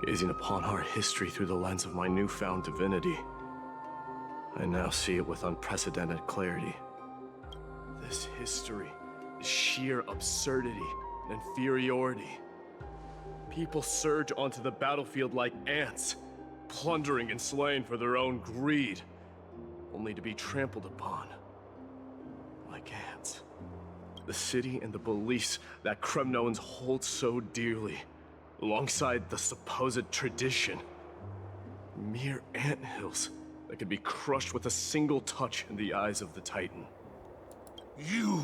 Speaker 17: gazing upon our history through the lens of my newfound divinity, I now see it with unprecedented clarity. This history is sheer absurdity and inferiority. People surge onto the battlefield like ants, plundering and slaying for their own greed, only to be trampled upon like ants. The city and the beliefs that Kremnoans hold so dearly, alongside the supposed tradition, mere anthills that could be crushed with a single touch in the eyes of the Titan.
Speaker 19: You!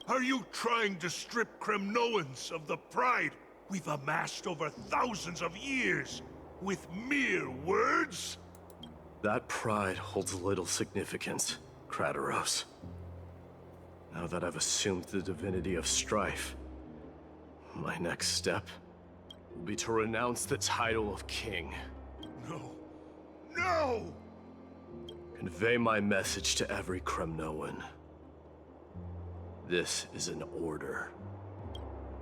Speaker 19: Are you trying to strip Kremnoans of the pride we've amassed over thousands of years with mere words?
Speaker 17: That pride holds little significance, Krateros. Now that I've assumed the divinity of strife, my next step will be to renounce the title of king.
Speaker 19: No! No!
Speaker 17: Convey my message to every Kremnoan. This is an order.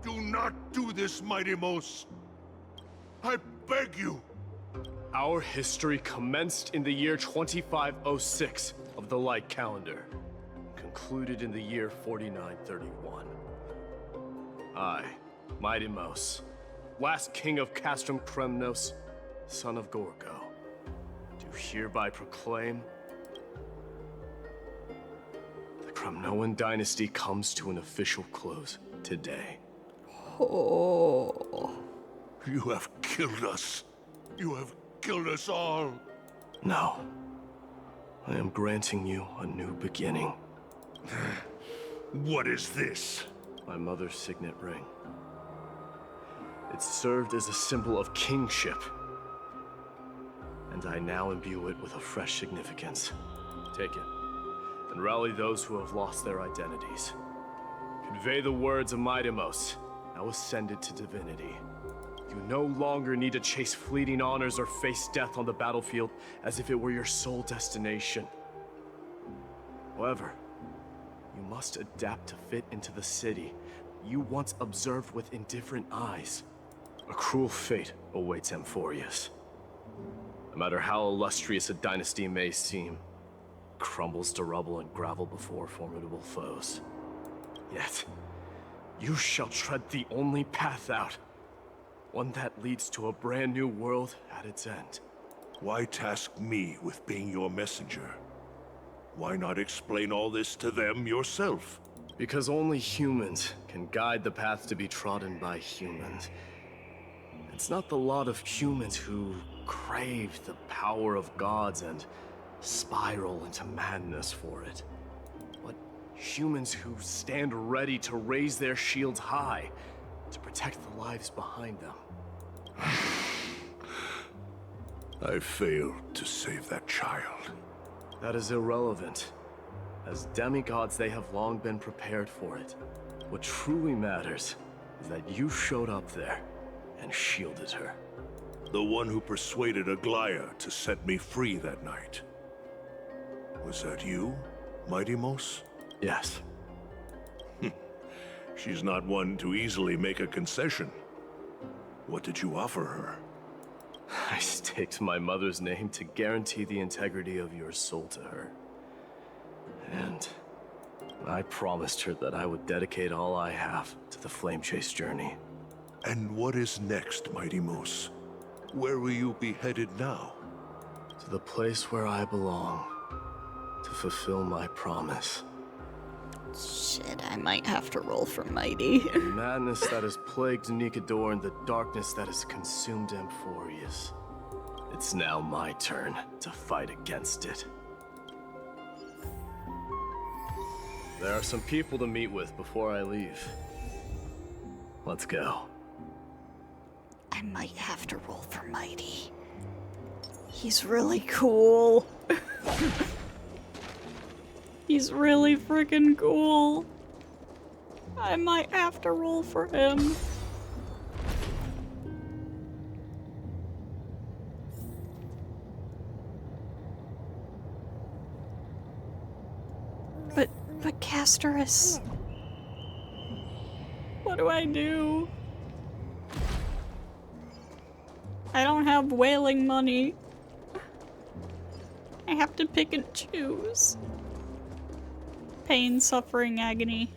Speaker 19: Do not do this, Mydei. I beg you!
Speaker 17: Our history commenced in the year 2506 of the Light Calendar, concluded in the year 4931. I, Mydei, last king of Castrum Kremnos, son of Gorgo, do hereby proclaim the Kremnoan dynasty comes to an official close today.
Speaker 1: Oh.
Speaker 19: You have killed us. You have killed us all.
Speaker 17: No. I am granting you a new beginning.
Speaker 19: What is this?
Speaker 17: My mother's signet ring. It served as a symbol of kingship, and I now imbue it with a fresh significance. Take it, and rally those who have lost their identities. Convey the words of Mydei, now ascended to divinity. You no longer need to chase fleeting honors or face death on the battlefield as if it were your sole destination. However, you must adapt to fit into the city you once observed with indifferent eyes. A cruel fate awaits Amphorius. No matter how illustrious a dynasty may seem, crumbles to rubble and gravel before formidable foes. Yet, you shall tread the only path out. One that leads to a brand new world at its end.
Speaker 19: Why task me with being your messenger? Why not explain all this to them yourself?
Speaker 17: Because only humans can guide the path to be trodden by humans. It's not the lot of humans who crave the power of gods and spiral into madness for it, but humans who stand ready to raise their shields high to protect the lives behind them.
Speaker 19: I failed to save that child.
Speaker 17: That is irrelevant. As demigods, they have long been prepared for it. What truly matters is that you showed up there, and shielded her.
Speaker 19: The one who persuaded Aglaya to set me free that night. Was that you, Mydei?
Speaker 17: Yes.
Speaker 19: She's not one to easily make a concession. What did you offer her?
Speaker 17: I staked my mother's name to guarantee the integrity of your soul to her. And I promised her that I would dedicate all I have to the Flame Chase journey.
Speaker 19: And what is next, Mydei? Where will you be headed now?
Speaker 17: To the place where I belong, to fulfill my promise.
Speaker 1: Shit, I might have to roll for Mydei.
Speaker 17: The madness that has plagued Nikador and the darkness that has consumed Amphorius. It's now my turn to fight against it. There are some people to meet with before I leave. Let's go.
Speaker 1: I might have to roll for Mydei. He's really cool. He's really freaking cool. I might have to roll for him. But Casterus. What do I do? I don't have whaling money. I have to pick and choose. Pain, suffering, agony.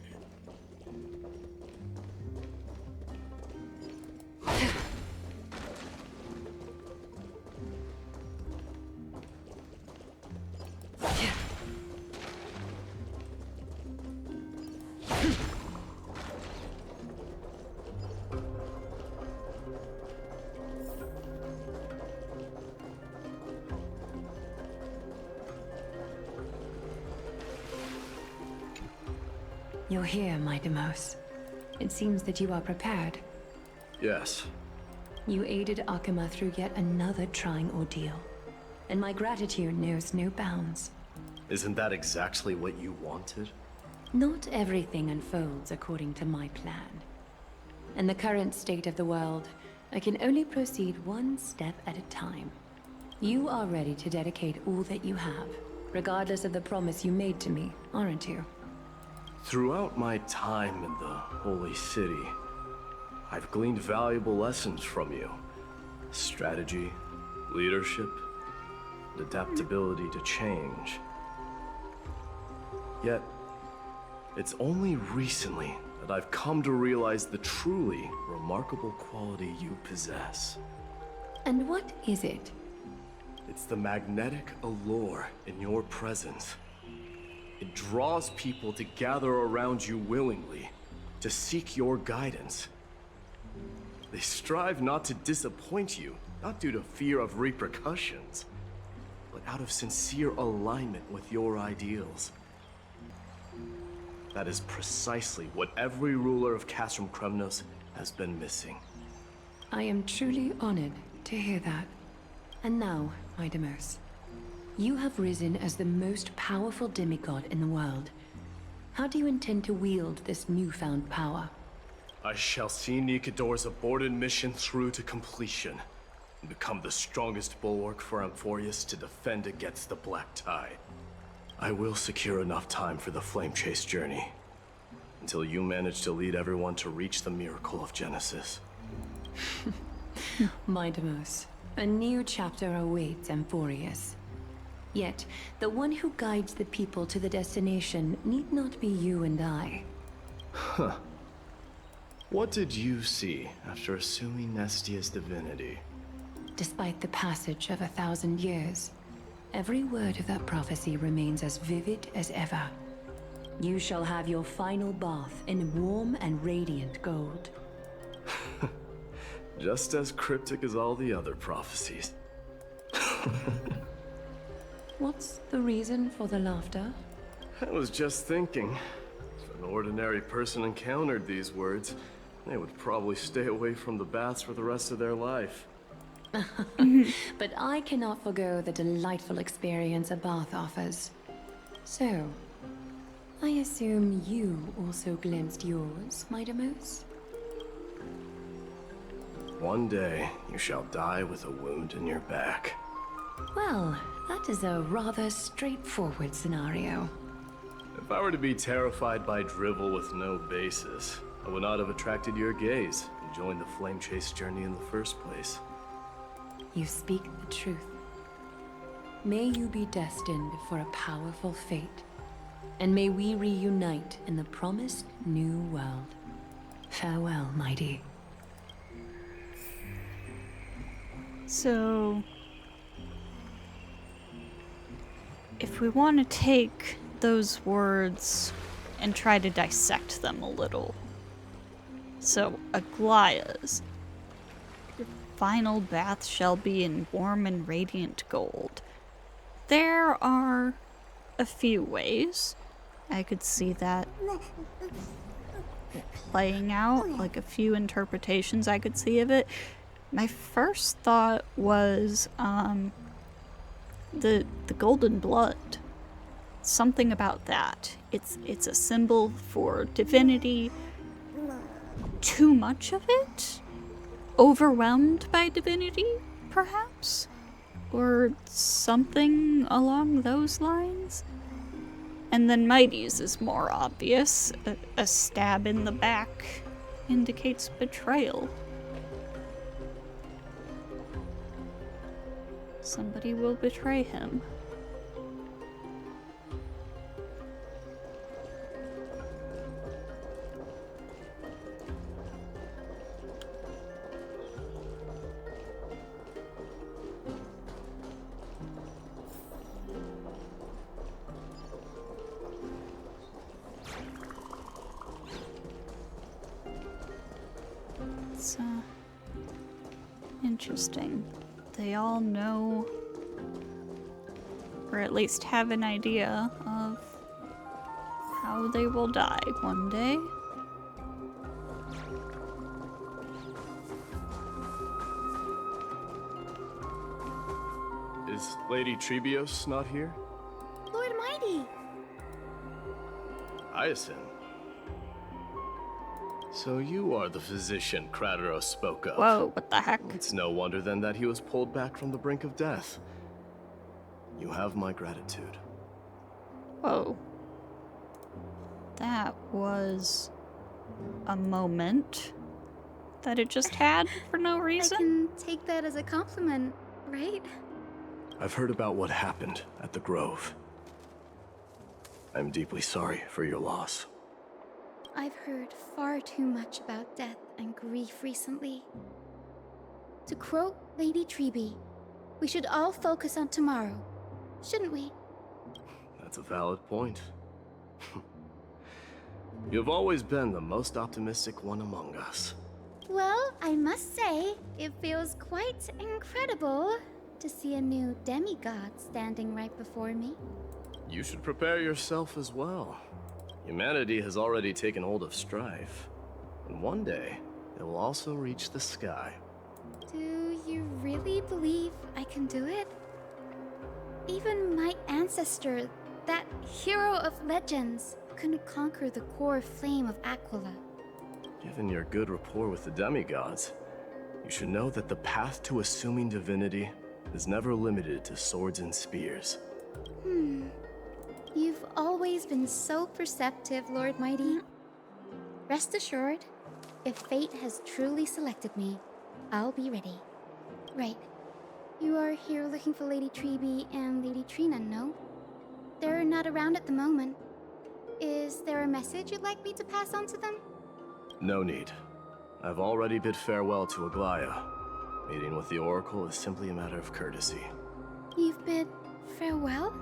Speaker 2: You're here, Mydei. It seems that you are prepared.
Speaker 17: Yes.
Speaker 2: You aided Akama through yet another trying ordeal, and my gratitude knows no bounds.
Speaker 17: Isn't that exactly what you wanted?
Speaker 2: Not everything unfolds according to my plan. In the current state of the world, I can only proceed one step at a time. You are ready to dedicate all that you have, regardless of the promise you made to me, aren't you?
Speaker 17: Throughout my time in the Holy City, I've gleaned valuable lessons from you. Strategy, leadership, and adaptability to change. Yet, it's only recently that I've come to realize the truly remarkable quality you possess.
Speaker 2: And what is it?
Speaker 17: It's the magnetic allure in your presence. It draws people to gather around you willingly, to seek your guidance. They strive not to disappoint you, not due to fear of repercussions, but out of sincere alignment with your ideals. That is precisely what every ruler of Castrum Kremnos has been missing.
Speaker 2: I am truly honored to hear that. And now, Mydei, you have risen as the most powerful demigod in the world. How do you intend to wield this newfound power?
Speaker 17: I shall see Nikador's aborted mission through to completion, and become the strongest bulwark for Amphorius to defend against the Black Tide. I will secure enough time for the Flame Chase journey, until you manage to lead everyone to reach the miracle of Genesis.
Speaker 2: Mydei, a new chapter awaits Amphorius. Yet, the one who guides the people to the destination need not be you and I.
Speaker 17: Huh. What did you see after assuming Nestia's divinity?
Speaker 2: Despite the passage of 1,000 years, every word of that prophecy remains as vivid as ever. You shall have your final bath in warm and radiant gold.
Speaker 17: Just as cryptic as all the other prophecies.
Speaker 2: What's the reason for the laughter?
Speaker 17: I was just thinking, if an ordinary person encountered these words, they would probably stay away from the baths for the rest of their life.
Speaker 2: But I cannot forgo the delightful experience a bath offers. So, I assume you also glimpsed yours, Mydei?
Speaker 17: One day, you shall die with a wound in your back.
Speaker 2: Well, that is a rather straightforward scenario.
Speaker 17: If I were to be terrified by drivel with no basis, I would not have attracted your gaze and joined the flame chase journey in the first place.
Speaker 2: You speak the truth. May you be destined for a powerful fate, and may we reunite in the promised new world. Farewell, Mydei.
Speaker 1: So, if we want to take those words and try to dissect them a little. So, Aglaya's your final bath shall be in warm and radiant gold. There are a few ways I could see that playing out, like a few interpretations I could see of it. My first thought was the golden blood. Something about that. It's a symbol for divinity. Too much of it? Overwhelmed by divinity, perhaps? Or something along those lines? And then Mydei's is more obvious. A stab in the back indicates betrayal. Somebody will betray him. It's interesting. They all know, or at least have an idea of how they will die one day.
Speaker 17: Is Lady Tribbie not here?
Speaker 22: Lord Mydei!
Speaker 17: Hyacinth. So you are the physician Chrysos spoke of.
Speaker 1: Whoa, what the heck?
Speaker 17: It's no wonder then that he was pulled back from the brink of death. You have my gratitude.
Speaker 1: Whoa. That was a moment that it just had for no reason.
Speaker 16: I can take that as a compliment, right?
Speaker 17: I've heard about what happened at the Grove. I'm deeply sorry for your loss.
Speaker 16: I've heard far too much about death and grief recently. To quote Lady Tribbie, we should all focus on tomorrow, shouldn't we?
Speaker 17: That's a valid point. You've always been the most optimistic one among us.
Speaker 16: Well, I must say, it feels quite incredible to see a new demigod standing right before me.
Speaker 17: You should prepare yourself as well. Humanity has already taken hold of Strife, and one day it will also reach the sky.
Speaker 16: Do you really believe I can do it? Even my ancestor, that hero of legends, couldn't conquer the core flame of Aquila.
Speaker 17: Given your good rapport with the demigods, you should know that the path to assuming divinity is never limited to swords and spears.
Speaker 16: You've always been so perceptive, Lord Mydei. Rest assured, if fate has truly selected me, I'll be ready. Right. You are here looking for Lady Tribbie and Lady Trina, no? They're not around at the moment. Is there a message you'd like me to pass on to them?
Speaker 17: No need. I've already bid farewell to Aglaya. Meeting with the Oracle is simply a matter of courtesy.
Speaker 16: You've bid farewell?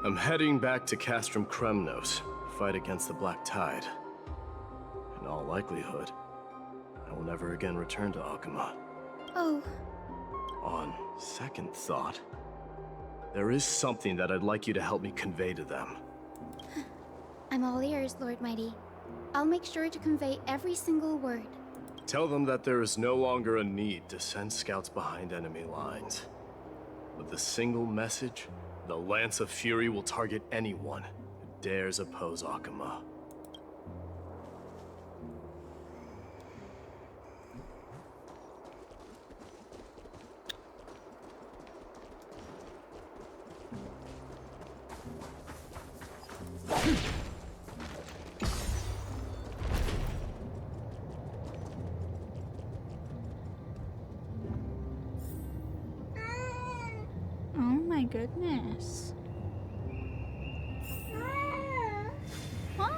Speaker 17: I'm heading back to Castrum Kremnos to fight against the Black Tide. In all likelihood, I will never again return to Akama.
Speaker 16: Oh.
Speaker 17: On second thought, there is something that I'd like you to help me convey to them.
Speaker 16: I'm all ears, Lord Mydei. I'll make sure to convey every single word.
Speaker 17: Tell them that there is no longer a need to send scouts behind enemy lines. With a single message, the Lance of Fury will target anyone who dares oppose Akama.
Speaker 1: goodness. What?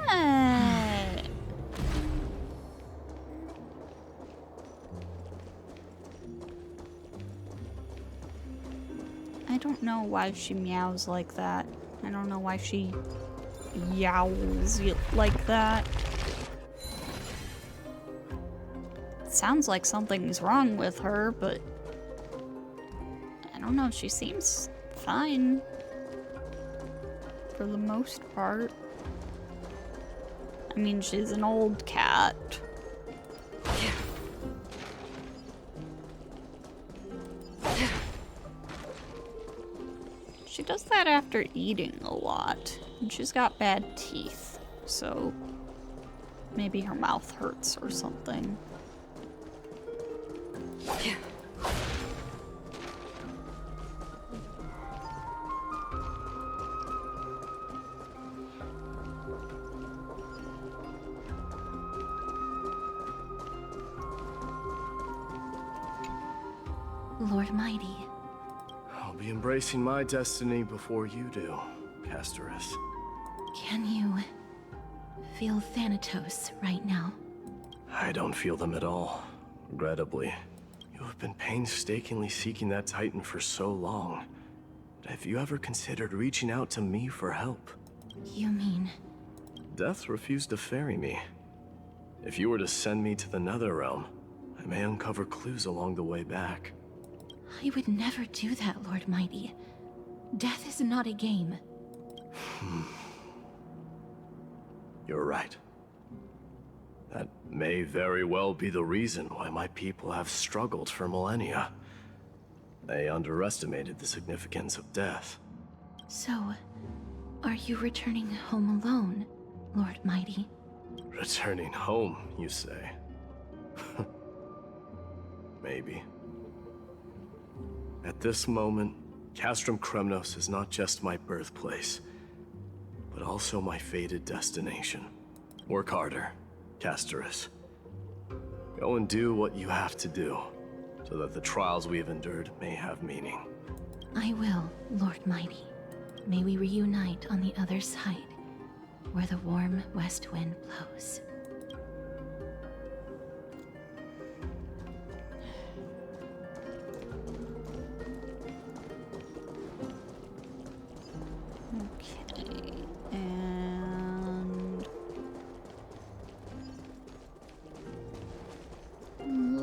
Speaker 1: I don't know why she meows like that. I don't know why she yowls like that. It sounds like something's wrong with her, but I don't know, she seems fine for the most part. I mean, she's an old cat. She does that after eating a lot, and she's got bad teeth, so maybe her mouth hurts or something.
Speaker 9: Lord Mighty.
Speaker 17: I'll be embracing my destiny before you do, Casterus.
Speaker 9: Can you feel Thanatos right now?
Speaker 17: I don't feel them at all, regrettably. You have been painstakingly seeking that Titan for so long. Have you ever considered reaching out to me for help?
Speaker 9: You mean...
Speaker 17: Death refused to ferry me. If you were to send me to the Netherrealm, I may uncover clues along the way back.
Speaker 9: I would never do that, Lord Mighty. Death is not a game.
Speaker 17: You're right. That may very well be the reason why my people have struggled for millennia. They underestimated the significance of death.
Speaker 9: So, are you returning home alone, Lord Mighty?
Speaker 17: Returning home, you say? Maybe. At this moment, Castrum Kremnos is not just my birthplace, but also my fated destination. Work harder, Casterus. Go and do what you have to do, so that the trials we have endured may have meaning.
Speaker 9: I will, Lord Mighty. May we reunite on the other side, where the warm west wind blows.
Speaker 1: Okay, and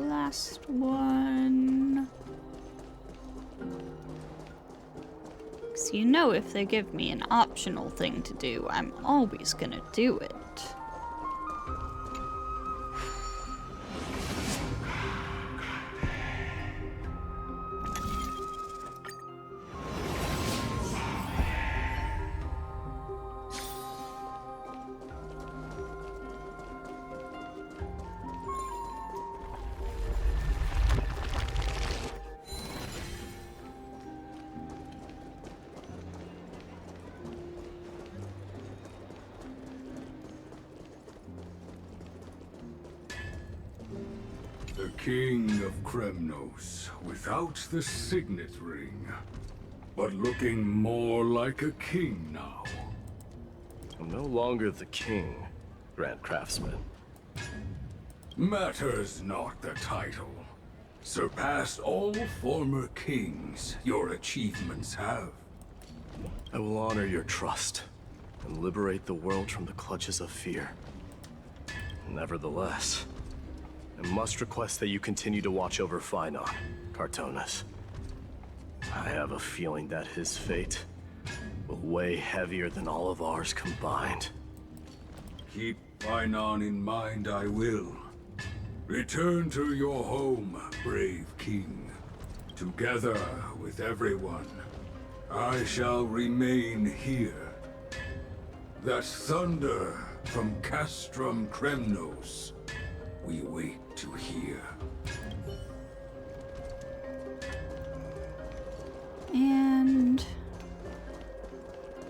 Speaker 1: last one. Because you know, if they give me an optional thing to do, I'm always gonna do it.
Speaker 21: The King of Kremnos, without the signet ring, but looking more like a king now.
Speaker 17: I'm no longer the king, Grand Craftsman.
Speaker 21: Matters not the title. Surpassed all former kings your achievements have.
Speaker 17: I will honor your trust and liberate the world from the clutches of fear. Nevertheless, I must request that you continue to watch over Phainon, Cartonis. I have a feeling that his fate will weigh heavier than all of ours combined.
Speaker 21: Keep Phainon in mind, I will. Return to your home, brave king. Together with everyone, I shall remain here. That thunder from Castrum Kremnos, we wait to hear.
Speaker 1: And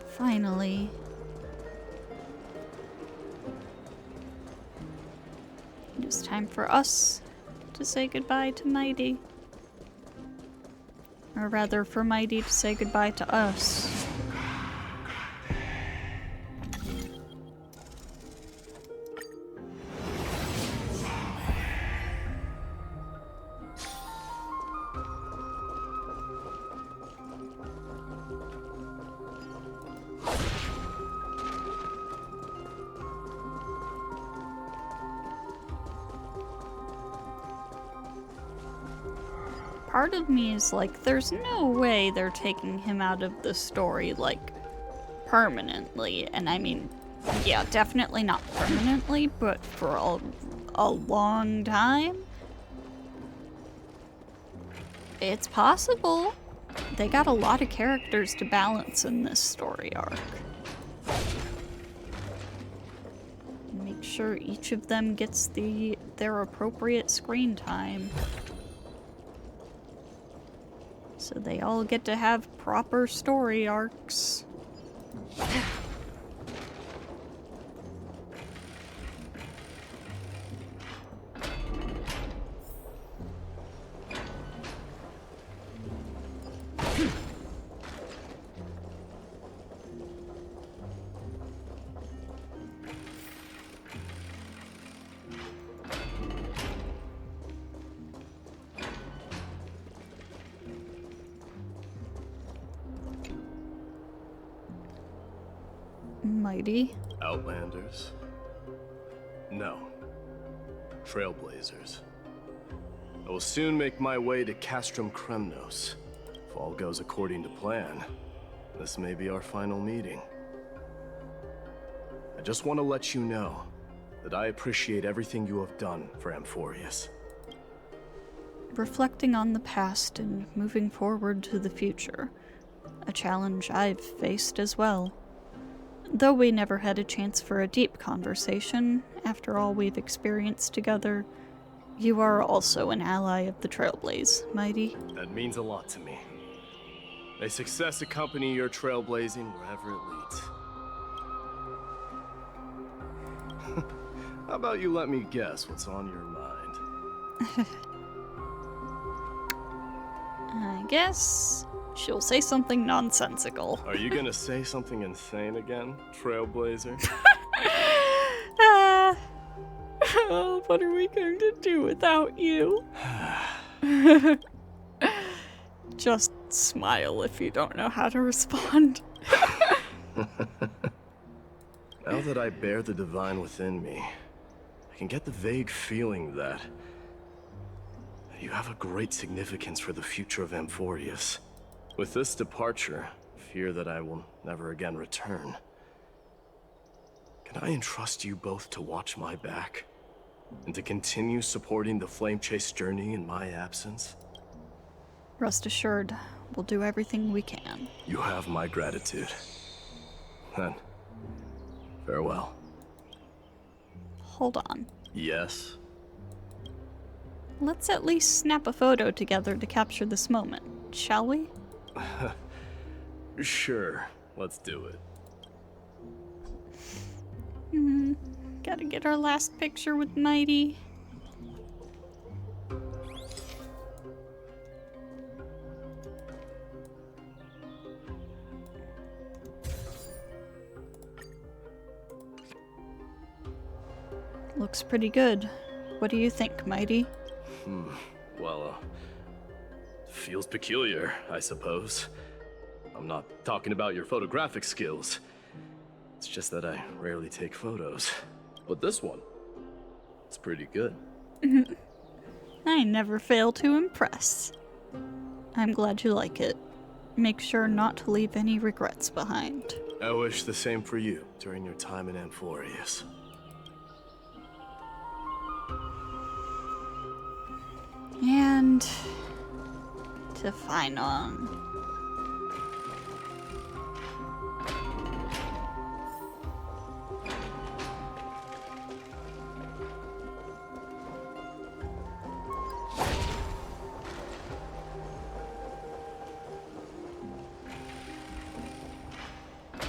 Speaker 1: finally, it is time for us to say goodbye to Mydei. Or rather, for Mydei to say goodbye to us. Part of me is like, there's no way they're taking him out of the story, like, permanently. And I mean, yeah, definitely not permanently, but for a long time. It's possible. They got a lot of characters to balance in this story arc. Make sure each of them gets their appropriate screen time. So they all get to have proper story arcs. Mydei.
Speaker 17: Outlanders? No. Trailblazers. I will soon make my way to Castrum Kremnos. If all goes according to plan, this may be our final meeting. I just want to let you know that I appreciate everything you have done for Amphorius.
Speaker 1: Reflecting on the past and moving forward to the future. A challenge I've faced as well. Though we never had a chance for a deep conversation, after all we've experienced together, you are also an ally of the Trailblaze, Mydei.
Speaker 17: That means a lot to me. May success accompany your trailblazing wherever it leads. How about you let me guess what's on your mind?
Speaker 1: I guess she'll say something nonsensical.
Speaker 17: Are you gonna say something insane again, Trailblazer?
Speaker 1: What are we going to do without you? Just smile if you don't know how to respond.
Speaker 17: Now that I bear the divine within me, I can get the vague feeling that you have a great significance for the future of Amphorius. With this departure, I fear that I will never again return. Can I entrust you both to watch my back? And to continue supporting the Flame Chase journey in my absence?
Speaker 1: Rest assured, we'll do everything we can.
Speaker 17: You have my gratitude. Then, farewell.
Speaker 1: Hold on.
Speaker 17: Yes?
Speaker 1: Let's at least snap a photo together to capture this moment, shall we?
Speaker 17: Sure, let's do it.
Speaker 1: Gotta get our last picture with Mydei. Looks pretty good. What do you think, Mydei?
Speaker 17: Well, feels peculiar, I suppose. I'm not talking about your photographic skills. It's just that I rarely take photos. But this one, it's pretty good.
Speaker 1: I never fail to impress. I'm glad you like it. Make sure not to leave any regrets behind.
Speaker 17: I wish the same for you during your time in Amphorius.
Speaker 1: And to Finon.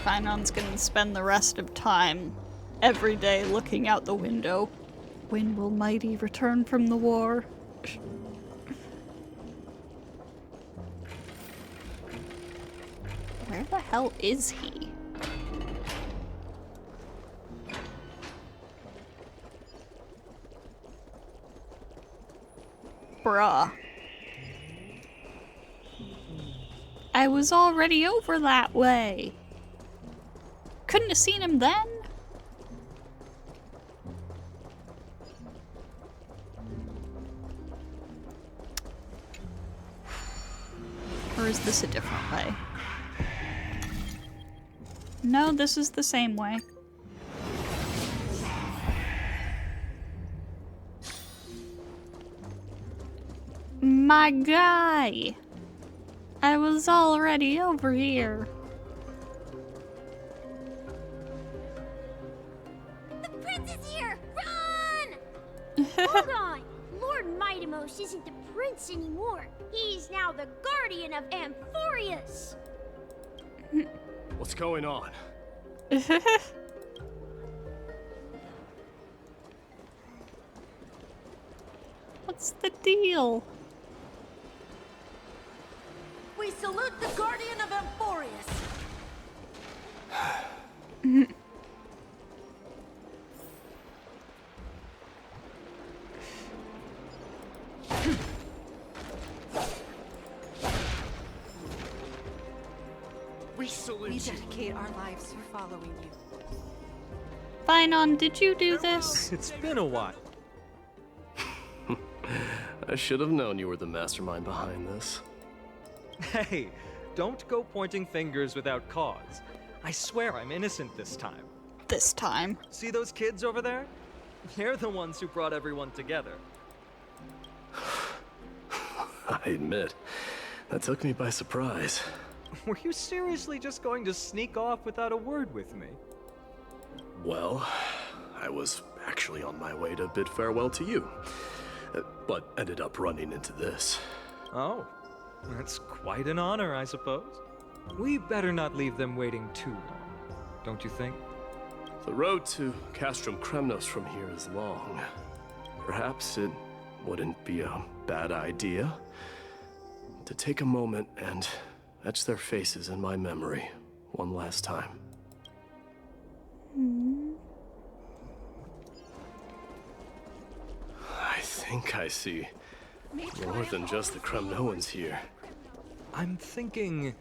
Speaker 1: Finon's gonna spend the rest of time every day looking out the window. When will Mydei return from the war? Where the hell is he? Bruh. I was already over that way. Couldn't have seen him then? Or is this a different way? No, this is the same way. My guy! I was already over here.
Speaker 10: The prince is here! Run! Hold on! Lord Mydei isn't the prince anymore. He's now the guardian of Amphorius.
Speaker 17: What's going on?
Speaker 1: What's the deal?
Speaker 15: We salute the guardian of Amphorius.
Speaker 17: We
Speaker 15: dedicate our lives to following you.
Speaker 1: Finon, did you do this?
Speaker 23: It's been a while.
Speaker 5: I should have known you were the mastermind behind this.
Speaker 4: Hey, don't go pointing fingers without cause. I swear I'm innocent this time.
Speaker 1: This time.
Speaker 4: See those kids over there? They're the ones who brought everyone together.
Speaker 5: I admit, that took me by surprise.
Speaker 4: Were you seriously just going to sneak off without a word with me?
Speaker 5: Well, I was actually on my way to bid farewell to you, but ended up running into this.
Speaker 4: Oh, that's quite an honor, I suppose. We better not leave them waiting too long, don't you think?
Speaker 5: The road to Castrum Kremnos from here is long. Perhaps it wouldn't be a bad idea to take a moment and etch their faces in my memory one last time. I think I see more than just the Kremnoans here.
Speaker 4: I'm thinking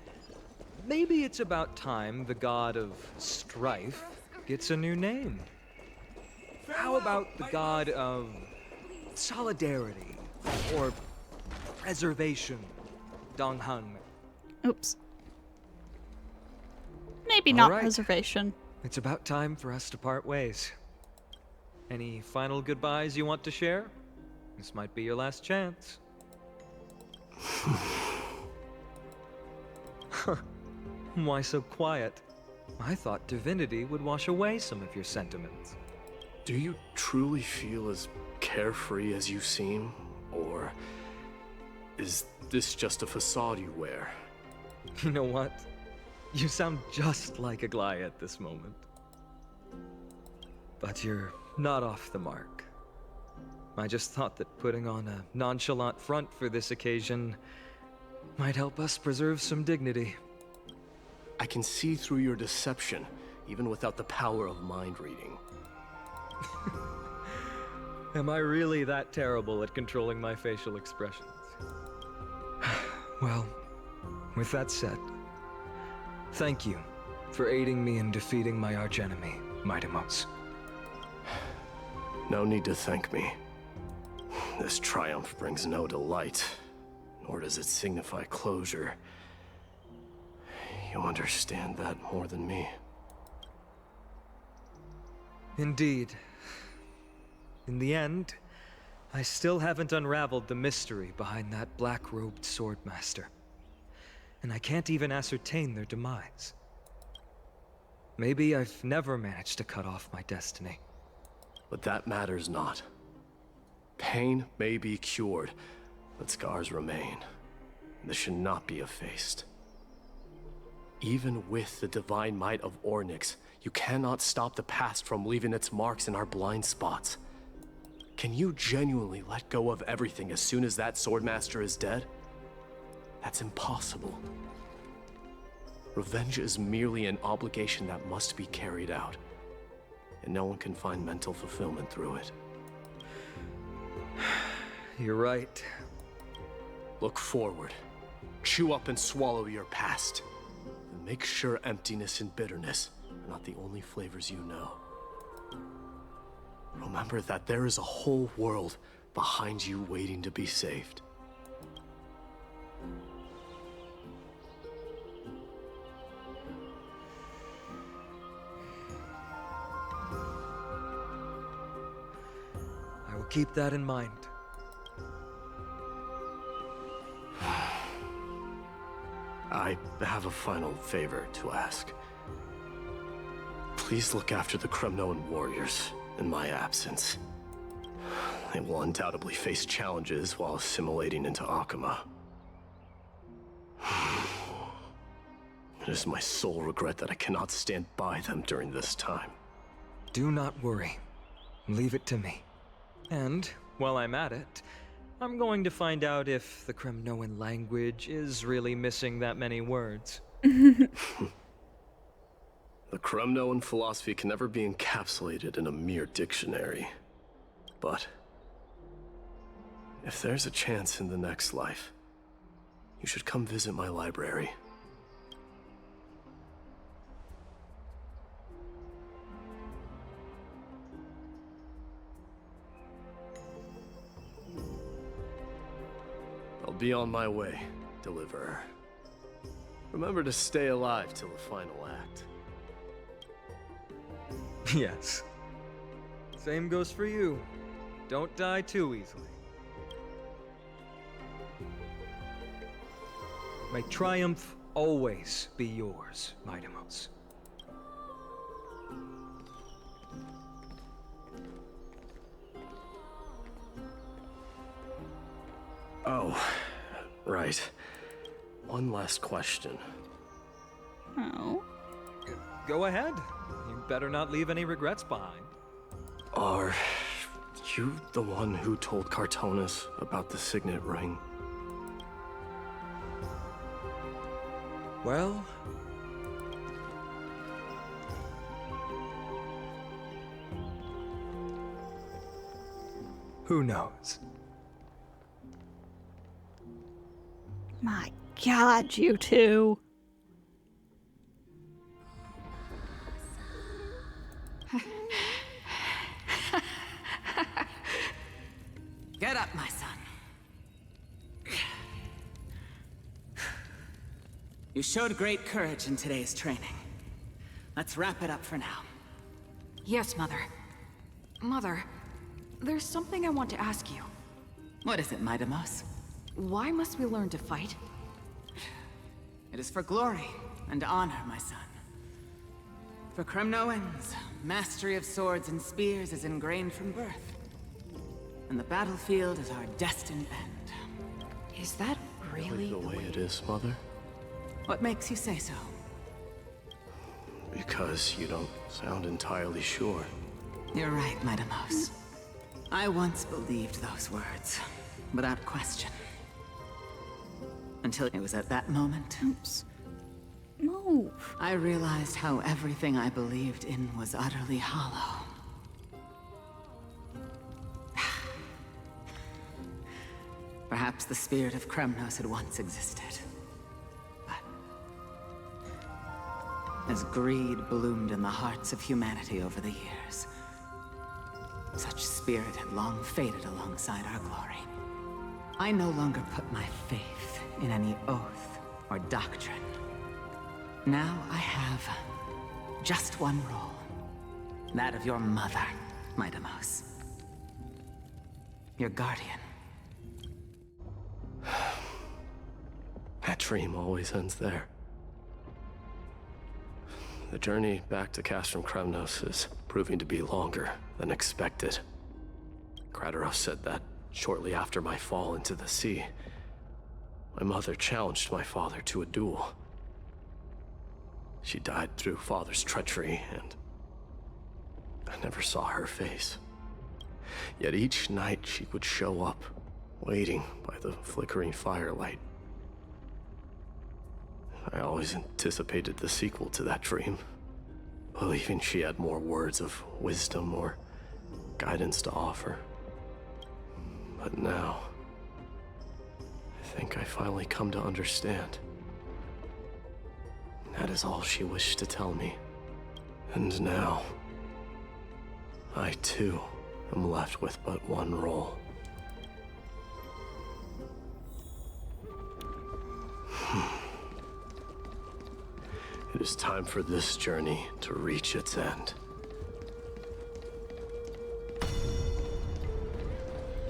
Speaker 4: maybe it's about time the god of strife gets a new name. How about the god of solidarity or preservation, Donghan?
Speaker 1: Oops. Maybe not
Speaker 4: right.
Speaker 1: preservation.
Speaker 4: It's about time for us to part ways. Any final goodbyes you want to share? This might be your last chance. Why so quiet? I thought divinity would wash away some of your sentiments.
Speaker 5: Do you truly feel as carefree as you seem? Or is this just a facade you wear?
Speaker 4: You know what? You sound just like a Glai at this moment. But you're not off the mark. I just thought that putting on a nonchalant front for this occasion might help us preserve some dignity.
Speaker 5: I can see through your deception, even without the power of mind reading.
Speaker 4: Am I really that terrible at controlling my facial expressions? Well, with that said, thank you for aiding me in defeating my archenemy, Mydei.
Speaker 5: No need to thank me. This triumph brings no delight, nor does it signify closure. You understand that more than me.
Speaker 4: Indeed. In the end, I still haven't unraveled the mystery behind that black-robed swordmaster. And I can't even ascertain their demise. Maybe I've never managed to cut off my destiny.
Speaker 5: But that matters not. Pain may be cured, but scars remain. This should not be effaced. Even with the divine might of Ornyx, you cannot stop the past from leaving its marks in our blind spots. Can you genuinely let go of everything as soon as that swordmaster is dead? That's impossible. Revenge is merely an obligation that must be carried out, and no one can find mental fulfillment through it.
Speaker 4: You're right.
Speaker 5: Look forward. Chew up and swallow your past. And make sure emptiness and bitterness are not the only flavors you know. Remember that there is a whole world behind you waiting to be saved.
Speaker 4: I will keep that in mind.
Speaker 5: I have a final favor to ask. Please look after the Kremnoan warriors in my absence. They will undoubtedly face challenges while assimilating into Akama. It is my sole regret that I cannot stand by them during this time.
Speaker 4: Do not worry. Leave it to me. And, while I'm at it, I'm going to find out if the Kremnoan language is really missing that many words.
Speaker 5: The Kremnoan philosophy can never be encapsulated in a mere dictionary. But if there's a chance in the next life, you should come visit my library. I'll be on my way, Deliverer. Remember to stay alive till the final act.
Speaker 4: Yes. Same goes for you. Don't die too easily. May triumph always be yours, Mydei.
Speaker 5: Oh, right. One last question.
Speaker 1: Oh?
Speaker 4: Go ahead. You better not leave any regrets behind.
Speaker 5: Are you the one who told Cartonis about the signet ring?
Speaker 4: Well... who knows?
Speaker 1: My God, you two.
Speaker 3: Get up, my son. You showed great courage in today's training. Let's wrap it up for now.
Speaker 8: Yes, Mother. Mother, there's something I want to ask you.
Speaker 3: What is it, Mydei?
Speaker 8: Why must we learn to fight?
Speaker 3: It is for glory and honor, my son. For Kremnoans, mastery of swords and spears is ingrained from birth. And the battlefield is our destined end.
Speaker 8: Is that really
Speaker 5: the way it is, Mother?
Speaker 3: What makes you say so?
Speaker 5: Because you don't sound entirely sure.
Speaker 3: You're right, Mydei. I once believed those words, without question. Until it was at that moment.
Speaker 1: Oops. Move.
Speaker 3: I realized how everything I believed in was utterly hollow. Perhaps the spirit of Kremnos had once existed. But as greed bloomed in the hearts of humanity over the years, such spirit had long faded alongside our glory. I no longer put my faith in any oath or doctrine. Now I have just one role. That of your mother, Mydei. Your guardian.
Speaker 5: That dream always ends there. The journey back to Castrum Kremnos is proving to be longer than expected. Krateros said that shortly after my fall into the sea, my mother challenged my father to a duel. She died through father's treachery, and I never saw her face. Yet each night she would show up, waiting by the flickering firelight. I always anticipated the sequel to that dream, believing she had more words of wisdom or guidance to offer. But now, I think I finally come to understand. That is all she wished to tell me. And now, I too am left with but one role. It is time for this journey to reach its end.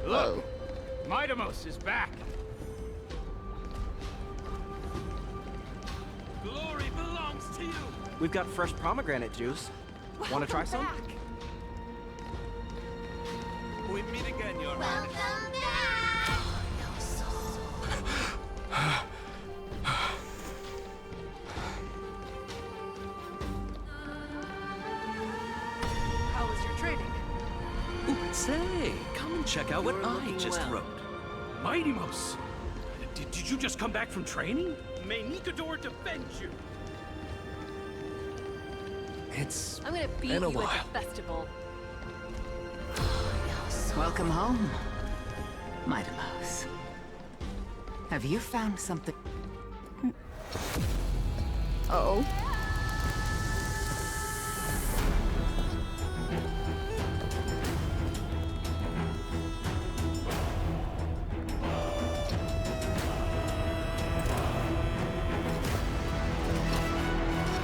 Speaker 11: Look! Mydei is back!
Speaker 12: Glory belongs to you! We've got fresh pomegranate juice. Want to try some?
Speaker 11: We meet again, Your
Speaker 10: Welcome
Speaker 11: How was your training?
Speaker 7: Ooh, say, come and check out what I just wrote.
Speaker 11: Mydei, did you just come back from training? May Nikador defend you!
Speaker 7: It's
Speaker 8: I'm gonna beat
Speaker 7: been a
Speaker 8: you
Speaker 7: while.
Speaker 8: at the festival.
Speaker 3: Welcome home, Mydei. Have you found something?
Speaker 1: Oh.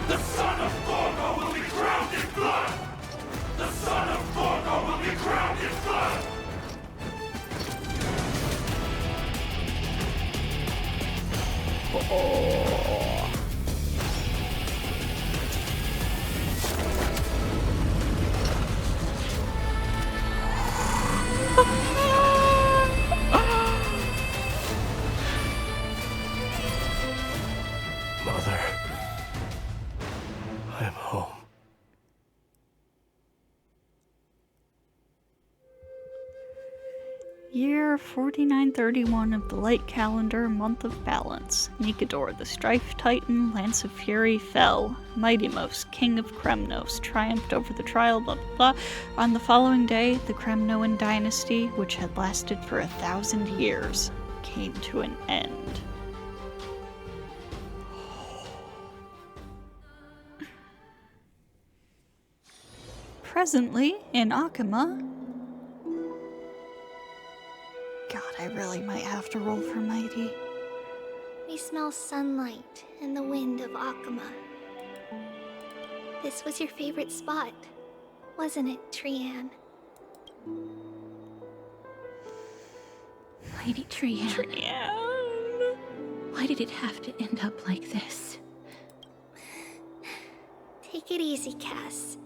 Speaker 6: The son of Gorgo will be crowned in blood! The son of Gorgo will be crowned in blood!
Speaker 5: Mother, I'm home.
Speaker 1: Year 4931 of the light calendar, month of balance. Nikador, the Strife Titan, Lance of Fury, fell. Mydei, king of Kremnos, triumphed over the trial, blah blah blah. On the following day, the Kremnoan dynasty, which had lasted for 1,000 years, came to an end. Presently, in Akama. God, I really might have to roll for Mydei.
Speaker 14: We smell sunlight and the wind of Akama. This was your favorite spot, wasn't it, Trian?
Speaker 9: Lady Trian. Why did it have to end up like this?
Speaker 14: Take it easy, Cass.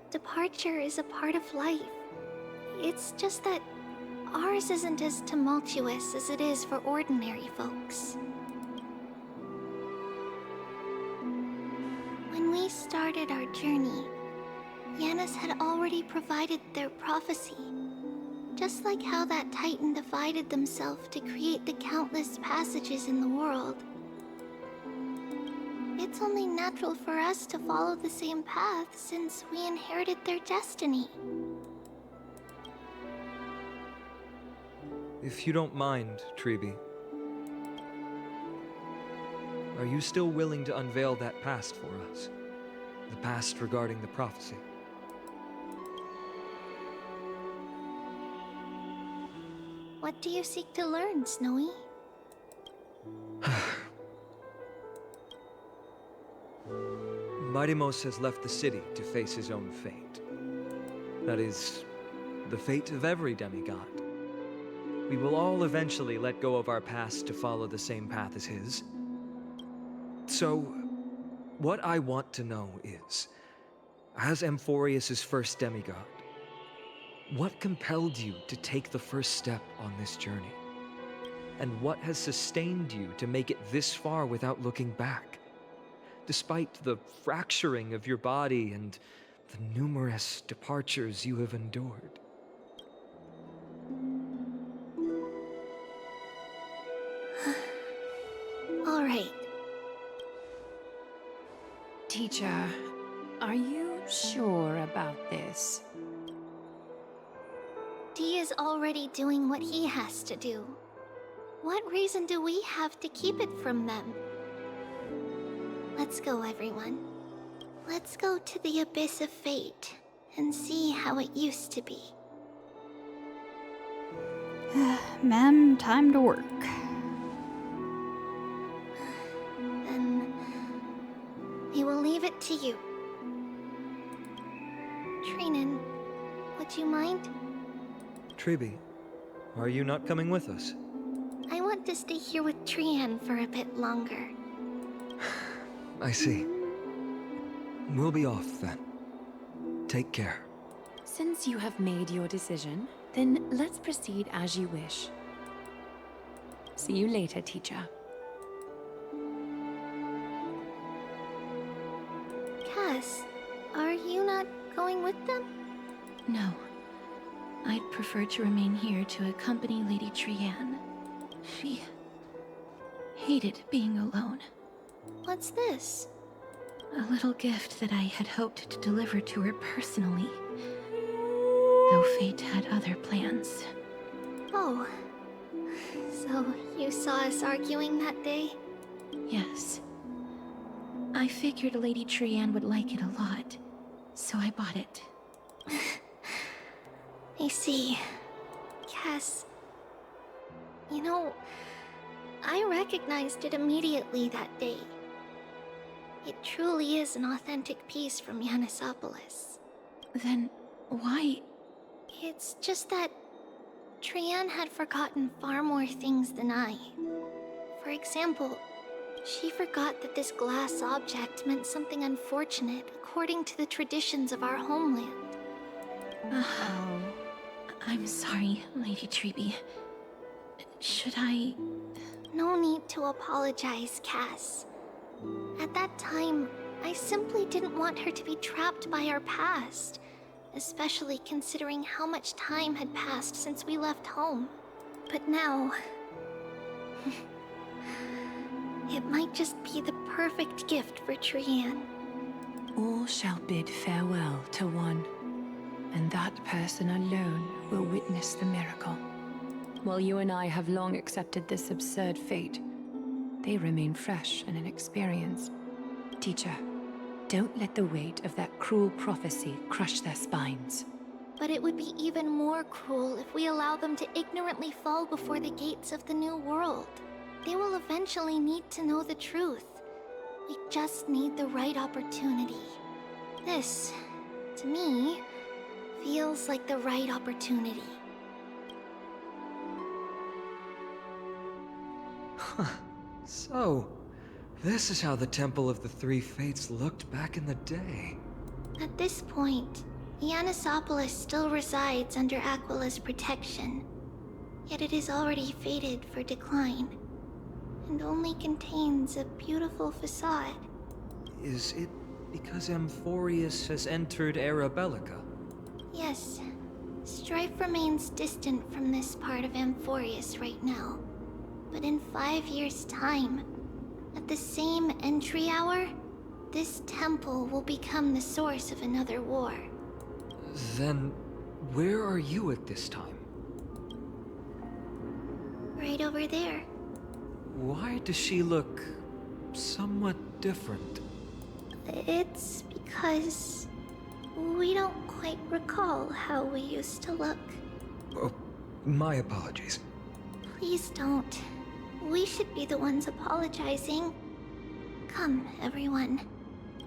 Speaker 14: Departure is a part of life. It's just that ours isn't as tumultuous as it is for ordinary folks. When we started our journey, Yanis had already provided their prophecy. Just like how that Titan divided themselves to create the countless passages in the world. It's only natural for us to follow the same path since we inherited their destiny.
Speaker 4: If you don't mind, Tribbie, are you still willing to unveil that past for us? The past regarding the prophecy?
Speaker 14: What do you seek to learn, Snowy?
Speaker 4: Mydei has left the city to face his own fate. That is, the fate of every demigod. We will all eventually let go of our past to follow the same path as his. So, what I want to know is, as Amphorius' first demigod, what compelled you to take the first step on this journey? And what has sustained you to make it this far without looking back? Despite the fracturing of your body and the numerous departures you have endured.
Speaker 14: Alright.
Speaker 2: Teacher, are you sure about this?
Speaker 14: Dee is already doing what he has to do. What reason do we have to keep it from them? Let's go, everyone. Let's go to the Abyss of Fate and see how it used to be.
Speaker 1: Ma'am, time to work.
Speaker 14: Then we will leave it to you. Trinan, would you mind?
Speaker 4: Tribbie, are you not coming with us?
Speaker 14: I want to stay here with Trian for a bit longer.
Speaker 4: I see. We'll be off then. Take care.
Speaker 2: Since you have made your decision, then let's proceed as you wish. See you later, teacher.
Speaker 14: Cass, are you not going with them?
Speaker 9: No. I'd prefer to remain here to accompany Lady Trian. She hated being alone.
Speaker 14: What's this?
Speaker 9: A little gift that I had hoped to deliver to her personally. Though fate had other plans.
Speaker 14: Oh. So you saw us arguing that day?
Speaker 9: Yes. I figured Lady Trian would like it a lot, so I bought it.
Speaker 14: I see. Cass. You know, I recognized it immediately that day. It truly is an authentic piece from Yanisopolis.
Speaker 9: Then why?
Speaker 14: It's just that Trian had forgotten far more things than I. For example, she forgot that this glass object meant something unfortunate according to the traditions of our homeland.
Speaker 9: I'm sorry, Lady Tribbie. Should I...
Speaker 14: No need to apologize, Cass. At that time, I simply didn't want her to be trapped by our past, especially considering how much time had passed since we left home. But now... it might just be the perfect gift for Trian.
Speaker 2: All shall bid farewell to one, and that person alone will witness the miracle. While you and I have long accepted this absurd fate, they remain fresh and inexperienced. Teacher, don't let the weight of that cruel prophecy crush their spines.
Speaker 14: But it would be even more cruel if we allow them to ignorantly fall before the gates of the new world. They will eventually need to know the truth. We just need the right opportunity. This, to me, feels like the right opportunity.
Speaker 4: Huh. So, this is how the Temple of the Three Fates looked back in the day.
Speaker 14: At this point, Yanisopolis still resides under Aquila's protection. Yet it is already fated for decline, and only contains a beautiful facade.
Speaker 4: Is it because Amphorius has entered Era Bellica?
Speaker 14: Yes. Strife remains distant from this part of Amphorius right now. But in 5 years' time, at the same entry hour, this temple will become the source of another war.
Speaker 4: Then, where are you at this time?
Speaker 14: Right over there.
Speaker 4: Why does she look somewhat different?
Speaker 14: It's because we don't quite recall how we used to look.
Speaker 4: Oh, my apologies.
Speaker 14: Please don't. We should be the ones apologizing. Come, everyone.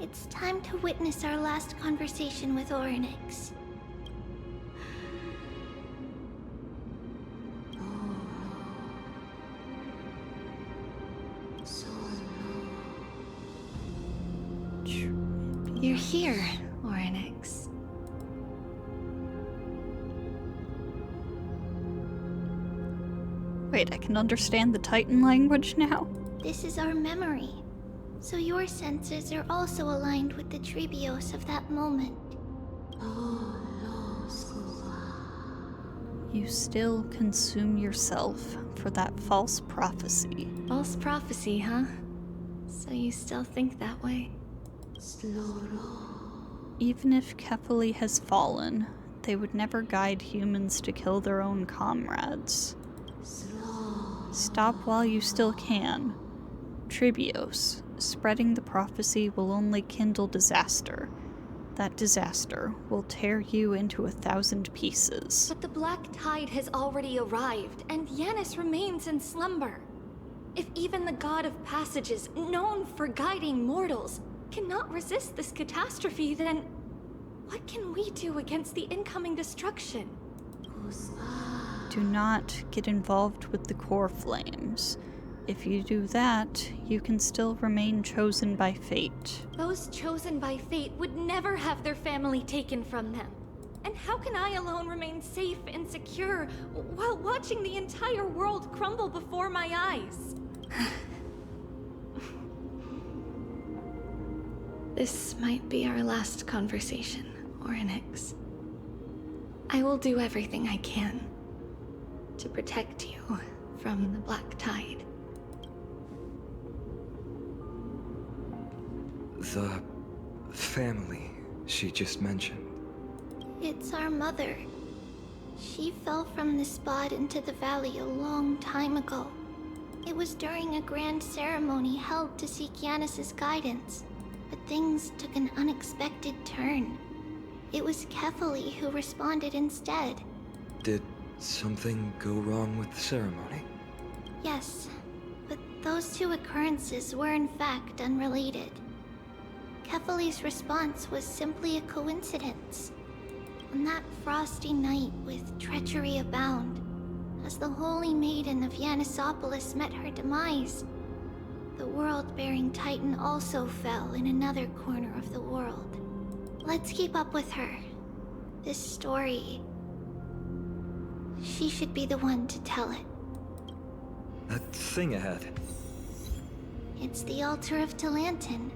Speaker 14: It's time to witness our last conversation with Orynyx. You're here, Orynyx.
Speaker 1: Wait, I can understand the Titan language now?
Speaker 14: This is our memory. So your senses are also aligned with the Tribbios of that moment.
Speaker 1: You still consume yourself for that false prophecy.
Speaker 14: False prophecy, huh? So you still think that way?
Speaker 1: Even if Kefali has fallen, they would never guide humans to kill their own comrades. Stop while you still can. Tribbios, spreading the prophecy will only kindle disaster. That disaster will tear you into 1,000 pieces.
Speaker 9: But the black tide has already arrived, and Yanis remains in slumber. If even the god of passages, known for guiding mortals, cannot resist this catastrophe, then what can we do against the incoming destruction?
Speaker 1: Do not get involved with the core flames. If you do that, you can still remain chosen by fate.
Speaker 9: Those chosen by fate would never have their family taken from them. And how can I alone remain safe and secure while watching the entire world crumble before my eyes? This might be our last conversation, Orynyx. I will do everything I can to protect you from the black tide.
Speaker 4: The family she just mentioned.
Speaker 14: It's our mother. She fell from the spot into the valley a long time ago. It was during a grand ceremony held to seek Yanis's guidance, but things took an unexpected turn. It was Kefali who responded instead.
Speaker 4: Did something go wrong with the ceremony?
Speaker 14: Yes, but those two occurrences were in fact unrelated. Kefali's response was simply a coincidence. On that frosty night with treachery abound, as the holy maiden of Yanisopolis met her demise, the world-bearing titan also fell in another corner of the world. Let's keep up with her. This story... she should be the one to tell it.
Speaker 4: That thing ahead.
Speaker 14: It's the altar of Talantin.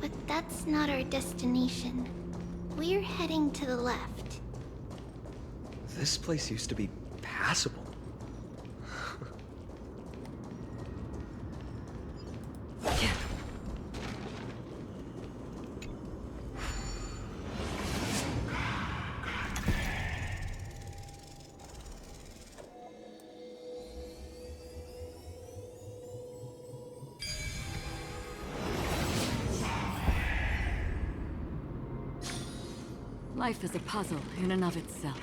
Speaker 14: But that's not our destination. We're heading to the left.
Speaker 4: This place used to be passable.
Speaker 8: Life is a puzzle in and of itself.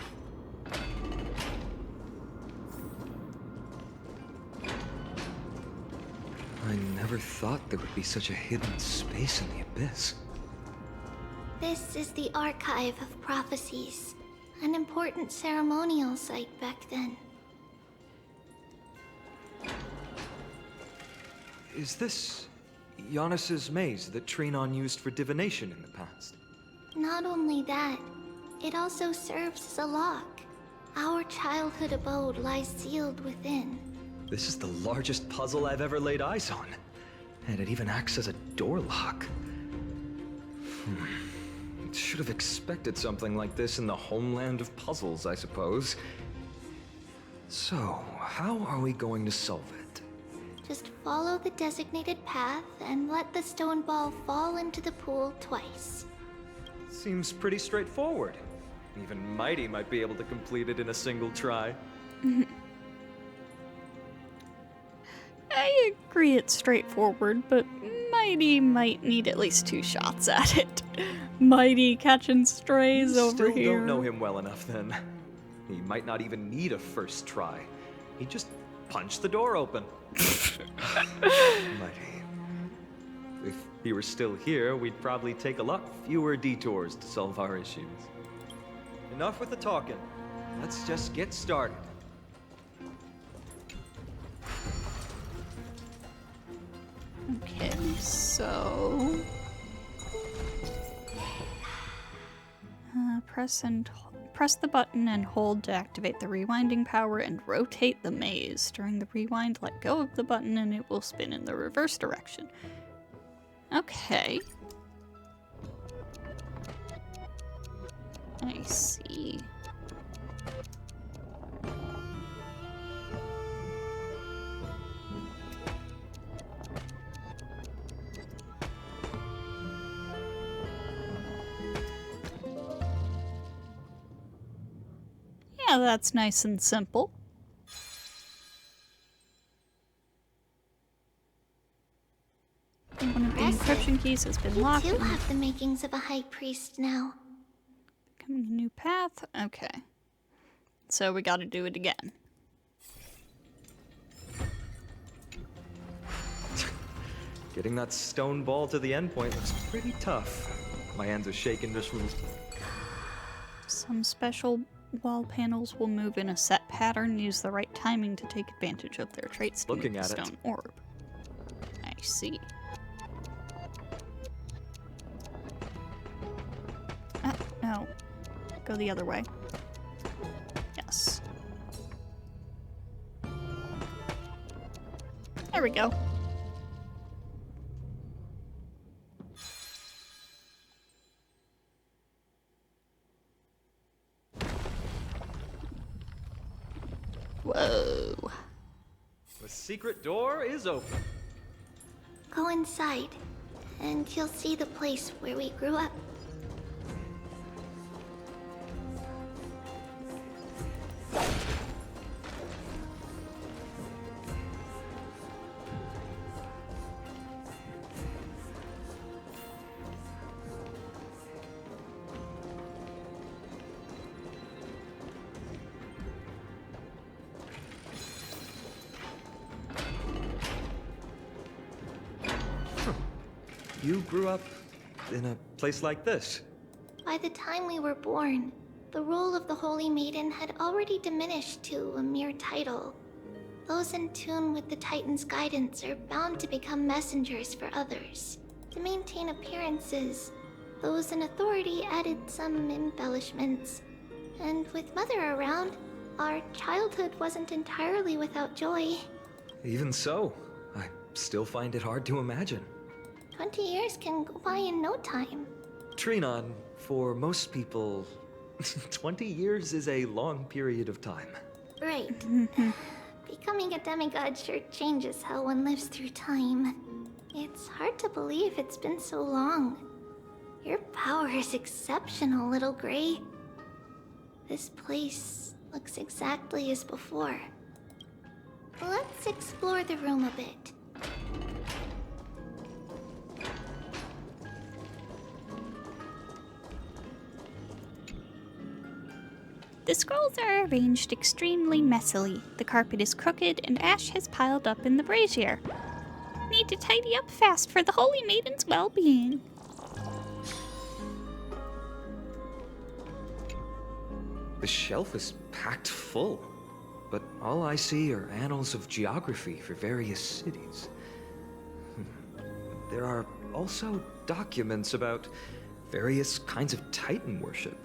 Speaker 4: I never thought there would be such a hidden space in the Abyss.
Speaker 14: This is the Archive of Prophecies, an important ceremonial site back then.
Speaker 4: Is this Yanis's maze that Trinon used for divination in the past?
Speaker 14: Not only that, it also serves as a lock. Our childhood abode lies sealed within.
Speaker 4: This is the largest puzzle I've ever laid eyes on. And it even acts as a door lock. Should have expected something like this in the homeland of puzzles, I suppose. So, how are we going to solve it?
Speaker 14: Just follow the designated path and let the stone ball fall into the pool twice.
Speaker 4: Seems pretty straightforward. Even Mydei might be able to complete it in a single try.
Speaker 1: I agree it's straightforward, but Mydei might need at least 2 shots at it. Mydei catching strays over here.
Speaker 4: Still don't know him well enough then. He might not even need a first try. He just punched the door open. Mydei. If he were still here, we'd probably take a lot fewer detours to solve our issues. Enough with the talking. Let's just get started.
Speaker 1: Okay, so... press the button and hold to activate the rewinding power and rotate the maze. During the rewind, let go of the button and it will spin in the reverse direction. Okay. I see. Now that's nice and simple. One of the encryption keys has been locked.
Speaker 14: You too have the makings of a high priest now.
Speaker 1: Becoming a new path? Okay. So we gotta do it again.
Speaker 4: Getting that stone ball to the endpoint looks pretty tough. My hands are shaking just from...
Speaker 1: Some special wall panels will move in a set pattern. Use the right timing to take advantage of their traits to
Speaker 4: Looking
Speaker 1: move the
Speaker 4: at it.
Speaker 1: stone orb. I see. No. Go the other way. Yes. There we go. Whoa.
Speaker 4: The secret door is open.
Speaker 14: Go inside, and you'll see the place where we grew up.
Speaker 4: You grew up in a place like this.
Speaker 14: By the time we were born, the role of the Holy Maiden had already diminished to a mere title. Those in tune with the Titan's guidance are bound to become messengers for others. To maintain appearances, those in authority added some embellishments. And with Mother around, our childhood wasn't entirely without joy.
Speaker 4: Even so, I still find it hard to imagine.
Speaker 14: 20 years can go by in no time.
Speaker 4: Trinon, for most people, 20 years is a long period of time.
Speaker 14: Right. Becoming a demigod sure changes how one lives through time. It's hard to believe it's been so long. Your power is exceptional, little Gray. This place looks exactly as before. Let's explore the room a bit.
Speaker 1: The scrolls are arranged extremely messily. The carpet is crooked and ash has piled up in the brazier. Need to tidy up fast for the Holy Maiden's well-being.
Speaker 4: The shelf is packed full, but all I see are annals of geography for various cities. There are also documents about various kinds of Titan worship.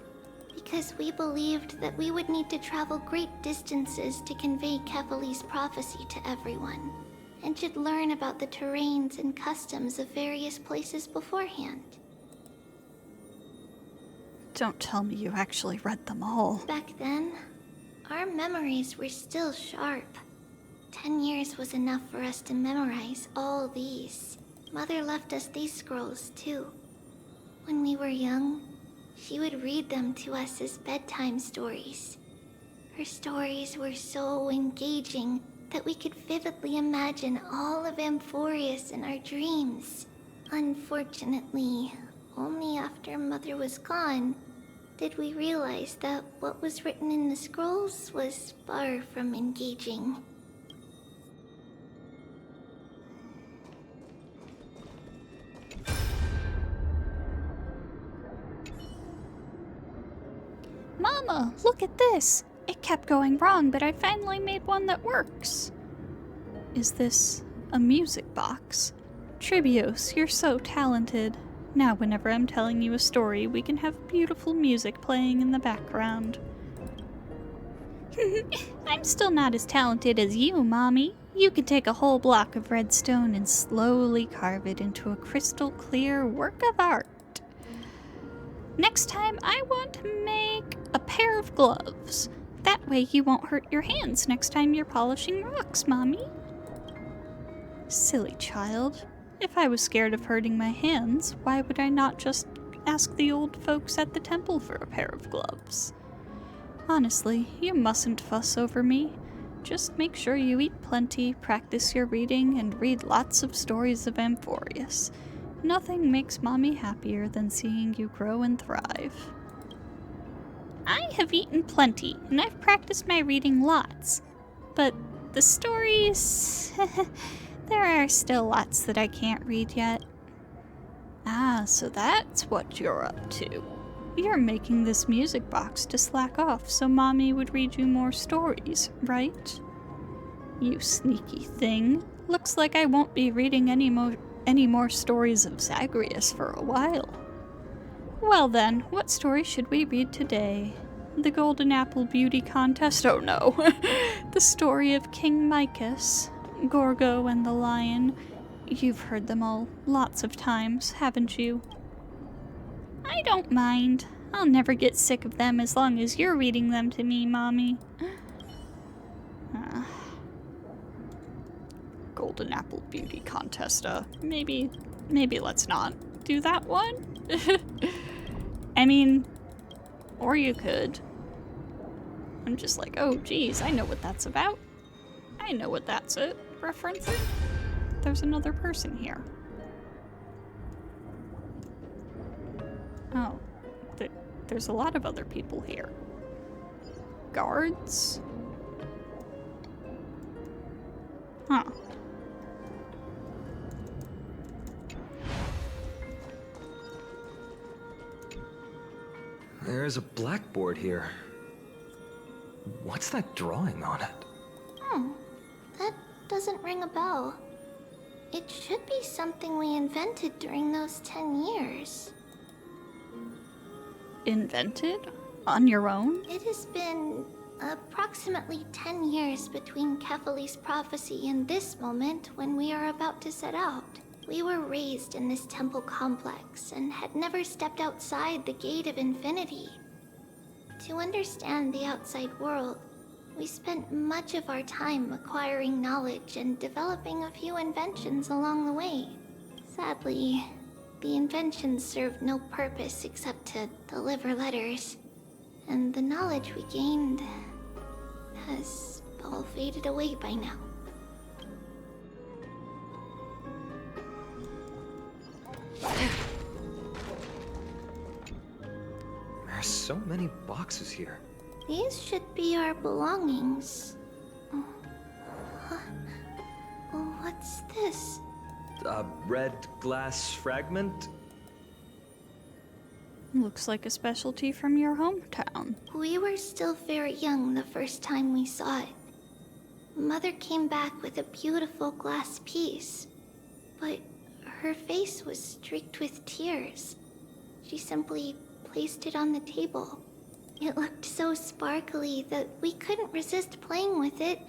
Speaker 14: Because we believed that we would need to travel great distances to convey Kefali's prophecy to everyone, and should learn about the terrains and customs of various places beforehand.
Speaker 1: Don't tell me you actually read them all.
Speaker 14: Back then, our memories were still sharp. 10 years was enough for us to memorize all these. Mother left us these scrolls, too. When we were young, she would read them to us as bedtime stories. Her stories were so engaging that we could vividly imagine all of Amphorius in our dreams. Unfortunately, only after Mother was gone did we realize that what was written in the scrolls was far from engaging.
Speaker 1: Mama, look at this! It kept going wrong, but I finally made one that works. Is this a music box? Tribbios, you're so talented. Now whenever I'm telling you a story, we can have beautiful music playing in the background. I'm still not as talented as you, Mommy. You could take a whole block of red stone and slowly carve it into a crystal clear work of art. Next time, I want to make a pair of gloves. That way you won't hurt your hands next time you're polishing rocks, Mommy. Silly child. If I was scared of hurting my hands, why would I not just ask the old folks at the temple for a pair of gloves? Honestly, you mustn't fuss over me. Just make sure you eat plenty, practice your reading, and read lots of stories of Amphorius. Nothing makes Mommy happier than seeing you grow and thrive. I have eaten plenty, and I've practiced my reading lots. But the stories... there are still lots that I can't read yet. Ah, so that's what you're up to. You're making this music box to slack off so Mommy would read you more stories, right? You sneaky thing. Looks like I won't be reading any more stories of Zagreus for a while. Well then, what story should we read today? The Golden Apple Beauty Contest? Oh no. The story of King Micus, Gorgo and the Lion. You've heard them all lots of times, haven't you? I don't mind. I'll never get sick of them as long as you're reading them to me, Mommy. Golden Apple Beauty Contest, maybe let's not do that one. I mean, or you could. I'm just like, oh geez, I know what that's about. I know what that's referencing. There's another person here. Oh, there's a lot of other people here. Guards? Huh.
Speaker 4: There's a blackboard here. What's that drawing on it?
Speaker 14: Oh, that doesn't ring a bell. It should be something we invented during those 10 years.
Speaker 1: Invented? On your own?
Speaker 14: It has been approximately 10 years between Kefali's prophecy and this moment when we are about to set out. We were raised in this temple complex and had never stepped outside the Gate of Infinity. To understand the outside world, we spent much of our time acquiring knowledge and developing a few inventions along the way. Sadly, the inventions served no purpose except to deliver letters, and the knowledge we gained has all faded away by now.
Speaker 4: There's so many boxes here.
Speaker 14: These should be our belongings. What's this?
Speaker 4: A red glass fragment?
Speaker 1: Looks like a specialty from your hometown.
Speaker 14: We were still very young the first time we saw it. Mother came back with a beautiful glass piece, but her face was streaked with tears. She simply placed it on the table. It looked so sparkly that we couldn't resist playing with it,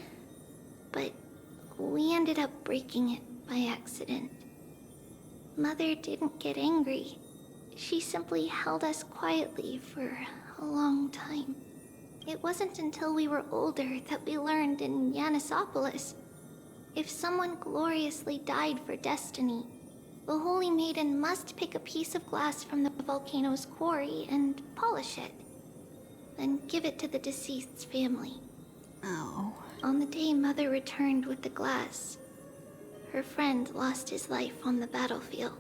Speaker 14: but we ended up breaking it by accident. Mother didn't get angry. She simply held us quietly for a long time. It wasn't until we were older that we learned in Yanisopolis, if someone gloriously died for destiny, the Holy Maiden must pick a piece of glass from the volcano's quarry and polish it, then give it to the deceased's family.
Speaker 1: Oh.
Speaker 14: On the day Mother returned with the glass, her friend lost his life on the battlefield.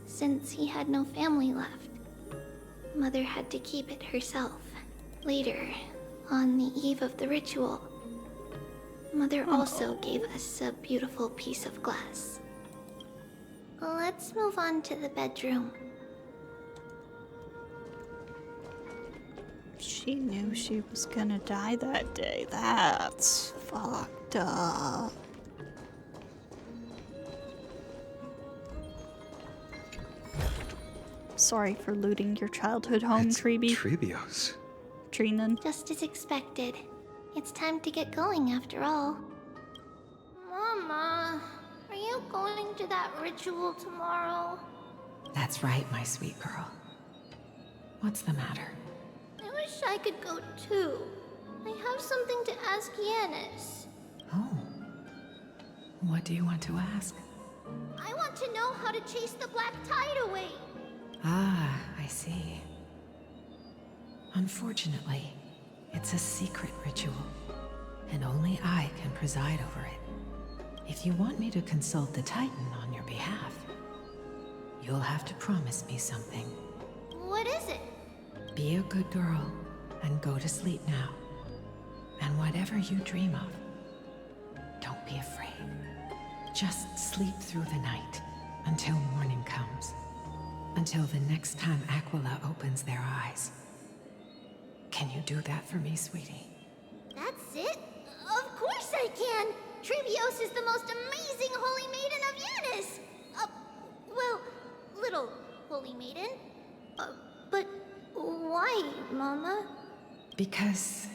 Speaker 14: Since he had no family left, Mother had to keep it herself. Later, on the eve of the ritual, Mother also gave us a beautiful piece of glass. Let's move on to the bedroom.
Speaker 1: She knew she was gonna die that day. That's fucked up. Sorry for looting your childhood home, Tribbie.
Speaker 4: Tribios.
Speaker 1: Trinan.
Speaker 14: Just as expected. It's time to get going after all. Mama, are you going to that ritual tomorrow?
Speaker 2: That's right, my sweet girl. What's the matter?
Speaker 14: I wish I could go too. I have something to ask Yanis.
Speaker 2: Oh. What do you want to ask?
Speaker 14: I want to know how to chase the black tide away.
Speaker 2: Ah, I see. Unfortunately,
Speaker 18: It's a secret ritual, and only I can preside over it. If you want me to consult the Titan on your behalf, you'll have to promise me something.
Speaker 14: What is it?
Speaker 18: Be a good girl and go to sleep now. And whatever you dream of, don't be afraid. Just sleep through the night until morning comes. Until the next time Aquila opens their eyes. Can you do that for me, sweetie?
Speaker 14: That's it? Of course I can! Tribbios is the most amazing holy maiden of Yanis! Well, little holy maiden. But why, Mama?
Speaker 18: Because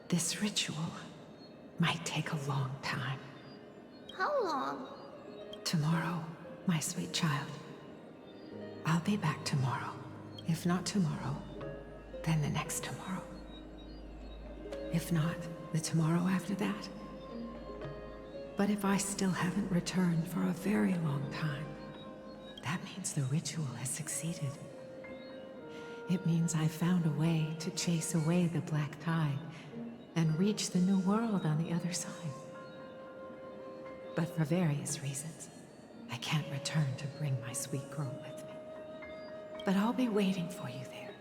Speaker 18: this ritual might take a long time.
Speaker 14: How long?
Speaker 18: Tomorrow, my sweet child. I'll be back tomorrow. If not tomorrow, then the next tomorrow. If not, the tomorrow after that. But if I still haven't returned for a very long time, that means the ritual has succeeded. It means I found a way to chase away the black tide and reach the new world on the other side. But for various reasons, I can't return to bring my sweet girl with me. But I'll be waiting for you there.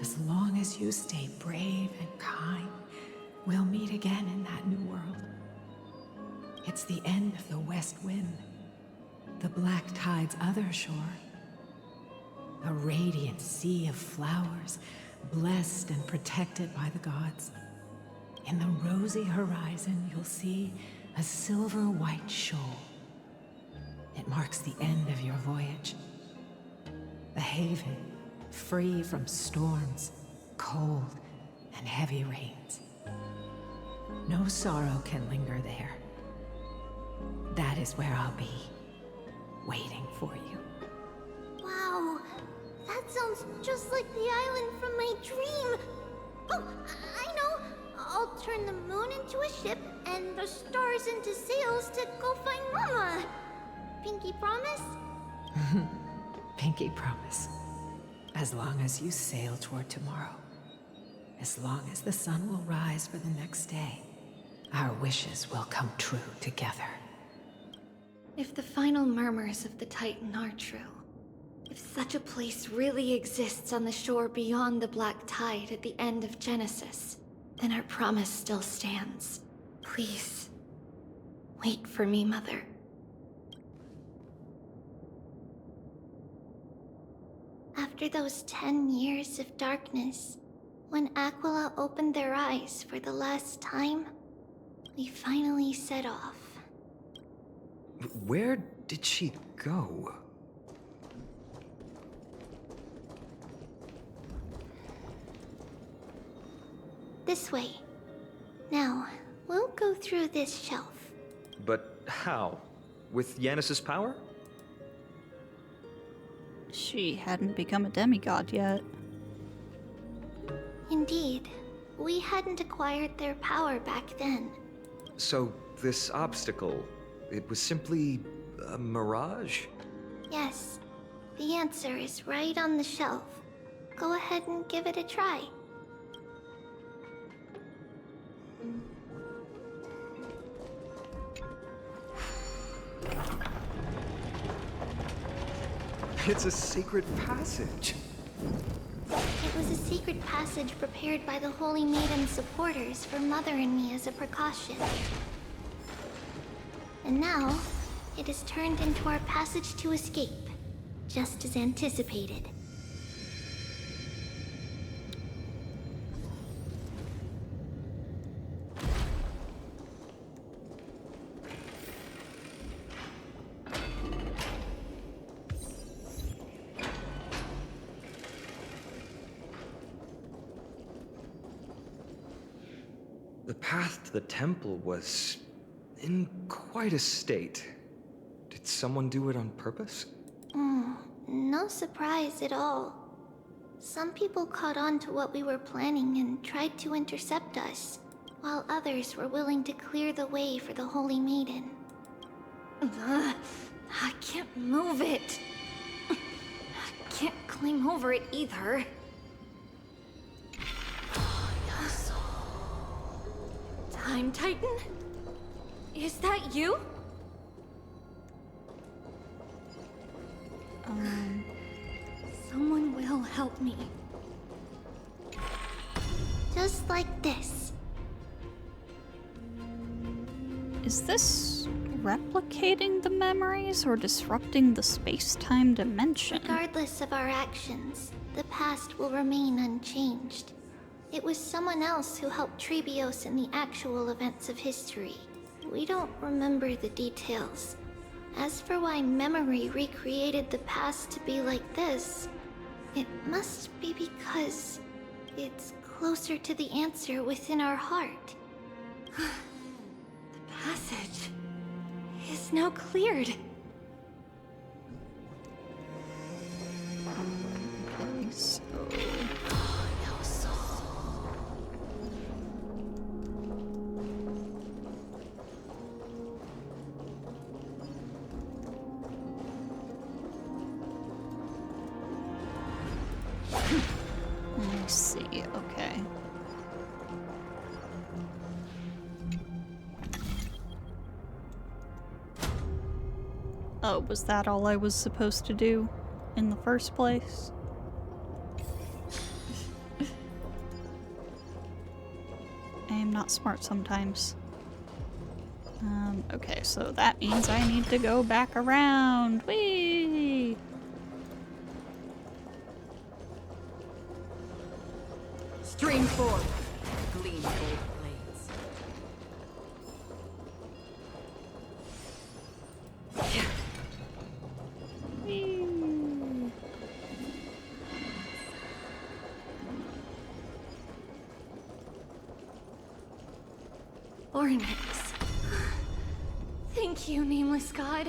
Speaker 18: As long as you stay brave and kind, we'll meet again in that new world. It's the end of the West Wind, the black tide's other shore. A radiant sea of flowers, blessed and protected by the gods. In the rosy horizon, you'll see a silver-white shoal. It marks the end of your voyage. A haven, free from storms, cold, and heavy rains. No sorrow can linger there. That is where I'll be, waiting for you.
Speaker 14: Wow, that sounds just like the island from my dream. Oh, I know. I'll turn the moon into a ship and the stars into sails to go find Mama. Pinky promise?
Speaker 18: Pinky promise. As long as you sail toward tomorrow. As long as the sun will rise for the next day. Our wishes will come true together.
Speaker 9: If the final murmurs of the Titan are true, if such a place really exists on the shore beyond the black tide at the end of Genesis, then our promise still stands. Please, wait for me, Mother.
Speaker 14: After those 10 years of darkness, when Aquila opened their eyes for the last time, we finally set off.
Speaker 4: Where did she go?
Speaker 14: This way. Now, we'll go through this shelf.
Speaker 4: But how? With Yanis's power?
Speaker 1: She hadn't become a demigod yet.
Speaker 14: Indeed. We hadn't acquired their power back then.
Speaker 4: So, this obstacle, it was simply a mirage?
Speaker 14: Yes. The answer is right on the shelf. Go ahead and give it a try.
Speaker 4: It's a secret passage.
Speaker 14: It was a secret passage prepared by the Holy Maiden's supporters for Mother and me as a precaution. And now, it has turned into our passage to escape, just as anticipated.
Speaker 4: The path to the temple was in quite a state. Did someone do it on purpose?
Speaker 14: No surprise at all. Some people caught on to what we were planning and tried to intercept us, while others were willing to clear the way for the Holy Maiden.
Speaker 9: I can't move it. I can't climb over it either.
Speaker 8: Time Titan? Is that you? Someone will help me.
Speaker 14: Just like this.
Speaker 1: Is this replicating the memories or disrupting the space-time dimension?
Speaker 14: Regardless of our actions, the past will remain unchanged. It was someone else who helped Tribbios in the actual events of history. We don't remember the details. As for why memory recreated the past to be like this, it must be because it's closer to the answer within our heart.
Speaker 8: The passage is now cleared.
Speaker 1: Okay, so... I see, okay. Oh, was that all I was supposed to do in the first place? I am not smart sometimes. Okay, so that means I need to go back around. Whee!
Speaker 15: Stream forth, gleam gold blades.
Speaker 8: Ornix. Thank you, nameless god.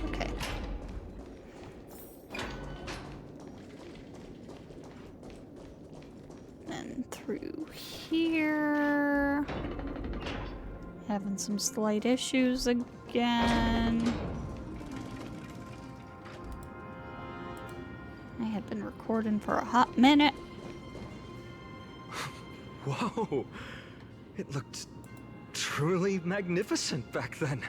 Speaker 1: Okay. Then through here. Having some slight issues again. I had been recording for a hot minute.
Speaker 4: Whoa! It looked truly magnificent back then.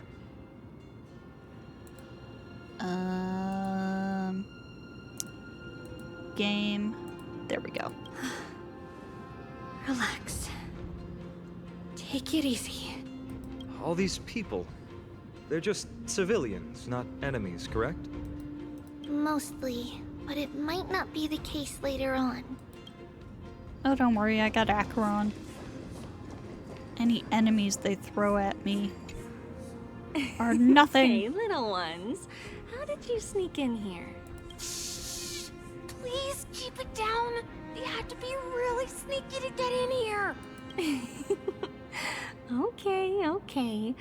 Speaker 1: Game. There we go.
Speaker 8: Relax. Take it easy.
Speaker 4: All these people, they're just civilians, not enemies, correct?
Speaker 14: Mostly, but it might not be the case later on.
Speaker 1: Oh, don't worry, I got Acheron. Any enemies they throw at me are nothing.
Speaker 8: Hey, little ones. How did you sneak in here?
Speaker 10: Please keep it down. You have to be really sneaky to get in here.
Speaker 8: Okay.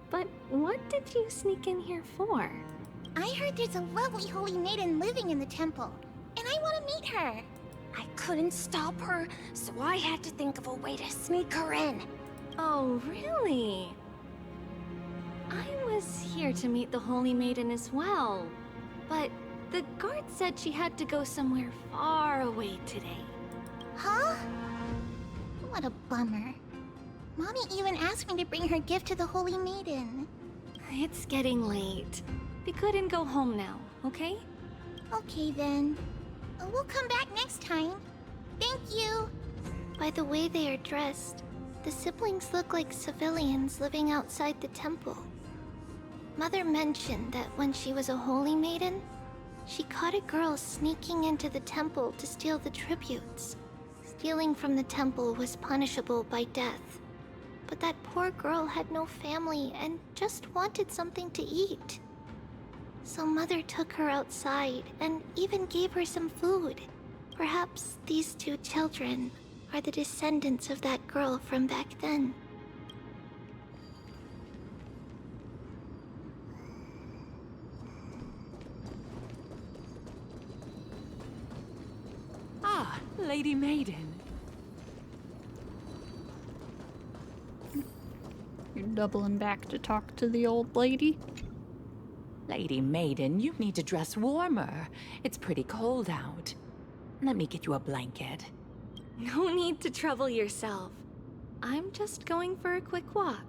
Speaker 8: But what did you sneak in here for?
Speaker 10: I heard there's a lovely holy maiden living in the temple, and I want to meet her. I couldn't stop her, so I had to think of a way to sneak her in.
Speaker 8: Oh, really? I was here to meet the Holy Maiden as well, but the guard said she had to go somewhere far away today.
Speaker 10: Huh? What a bummer. Mommy even asked me to bring her gift to the Holy Maiden.
Speaker 8: It's getting late. We couldn't go home now, okay?
Speaker 10: Okay then. We'll come back next time. Thank you.
Speaker 14: By the way they are dressed, the siblings look like civilians living outside the temple. Mother mentioned that when she was a holy maiden, she caught a girl sneaking into the temple to steal the tributes. Stealing from the temple was punishable by death. But that poor girl had no family and just wanted something to eat. So Mother took her outside and even gave her some food. Perhaps these two children are the descendants of that girl from back then.
Speaker 2: Ah, Lady Maiden.
Speaker 1: You're doubling back to talk to the old lady?
Speaker 2: Lady Maiden, you need to dress warmer. It's pretty cold out. Let me get you a blanket.
Speaker 9: No need to trouble yourself. I'm just going for a quick walk.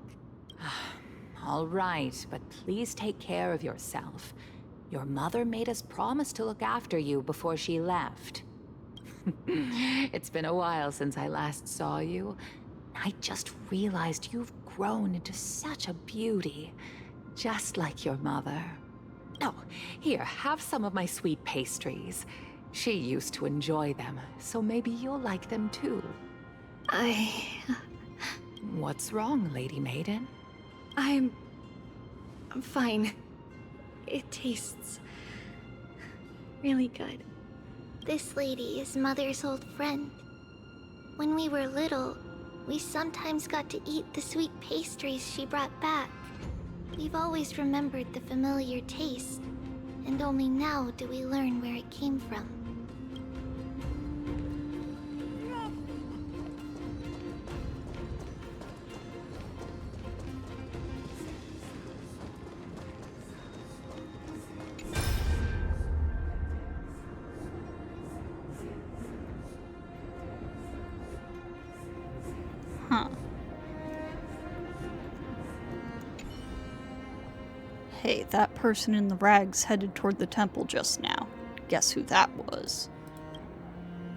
Speaker 2: All right, but please take care of yourself. Your mother made us promise to look after you before she left. It's been a while since I last saw you. I just realized you've grown into such a beauty, just like your mother. Oh, here, have some of my sweet pastries. She used to enjoy them, so maybe you'll like them too. What's wrong, Lady Maiden?
Speaker 9: I'm fine. It tastes really good.
Speaker 14: This lady is Mother's old friend. When we were little, we sometimes got to eat the sweet pastries she brought back. We've always remembered the familiar taste, and only now do we learn where it came from.
Speaker 1: Huh. Hey, that person in the rags headed toward the temple just now. Guess who that was?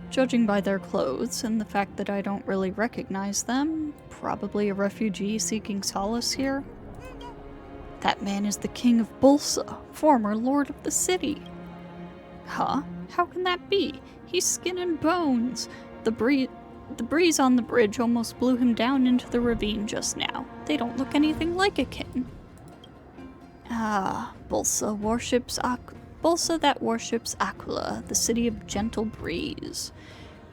Speaker 1: Judging by their clothes and the fact that I don't really recognize them, probably a refugee seeking solace here. That man is the King of Bulsa, former Lord of the City. Huh? How can that be? He's skin and bones. The breeze on the bridge almost blew him down into the ravine just now. They don't look anything like a king. Ah, Bulsa that worships Aquila, the city of gentle breeze.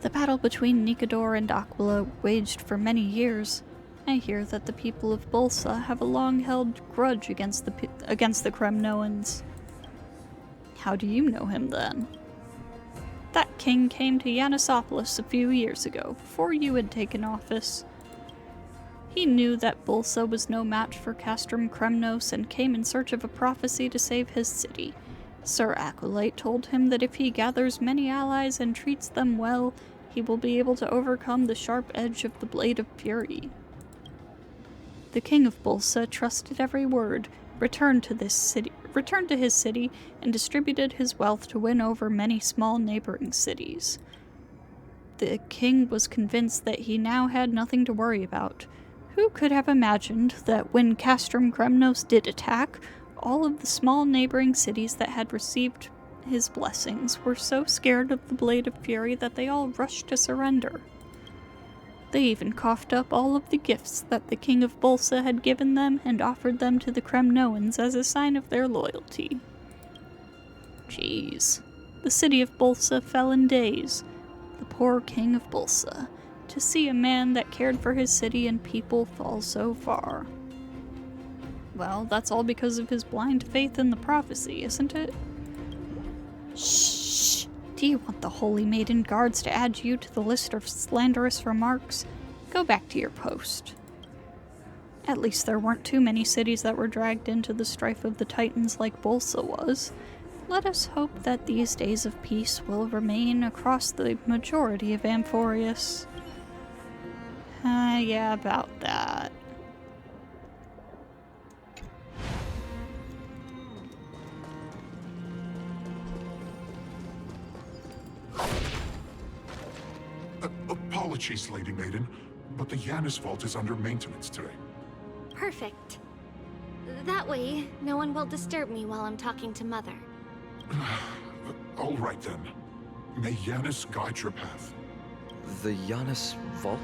Speaker 1: The battle between Nicodor and Aquila waged for many years. I hear that the people of Bulsa have a long-held grudge against the Kremnoans. How do you know him then? That king came to Yanissopolis a few years ago, before you had taken office. He knew that Bulsa was no match for Castrum Kremnos and came in search of a prophecy to save his city. Sir Acolyte told him that if he gathers many allies and treats them well, he will be able to overcome the sharp edge of the Blade of Fury. The King of Bulsa trusted every word, returned to his city, and distributed his wealth to win over many small neighboring cities. The king was convinced that he now had nothing to worry about. Who could have imagined that when Castrum Kremnos did attack, all of the small neighboring cities that had received his blessings were so scared of the Blade of Fury that they all rushed to surrender. They even coughed up all of the gifts that the King of Bulsa had given them and offered them to the Kremnoans as a sign of their loyalty. Jeez. The city of Bulsa fell in days. The poor King of Bulsa. To see a man that cared for his city and people fall so far. Well, that's all because of his blind faith in the prophecy, isn't it? Shh! Do you want the Holy Maiden Guards to add you to the list of slanderous remarks? Go back to your post. At least there weren't too many cities that were dragged into the strife of the Titans like Bulsa was. Let us hope that these days of peace will remain across the majority of Amphorius. Yeah, about that.
Speaker 6: Apologies, Lady Maiden, but the Yanis vault is under maintenance today.
Speaker 9: Perfect. That way, no one will disturb me while I'm talking to Mother.
Speaker 6: All right then. May Yanis guide your path.
Speaker 4: The Yanis vault?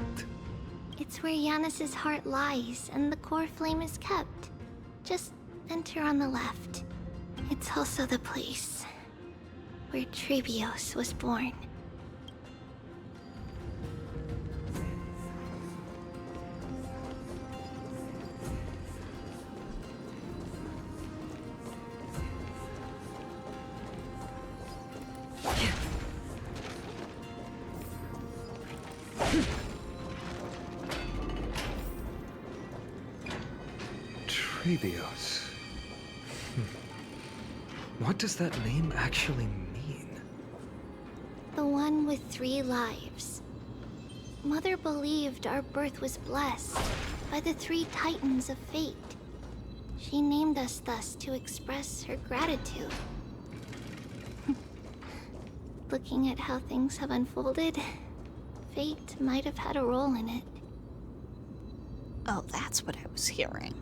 Speaker 14: It's where Yanis's heart lies and the core flame is kept. Just enter on the left. It's also the place where Tribbios was born.
Speaker 4: Tribbios. What does that name actually mean?
Speaker 14: The one with 3 lives. Mother believed our birth was blessed by the 3 titans of fate. She named us thus to express her gratitude. Looking at how things have unfolded, fate might have had a role in it.
Speaker 1: Oh, that's what I was hearing.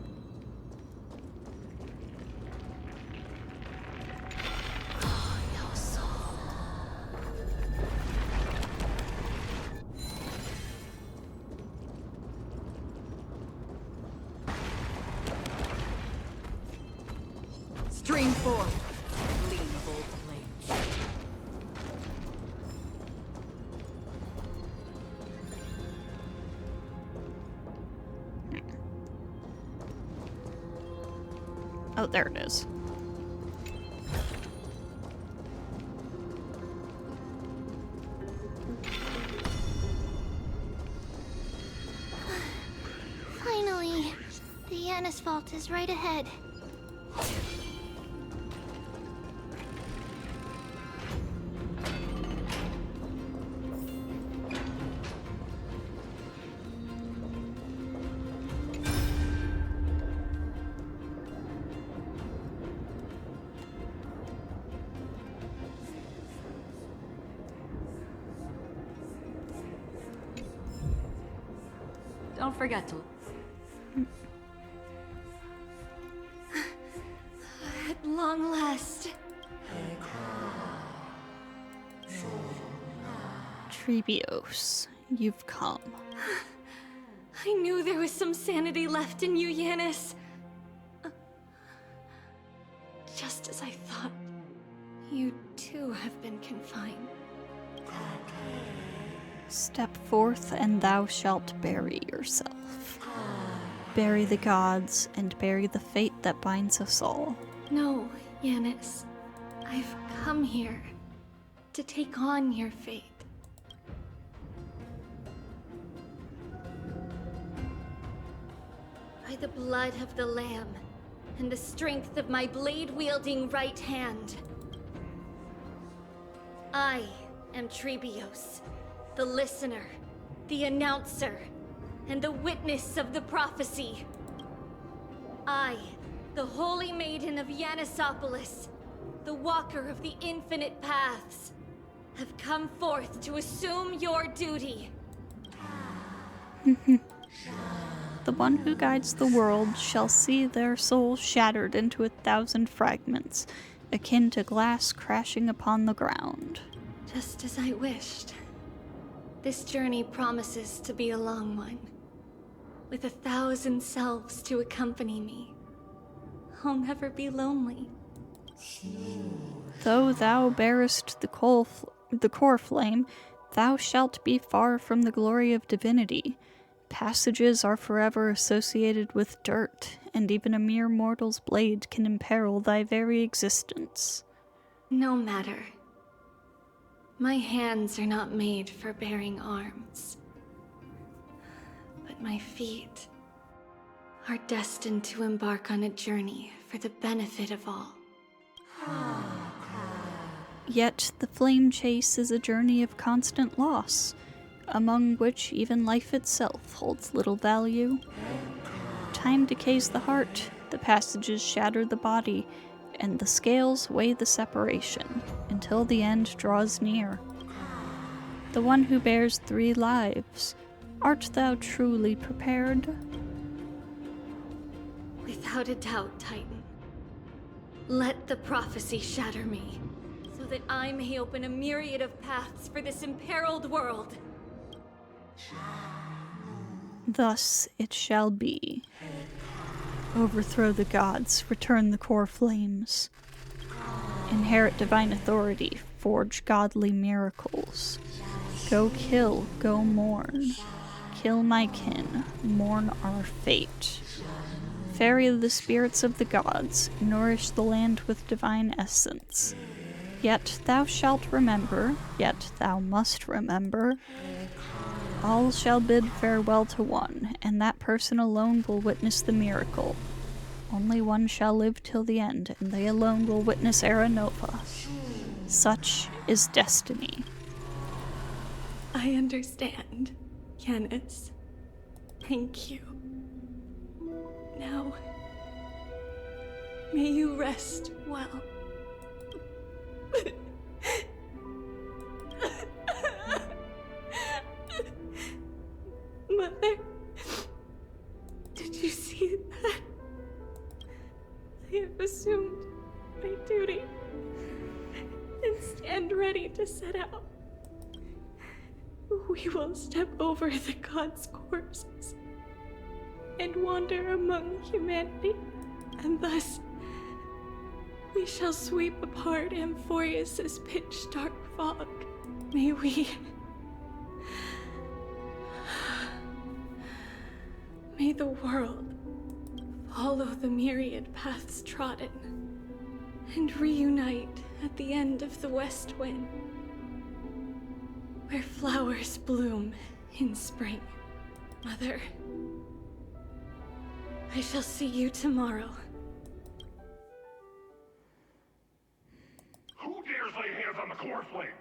Speaker 15: Stream forth. Lean bold flames.
Speaker 1: Oh, there it is.
Speaker 14: Finally, the Yanis vault is right ahead.
Speaker 8: Don't forget to...
Speaker 9: At long last.
Speaker 1: Tribbios, you've come.
Speaker 9: I knew there was some sanity left in you, Yanis. Just as I thought, you too have been confined.
Speaker 1: Step forth, and thou shalt bury yourself. Bury the gods, and bury the fate that binds us all.
Speaker 9: No, Yanis. I've come here to take on your fate. By the blood of the Lamb and the strength of my blade-wielding right hand, I am Tribbios, the listener, the announcer, and the witness of the prophecy. I, the Holy Maiden of Yanisopolis, the Walker of the Infinite Paths, have come forth to assume your duty.
Speaker 1: The one who guides the world shall see their souls shattered into 1,000 fragments, akin to glass crashing upon the ground.
Speaker 9: Just as I wished. This journey promises to be a long one, with 1,000 selves to accompany me. I'll never be lonely.
Speaker 1: Though thou bearest the core flame, thou shalt be far from the glory of divinity. Passages are forever associated with dirt, and even a mere mortal's blade can imperil thy very existence.
Speaker 9: No matter. My hands are not made for bearing arms. But my feet are destined to embark on a journey for the benefit of all.
Speaker 1: Yet the flame chase is a journey of constant loss, among which even life itself holds little value. Time decays the heart, the passages shatter the body, and the scales weigh the separation, until the end draws near. The one who bears 3 lives, art thou truly prepared?
Speaker 9: Without a doubt, Titan. Let the prophecy shatter me, so that I may open a myriad of paths for this imperiled world.
Speaker 1: Thus it shall be. Overthrow the gods, return the core flames. Inherit divine authority, forge godly miracles. Go kill, go mourn. Kill my kin, mourn our fate. Ferry the spirits of the gods, nourish the land with divine essence. Yet thou shalt remember, yet thou must remember. All shall bid farewell to one, and that person alone will witness the miracle. Only one shall live till the end, and they alone will witness Era Nova. Such is destiny.
Speaker 13: I understand, Yanis. Thank you. Now, may you rest well. Mother, did you see that? I have assumed my duty and stand ready to set out. We will step over the gods' corpses and wander among humanity, and thus we shall sweep apart Amphorius's pitch-dark fog. May we... May the world follow the myriad paths trodden and reunite at the end of the west wind, where flowers bloom in spring. Mother, I shall see you tomorrow.
Speaker 6: Who dares lay hands on the core flame?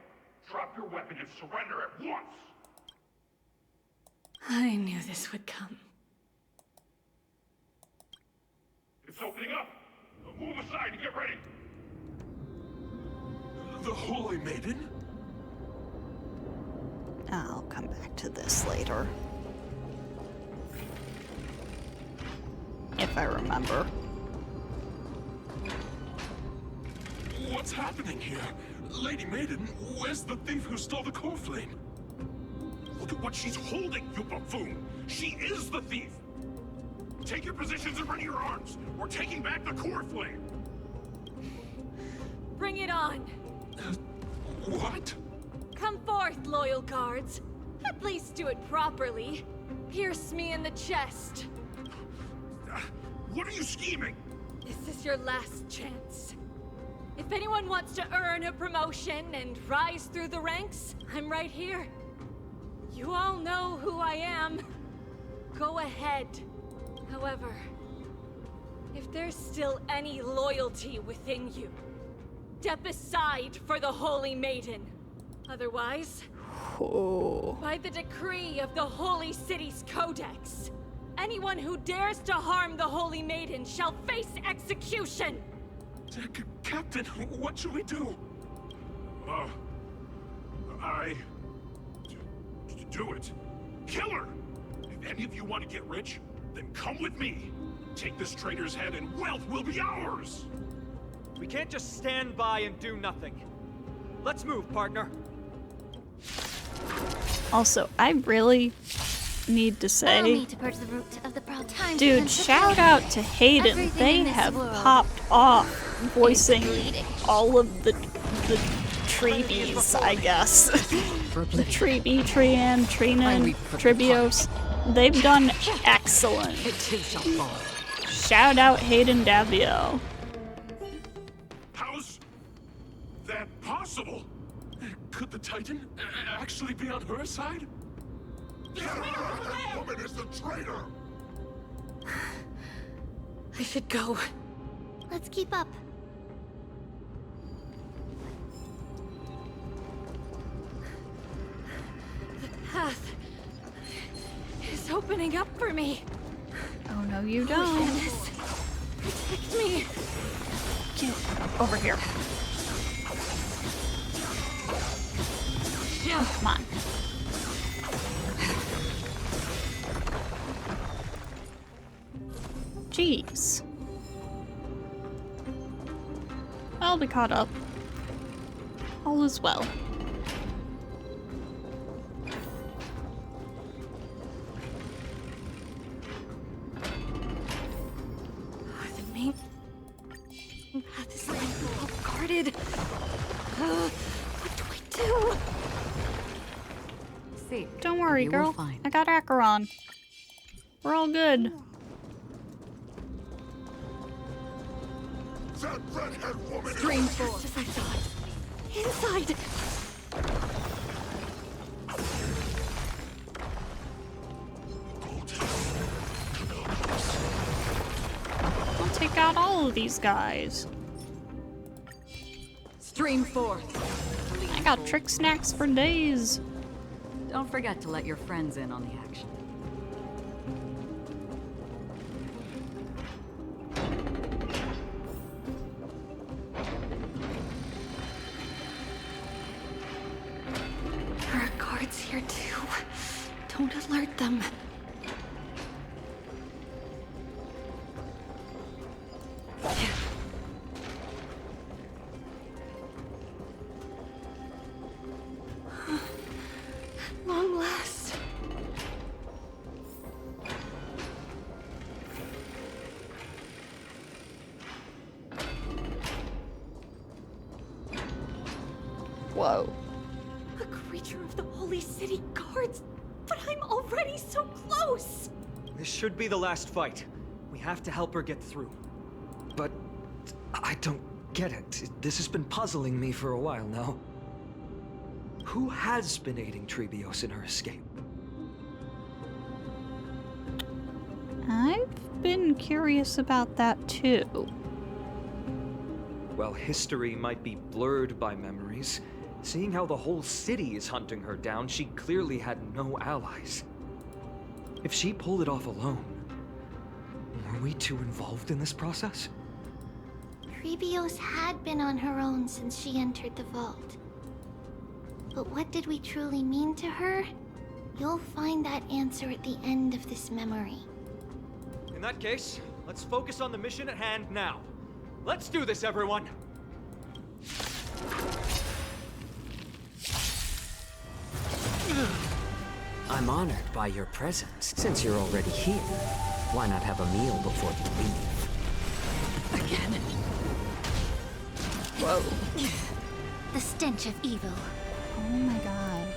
Speaker 6: Drop your weapon and surrender at once!
Speaker 13: I knew this would come.
Speaker 6: It's opening up! Move aside and get ready!
Speaker 11: The Holy Maiden?
Speaker 1: I'll come back to this later. If I remember.
Speaker 11: What's happening here? Lady Maiden, where's the thief who stole the core flame?
Speaker 6: Look at what she's holding, you buffoon! She is the thief! Take your positions and ready your arms! We're taking back the core flame!
Speaker 13: Bring it on!
Speaker 11: What?
Speaker 13: Come forth, loyal guards. At least do it properly. Pierce me in the chest.
Speaker 6: What are you scheming?
Speaker 13: This is your last chance. If anyone wants to earn a promotion and rise through the ranks, I'm right here. You all know who I am. Go ahead. However, if there's still any loyalty within you, step aside for the Holy Maiden. Otherwise, by the decree of the Holy City's Codex, anyone who dares to harm the Holy Maiden shall face execution!
Speaker 11: Captain, what should we do?
Speaker 6: Do it. Kill her! If any of you want to get rich, then come with me. Take this traitor's head and wealth will be ours!
Speaker 20: We can't just stand by and do nothing. Let's move, partner.
Speaker 1: Also, I really need to say,
Speaker 10: Allow me to purge the root of the proud time.
Speaker 1: dude, shout out to Hayden.
Speaker 10: Everything
Speaker 1: They
Speaker 10: in this
Speaker 1: have
Speaker 10: world
Speaker 1: popped off voicing all of the Tribbies, I guess. The Tribbie, Trian, Trinan, Tribbios. They've done excellent. Shout out Hayden Davio.
Speaker 6: How's that possible?
Speaker 11: Could the Titan actually be on her side?
Speaker 6: That woman is the traitor!
Speaker 13: I should go.
Speaker 10: Let's keep up.
Speaker 13: The path is opening up for me.
Speaker 1: Oh no, you don't.
Speaker 13: Yanis, protect me.
Speaker 1: Get over here. Come on. Jeez. I'll be caught up. All is well.
Speaker 13: The main path is well guarded. What do I do?
Speaker 2: See,
Speaker 1: Don't worry,
Speaker 2: you will
Speaker 1: girl.
Speaker 2: find.
Speaker 1: I got Acheron. We're all good.
Speaker 6: That redhead woman
Speaker 13: Strange force. Just as I thought. Inside.
Speaker 1: I'll take all of these guys.
Speaker 8: Stream forth.
Speaker 1: I got trick snacks for days.
Speaker 8: Don't forget to let your friends in on the action.
Speaker 9: There are guards here too. Don't alert them. Long last.
Speaker 1: Whoa.
Speaker 13: A creature of the Holy City Guards, but I'm already so close!
Speaker 20: This should be the last fight. We have to help her get through.
Speaker 4: But I don't get it. This has been puzzling me for a while now. Who has been aiding Tribbios in her escape?
Speaker 1: I've been curious about that too.
Speaker 4: Well, history might be blurred by memories. Seeing how the whole city is hunting her down, she clearly had no allies. If she pulled it off alone, were we too involved in this process?
Speaker 14: Tribbios had been on her own since she entered the vault. But what did we truly mean to her? You'll find that answer at the end of this memory.
Speaker 20: In that case, let's focus on the mission at hand now. Let's do this, everyone!
Speaker 19: I'm honored by your presence. Since you're already here, why not have a meal before you leave?
Speaker 8: Again.
Speaker 1: Whoa.
Speaker 9: The stench of evil.
Speaker 1: Oh my god.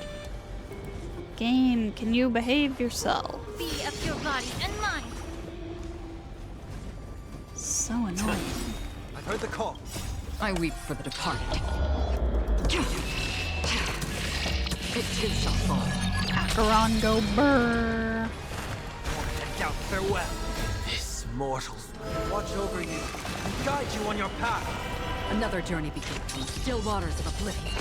Speaker 1: Game, can you behave yourself?
Speaker 9: Be of your body and mind.
Speaker 1: So annoying.
Speaker 20: I've heard the call.
Speaker 8: I weep for the departed. It too shall fall.
Speaker 1: Acheron go burr.
Speaker 20: And out farewell.
Speaker 19: This mortals.
Speaker 20: Watch over you and guide you on your path.
Speaker 8: Another journey begins on the still waters of oblivion.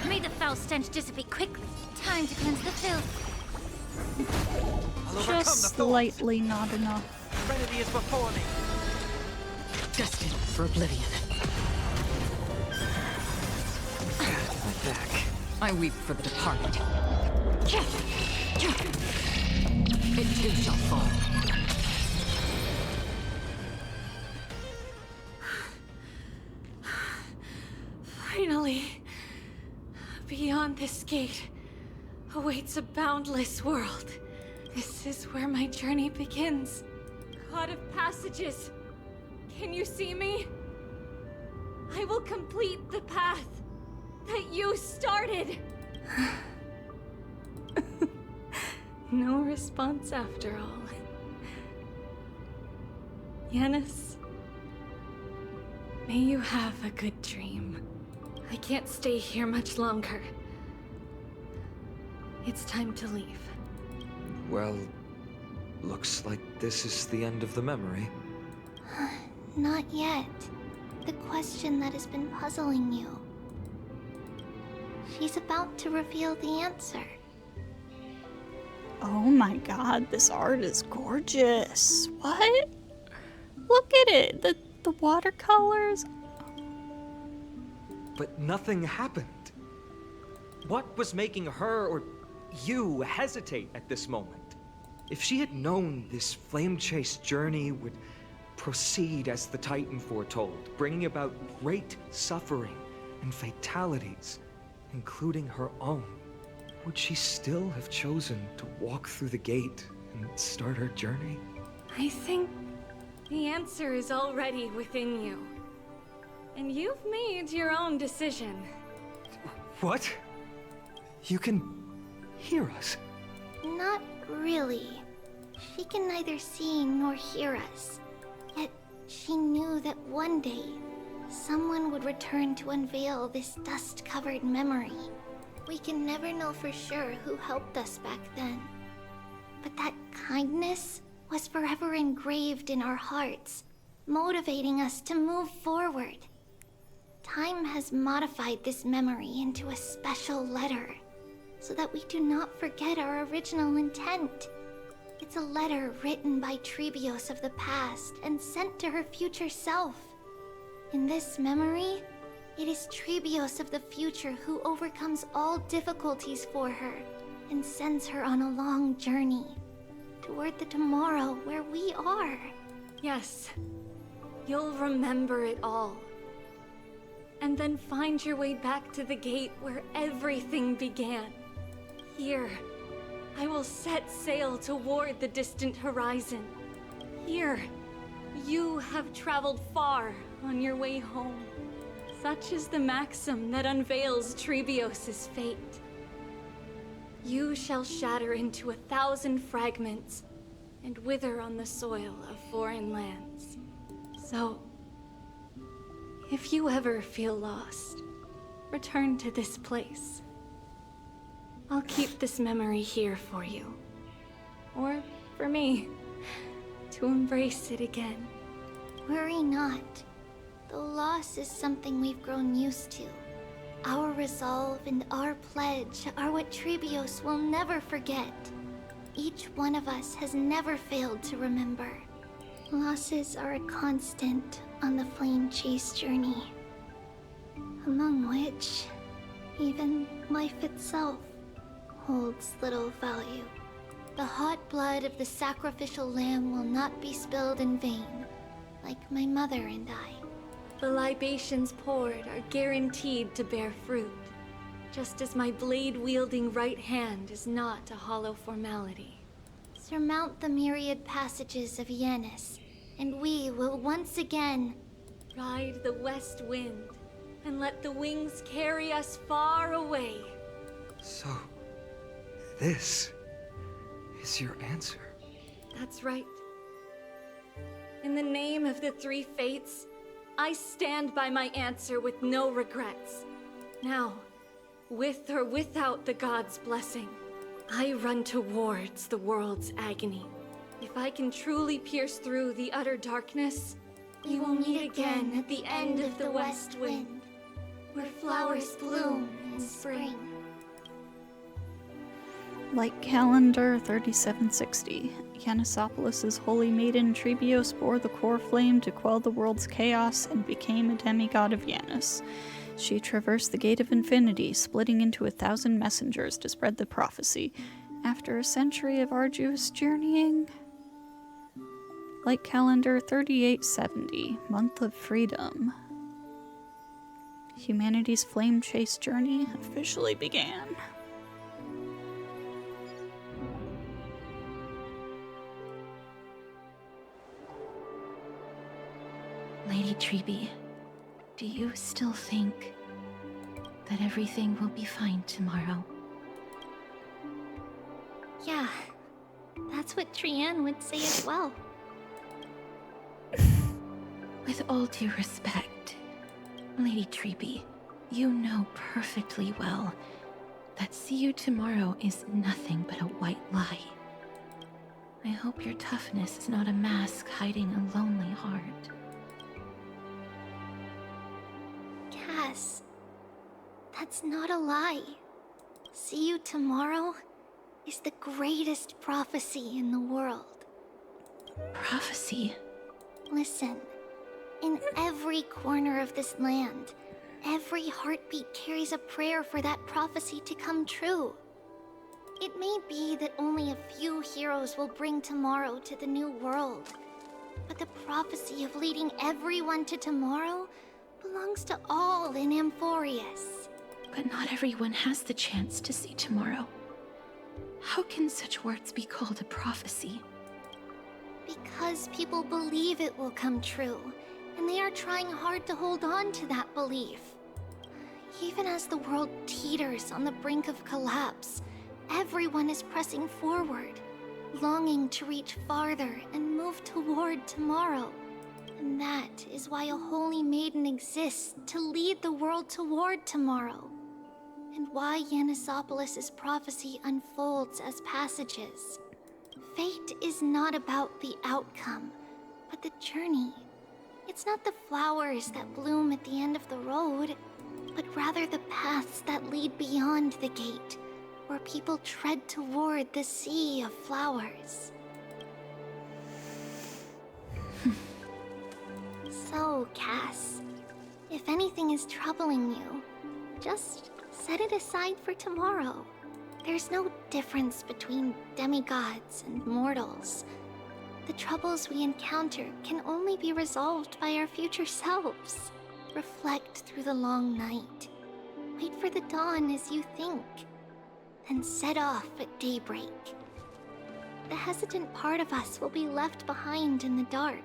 Speaker 9: May the foul stench dissipate quickly. Time to cleanse the filth.
Speaker 1: Just slightly not enough.
Speaker 20: Serenity is before me.
Speaker 8: Destined for oblivion.
Speaker 19: My back.
Speaker 8: I weep for the departed. It too shall fall.
Speaker 13: Finally, beyond this gate awaits a boundless world. This is where my journey begins. God of passages, can you see me? I will complete the path that you started. No response after all. Yanis, may you have a good dream. I can't stay here much longer. It's time to leave.
Speaker 4: Well, looks like this is the end of the memory.
Speaker 14: Not yet. The question that has been puzzling you. She's about to reveal the answer.
Speaker 1: Oh my god, this art is gorgeous. What? Look at it. The watercolors.
Speaker 4: But nothing happened. What was making her or you hesitate at this moment? If she had known this flame chase journey would proceed as the Titan foretold, bringing about great suffering and fatalities, including her own, would she still have chosen to walk through the gate and start her journey?
Speaker 13: I think the answer is already within you. And you've made your own decision.
Speaker 4: What? You can hear us?
Speaker 14: Not really. She can neither see nor hear us. Yet she knew that one day, someone would return to unveil this dust-covered memory. We can never know for sure who helped us back then. But that kindness was forever engraved in our hearts, motivating us to move forward. Time has modified this memory into a special letter, so that we do not forget our original intent. It's a letter written by Tribbios of the past and sent to her future self. In this memory, it is Tribbios of the future who overcomes all difficulties for her and sends her on a long journey toward the tomorrow where we are.
Speaker 13: Yes, you'll remember it all. And then find your way back to the gate where everything began. Here, I will set sail toward the distant horizon. Here, you have traveled far on your way home. Such is the maxim that unveils Tribbios' fate. You shall shatter into 1,000 fragments and wither on the soil of foreign lands. So, if you ever feel lost, return to this place. I'll keep this memory here for you. Or for me, to embrace it again.
Speaker 14: Worry not. The loss is something we've grown used to. Our resolve and our pledge are what Tribbios will never forget. Each one of us has never failed to remember. Losses are a constant on the Flame Chase journey, among which even life itself holds little value. The hot blood of the sacrificial lamb will not be spilled in vain, like my mother and I.
Speaker 13: The libations poured are guaranteed to bear fruit, just as my blade-wielding right hand is not a hollow formality.
Speaker 14: Surmount the myriad passages of Yanis, and we will once again
Speaker 13: ride the west wind and let the wings carry us far away.
Speaker 4: So, this is your answer?
Speaker 13: That's right. In the name of the three fates, I stand by my answer with no regrets. Now, with or without the god's blessing, I run towards the world's agony. If I can truly pierce through the utter darkness,
Speaker 14: we will meet again at the end of the west wind, where flowers bloom in spring.
Speaker 1: Like calendar 3760, Yanisopoulos' holy maiden Tribbios bore the core flame to quell the world's chaos and became a demigod of Yanis. She traversed the Gate of Infinity, splitting into 1,000 messengers to spread the prophecy. After a century of arduous journeying, like calendar 3870, month of freedom, humanity's flame chase journey officially began.
Speaker 9: Lady Tribbie, do you still think that everything will be fine tomorrow?
Speaker 14: Yeah, that's what Trianne would say as well.
Speaker 9: With all due respect, Lady Tribbie, you know perfectly well that see you tomorrow is nothing but a white lie. I hope your toughness is not a mask hiding a lonely heart.
Speaker 14: Cass, that's not a lie. See you tomorrow is the greatest prophecy in the world.
Speaker 9: Prophecy?
Speaker 14: Listen, in every corner of this land, every heartbeat carries a prayer for that prophecy to come true. It may be that only a few heroes will bring tomorrow to the new world, but the prophecy of leading everyone to tomorrow belongs to all in Amphorius.
Speaker 9: But not everyone has the chance to see tomorrow. How can such words be called a prophecy?
Speaker 14: Because people believe it will come true, and they are trying hard to hold on to that belief. Even as the world teeters on the brink of collapse, everyone is pressing forward, longing to reach farther and move toward tomorrow. And that is why a holy maiden exists to lead the world toward tomorrow. and why Yanisopoulos' prophecy unfolds as passages. Fate is not about the outcome, but the journey. It's not the flowers that bloom at the end of the road, but rather the paths that lead beyond the gate, where people tread toward the sea of flowers. So, Cass, if anything is troubling you, just set it aside for tomorrow. There's no difference between demigods and mortals. The troubles we encounter can only be resolved by our future selves. Reflect through the long night. Wait for the dawn as you think. Then set off at daybreak. The hesitant part of us will be left behind in the dark,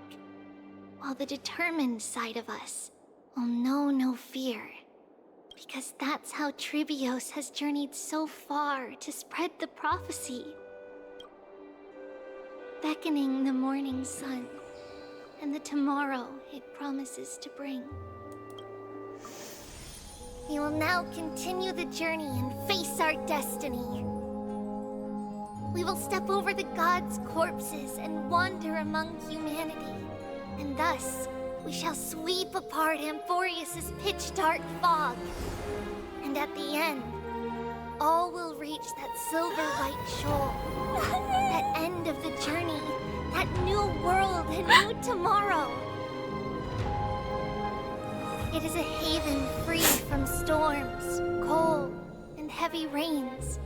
Speaker 14: while the determined side of us will know no fear. Because that's how Tribbios has journeyed so far to spread the prophecy. Beckoning the morning sun, and the tomorrow it promises to bring. We will now continue the journey and face our destiny. We will step over the gods' corpses and wander among humanity. And thus, we shall sweep apart Amphorius' pitch-dark fog. And at the end, all will reach that silver-white shoal. That end of the journey, that new world and new tomorrow. It is a haven free from storms, cold, and heavy rains.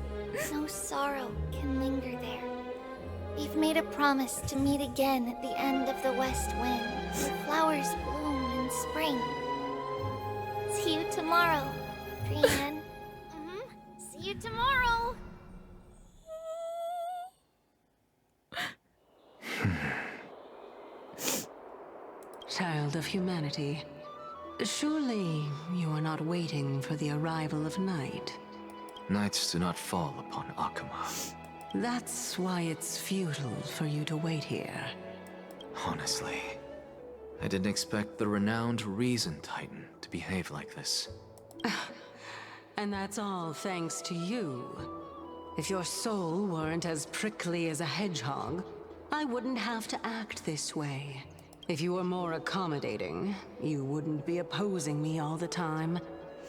Speaker 14: No sorrow can linger there. We've made a promise to meet again at the end of the west wind, where flowers bloom in spring. See you tomorrow, Brienne. See you tomorrow.
Speaker 2: Child of humanity, surely you are not waiting for the arrival of night.
Speaker 7: Nights do not fall upon Akuma.
Speaker 2: That's why it's futile for you to wait here.
Speaker 7: Honestly, I didn't expect the renowned Reason Titan to behave like this.
Speaker 2: And that's all thanks to you. If your soul weren't as prickly as a hedgehog, I wouldn't have to act this way. If you were more accommodating, you wouldn't be opposing me all the time,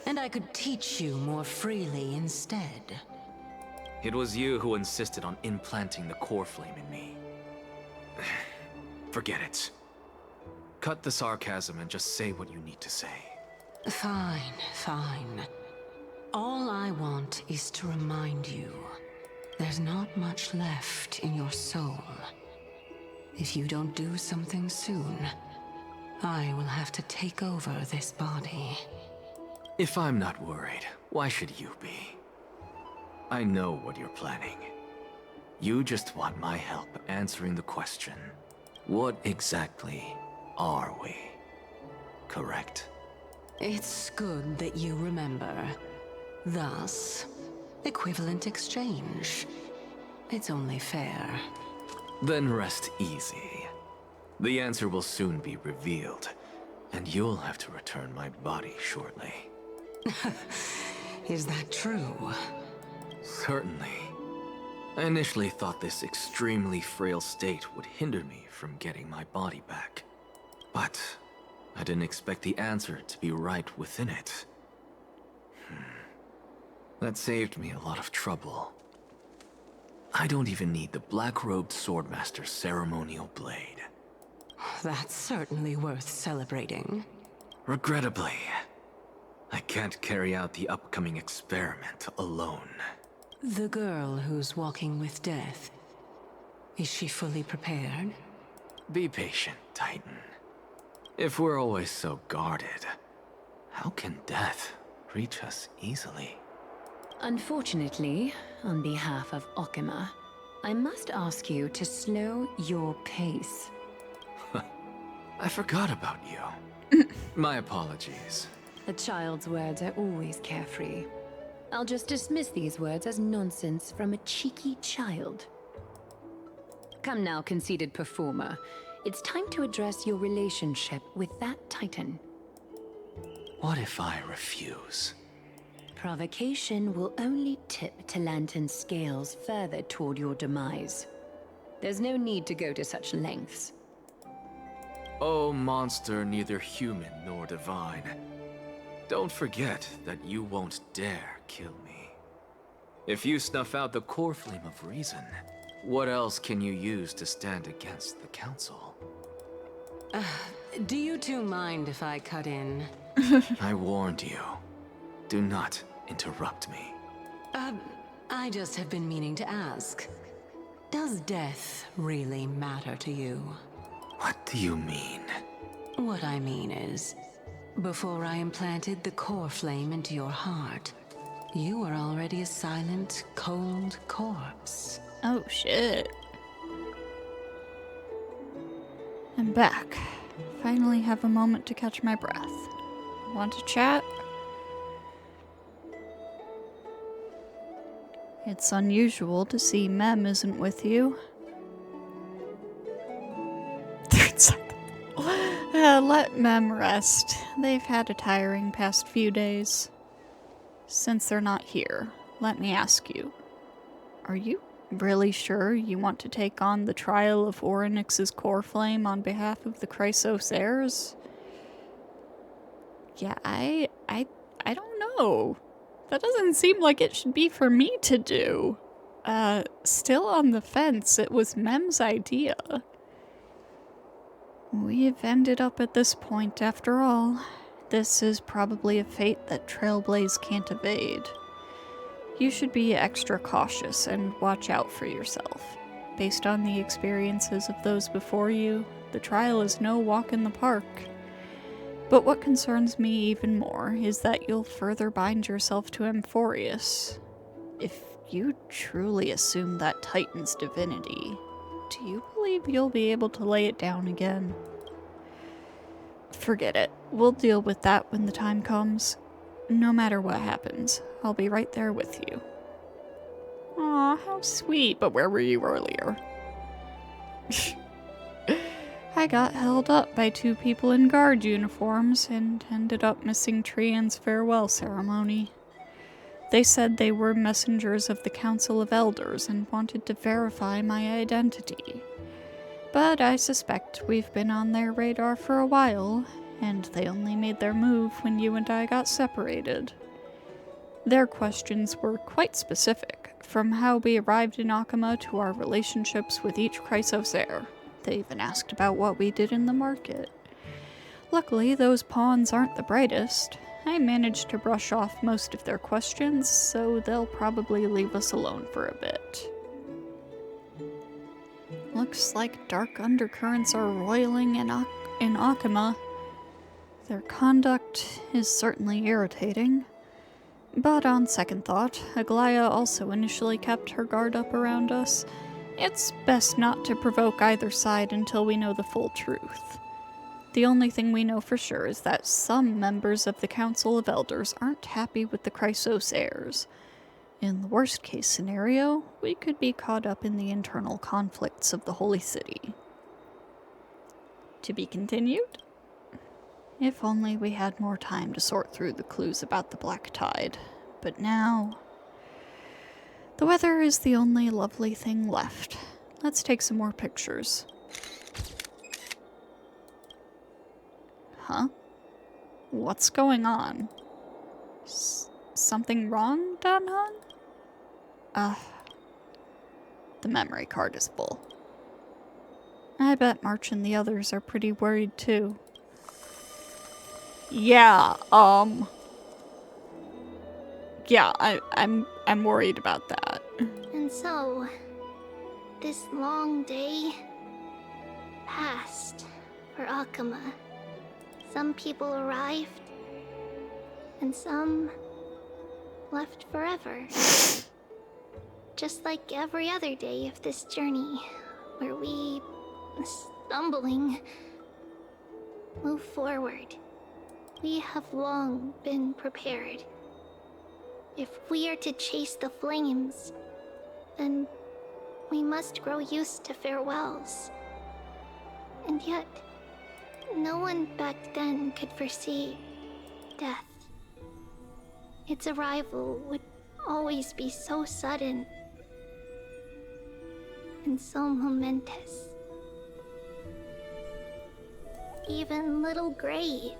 Speaker 2: and I could teach you more freely instead.
Speaker 7: It was you who insisted on implanting the core flame in me. Forget it. Cut the sarcasm and just say what you need to say.
Speaker 2: Fine, fine. All I want is to remind you, there's not much left in your soul. If you don't do something soon, I will have to take over this body.
Speaker 7: If I'm not worried, why should you be? I know what you're planning. You just want my help answering the question, what exactly are we? Correct?
Speaker 2: It's good that you remember. Thus, equivalent exchange. It's only fair.
Speaker 7: Then rest easy. The answer will soon be revealed, and you'll have to return my body shortly.
Speaker 2: Is that true?
Speaker 7: Certainly. I initially thought this extremely frail state would hinder me from getting my body back. But I didn't expect the answer to be right within it. That saved me a lot of trouble. I don't even need the black-robed swordmaster's ceremonial blade.
Speaker 2: That's certainly worth celebrating.
Speaker 7: Regrettably, I can't carry out the upcoming experiment alone.
Speaker 2: The girl who's walking with death, is she fully prepared?
Speaker 7: Be patient, Titan. If we're always so guarded, how can death reach us easily?
Speaker 2: Unfortunately, on behalf of Okima, I must ask you to slow your pace.
Speaker 7: I forgot about you. My apologies.
Speaker 2: A child's words are always carefree. I'll just dismiss these words as nonsense from a cheeky child. Come now, conceited performer. It's time to address your relationship with that Titan.
Speaker 7: What if I refuse?
Speaker 2: provocation will only tip Talantan's scales further toward your demise. There's no need to go to such lengths.
Speaker 7: O monster neither human nor divine, don't forget that you won't dare kill me. If you snuff out the core flame of reason, what else can you use to stand against the Council?
Speaker 2: Do you two mind if I cut in?
Speaker 7: I warned you. Do not interrupt me.
Speaker 2: I just have been meaning to ask. Does death really matter to you?
Speaker 7: What do you mean?
Speaker 2: What I mean is, before I implanted the core flame into your heart, you were already a silent, cold corpse.
Speaker 1: Oh shit. I'm back. Finally have a moment to catch my breath. Want to chat? It's unusual to see Mem isn't with you. Let Mem rest. They've had a tiring past few days. Since they're not here, let me ask you. Are you really sure you want to take on the trial of Orynyx's core flame on behalf of the Chrysos Heirs? Yeah, I don't know. That doesn't seem like it should be for me to do. Still on the fence, it was Mem's idea. We've ended up at this point after all. This is probably a fate that Trailblaze can't evade. You should be extra cautious and watch out for yourself. Based on the experiences of those before you, the trial is no walk in the park. But what concerns me even more is that you'll further bind yourself to Amphorius. If you truly assume that Titan's divinity, do you believe you'll be able to lay it down again? Forget it. We'll deal with that when the time comes. No matter what happens, I'll be right there with you. Aw, how sweet, but where were you earlier? I got held up by two people in guard uniforms and ended up missing Trian's farewell ceremony. They said they were messengers of the Council of Elders and wanted to verify my identity. But I suspect we've been on their radar for a while, and they only made their move when you and I got separated. Their questions were quite specific, from how we arrived in Akama to our relationships with each Chrysos Heir. They even asked about what we did in the market. Luckily, those pawns aren't the brightest. I managed to brush off most of their questions, so they'll probably leave us alone for a bit. Looks like dark undercurrents are roiling in Akama. Their conduct is certainly irritating. But on second thought, Aglaya also initially kept her guard up around us. It's best not to provoke either side until we know the full truth. The only thing we know for sure is that some members of the Council of Elders aren't happy with the Chrysos Heirs. In the worst case scenario, we could be caught up in the internal conflicts of the Holy City. To be continued? If only we had more time to sort through the clues about the Black Tide. But now, the weather is the only lovely thing left. Let's take some more pictures. Huh? What's going on? Something wrong, Danhan? The memory card is full. I bet March and the others are pretty worried too. Yeah, yeah, I'm worried about that.
Speaker 14: And so, this long day passed for Akama. Some people arrived, and some left forever. Just like every other day of this journey, where we, stumbling, move forward. We have long been prepared. If we are to chase the flames, then we must grow used to farewells. And yet, no one back then could foresee death. its arrival would always be so sudden and so momentous. Even little Gray,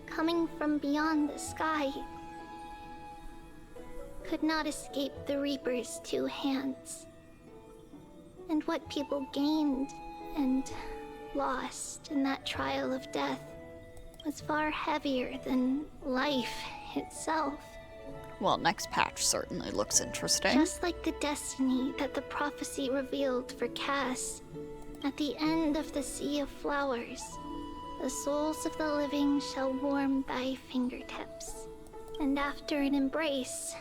Speaker 14: coming from beyond the sky, could not escape the Reaper's two hands. And what people gained and lost in that trial of death was far heavier than life itself.
Speaker 1: Well, next patch certainly looks interesting.
Speaker 14: Just like the destiny that the prophecy revealed for Cass, at the end of the Sea of Flowers, the souls of the living shall warm thy fingertips, and after an embrace,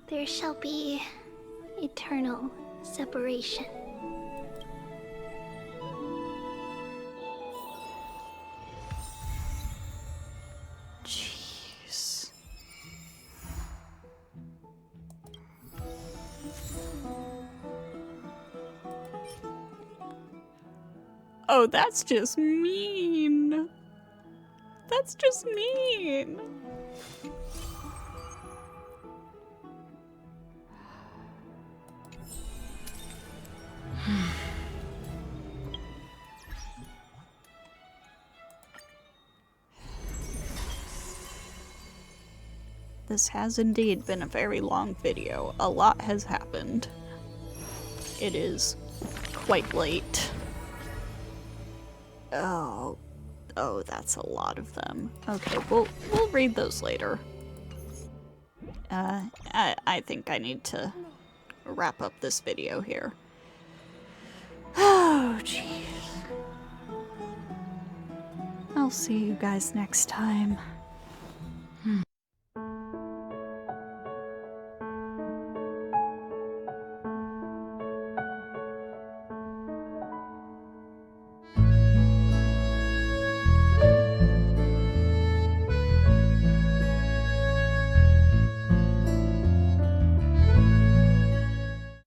Speaker 14: there shall be eternal separation.
Speaker 1: Jeez. Oh, that's just mean. That's just mean. This has indeed been a very long video. A lot has happened. It is quite late. Oh, that's a lot of them. Okay, we'll read those later. I think I need to wrap up this video here. Oh, jeez. I'll see you guys next time.